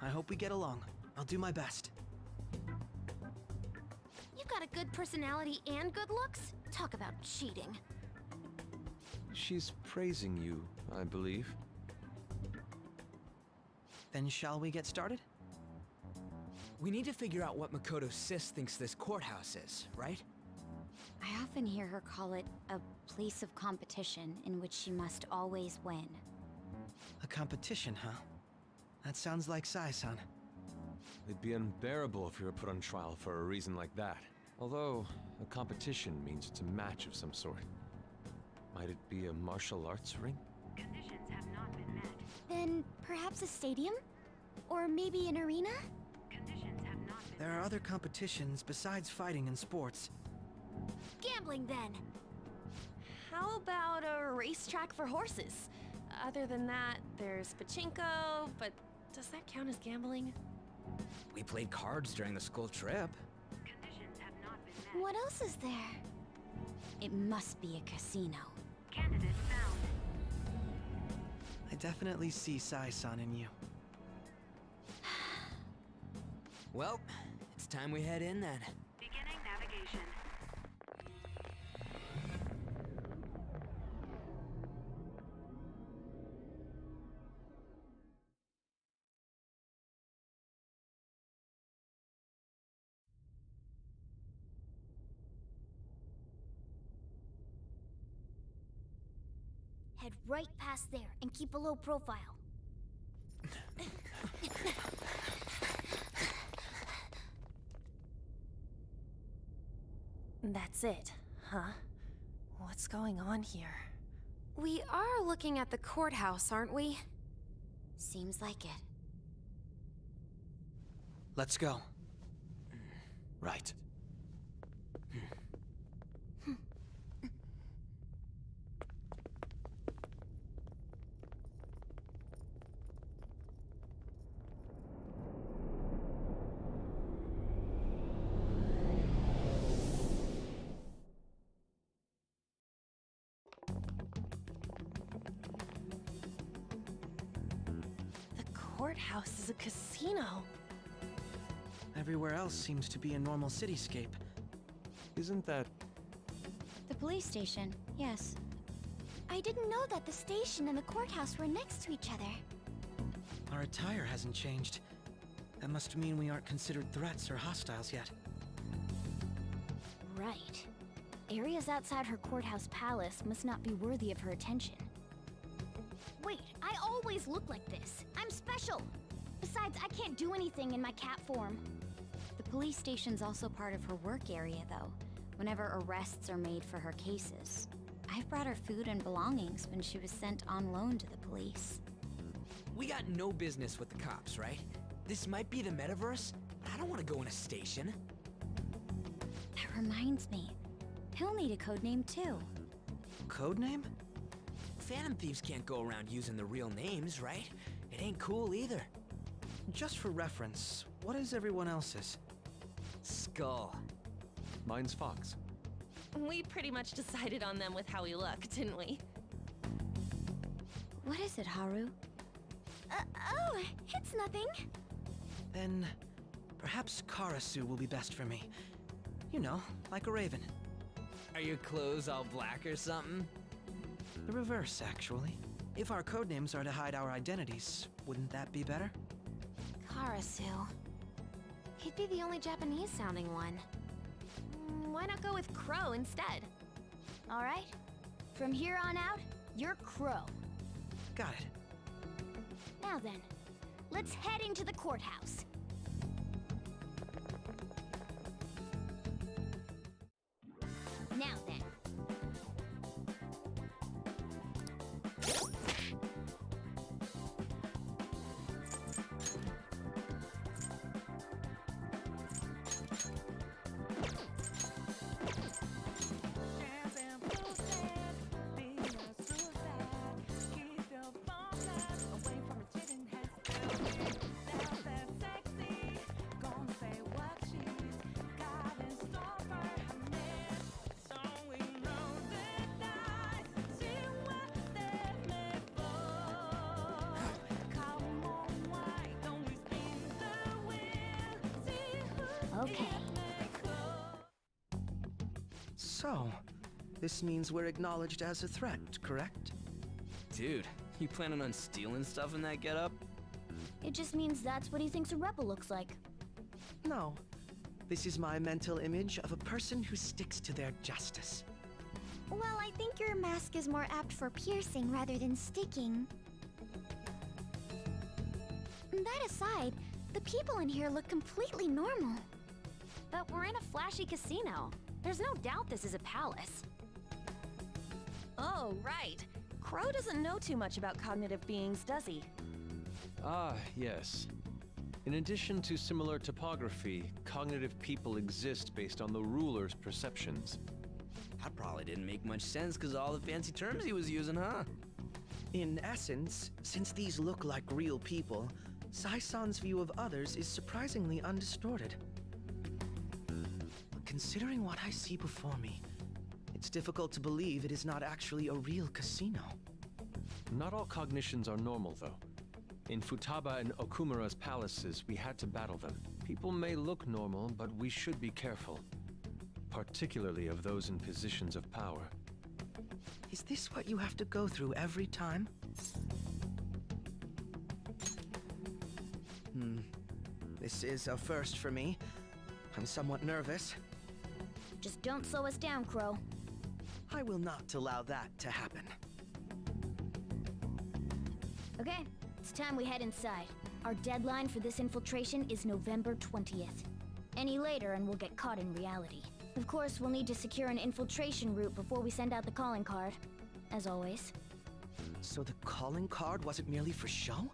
I hope we get along. I'll do my best. You got a good personality and good looks? Talk about cheating. She's praising you, I believe. Then shall we get started? We need to figure out what Makoto Sis thinks this courthouse is, right? I often hear her call it a place of competition in which she must always win. A competition, huh? That sounds like Sai-san. It'd be unbearable if we were put on trial for a reason like that. Although, a competition means it's a match of some sort. Might it be a martial arts ring? Conditions have not been met. Then perhaps a stadium? Or maybe an arena? Conditions have not been There are other competitions besides fighting and sports. Gambling, then. How about a racetrack for horses? Other than that, there's pachinko, but does that count as gambling? We played cards during the school trip. Conditions have not been met. What else is there? It must be a casino. Candidate found. I definitely see Sai-san in you. Well, it's time we head in then. Beginning navigation. Head right past there and keep a low profile. That's it, huh? What's going on here? We are looking at the courthouse, aren't we? Seems like it. Let's go. Right. Courthouse is a casino. Everywhere else seems to be a normal cityscape. Isn't that... The police station, yes. I didn't know that the station and the courthouse were next to each other. Our attire hasn't changed. That must mean we aren't considered threats or hostiles yet. Right. Areas outside her courthouse palace must not be worthy of her attention. Wait, I always look like this. I'm special. Besides, I can't do anything in my cat form. The police station's also part of her work area, though, whenever arrests are made for her cases. I've brought her food and belongings when she was sent on loan to the police. We got no business with the cops, right? This might be the metaverse, but I don't want to go in a station. That reminds me. He'll need a code name, too. Code name? Phantom Thieves can't go around using the real names, right? It ain't cool either. Just for reference, what is everyone else's? Skull. Mine's Fox. We pretty much decided on them with how we look, didn't we? What is it, Haru? Oh, it's nothing. Then perhaps Karasu will be best for me. You know, like a raven. Are your clothes all black or something? The reverse, actually. If our codenames are to hide our identities, wouldn't that be better? Karasu. He'd be the only Japanese-sounding one. Why not go with Crow instead? All right. From here on out, you're Crow. Got it. Now then, let's head into the courthouse. Now then. Okay. So, this means we're acknowledged as a threat, correct? Dude, you planning on stealing stuff in that getup? It just means that's what he thinks a rebel looks like. No. This is my mental image of a person who sticks to their justice. Well, I think your mask is more apt for piercing rather than sticking. That aside, the people in here look completely normal. But we're in a flashy casino. There's no doubt this is a palace. Oh, right. Crow doesn't know too much about cognitive beings, does he? Ah, yes. In addition to similar topography, cognitive people exist based on the ruler's perceptions. That probably didn't make much sense because of all the fancy terms he was using, huh? In essence, since these look like real people, Sai-san's view of others is surprisingly undistorted. But considering what I see before me, it's difficult to believe it is not actually a real casino. Not all cognitions are normal, though. In Futaba and Okumura's palaces, we had to battle them. People may look normal, but we should be careful. Particularly of those in positions of power. Is this what you have to go through every time? This is a first for me. I'm somewhat nervous. Just don't slow us down, Crow. I will not allow that to happen. Okay, it's time we head inside. Our deadline for this infiltration is November 20th. Any later and we'll get caught in reality. Of course, we'll need to secure an infiltration route before we send out the calling card. As always. So the calling card wasn't merely for show?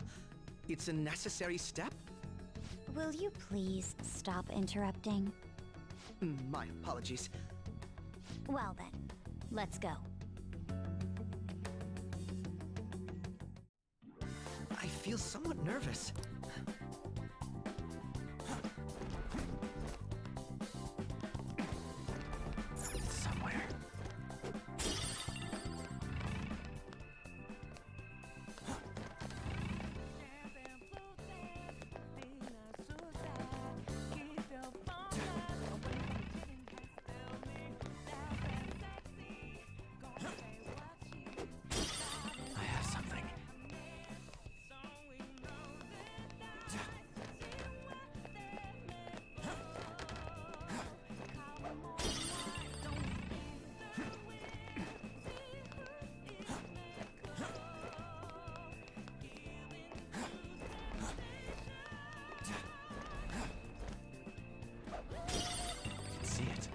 It's a necessary step? Will you please stop interrupting? My apologies. Well then, let's go. I feel somewhat nervous. Somewhere. I have something. See it.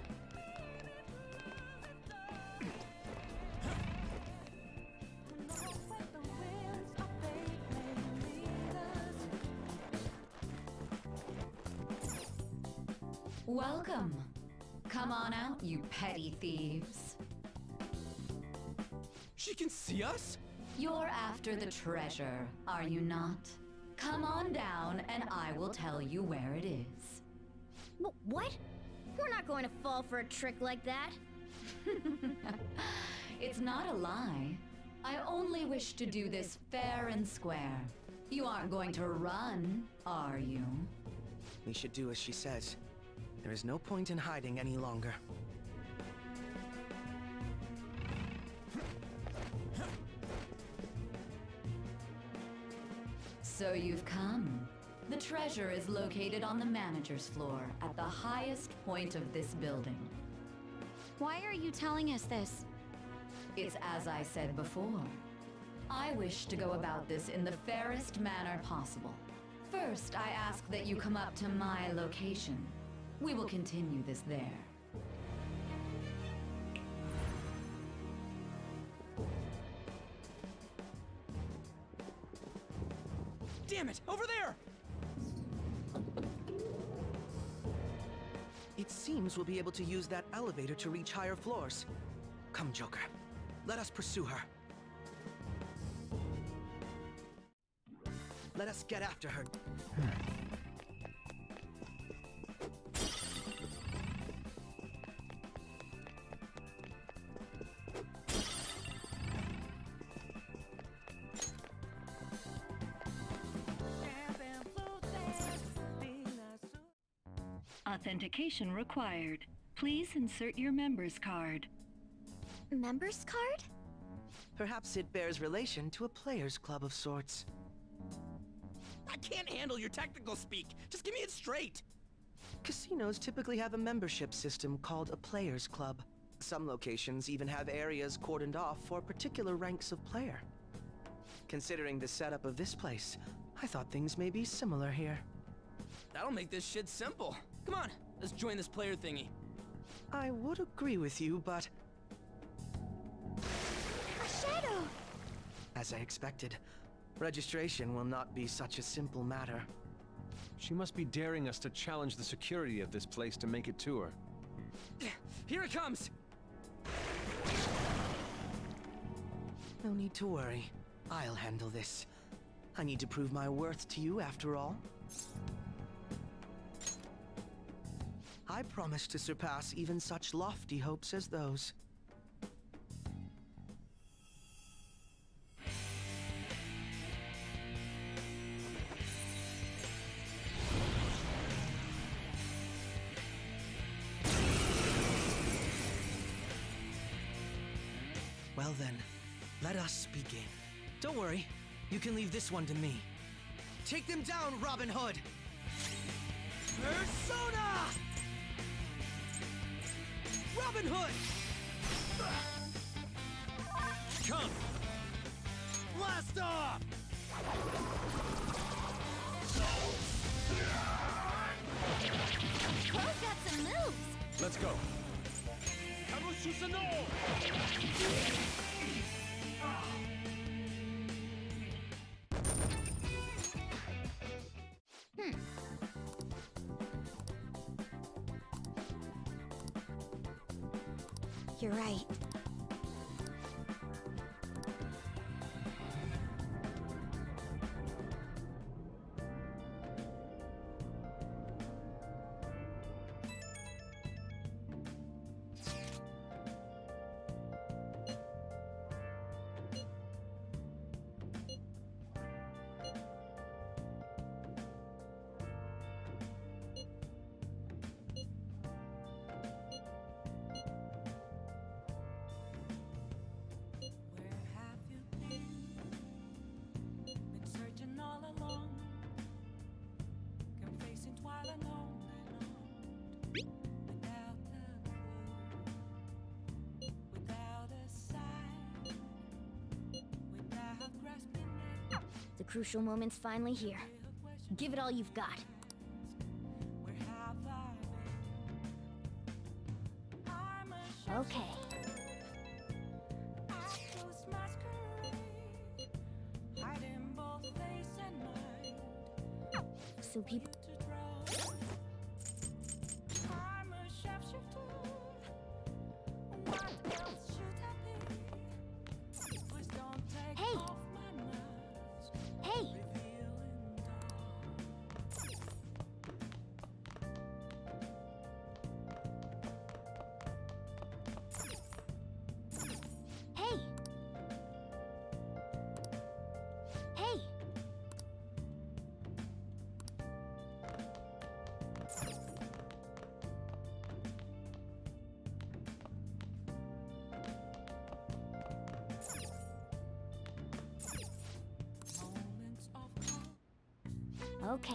Welcome. Come on out, you petty thieves. She can see us? You're after the treasure, are you not? Come on down and I will tell you where it is. What? We're not going to fall for a trick like that. It's not a lie. I only wish to do this fair and square. You aren't going to run, are you? We should do as she says. There is no point in hiding any longer. So you've come. The treasure is located on the manager's floor, at the highest point of this building. Why are you telling us this? It's as I said before. I wish to go about this in the fairest manner possible. First, I ask that you come up to my location. We will continue this there. Damn it! Over there! It seems we'll be able to use that elevator to reach higher floors. Come, Joker. Let us pursue her. Let us get after her. Authentication required. Please insert your member's card. Member's card? Perhaps it bears relation to a players' club of sorts. I can't handle your technical speak. Just give me it straight. Casinos typically have a membership system called a players' club. Some locations even have areas cordoned off for particular ranks of player. Considering the setup of this place, I thought things may be similar here. That'll make this shit simple. Come on, let's join this player thingy. I would agree with you, but... A shadow! As I expected, registration will not be such a simple matter. She must be daring us to challenge the security of this place to make it to her. Here it comes! No need to worry. I'll handle this. I need to prove my worth to you after all. I promise to surpass even such lofty hopes as those. Well then, let us begin. Don't worry, you can leave this one to me. Take them down, Robin Hood! Persona! Robin Hood! Come! Blast off! Cro's got some moves! Let's go! You're right. The crucial moment's finally here. Give it all you've got. Okay. So people... Hey! Okay.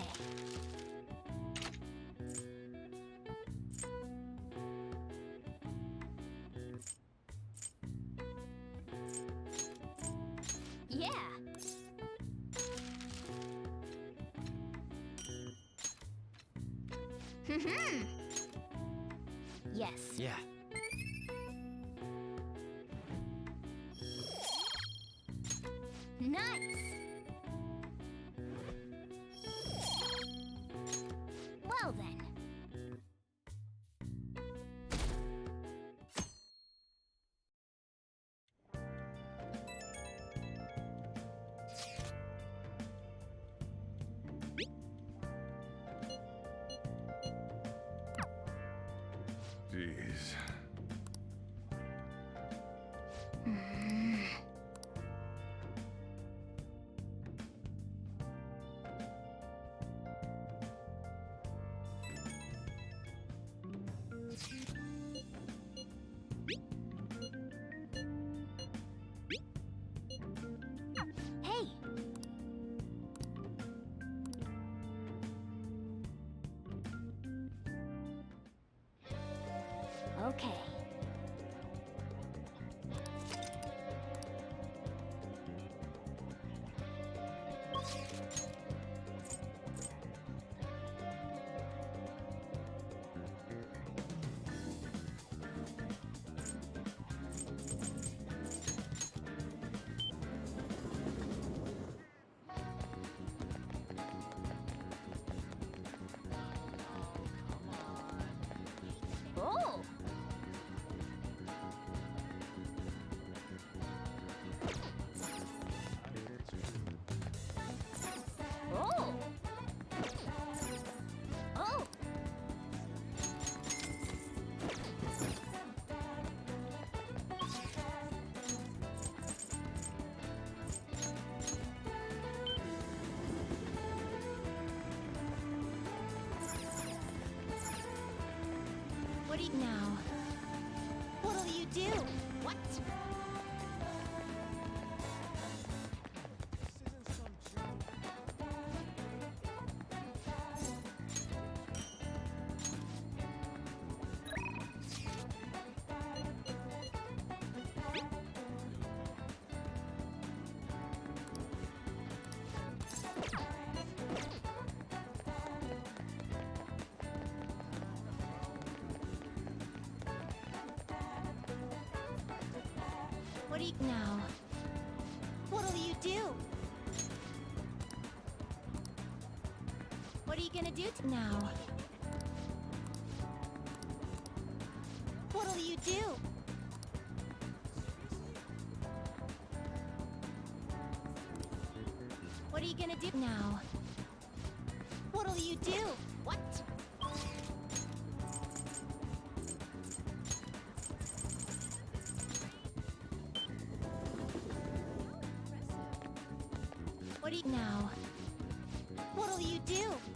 Yeah! Yes. Yeah. Nice! Well then. Jeez. Hey! Okay. Oh! Oh! Oh! What do you now? What'll you do? What? What do you now? What'll you do? What are you gonna do now? What'll you do? What are you gonna do now? What'll you do? What? What do you now? What'll you do?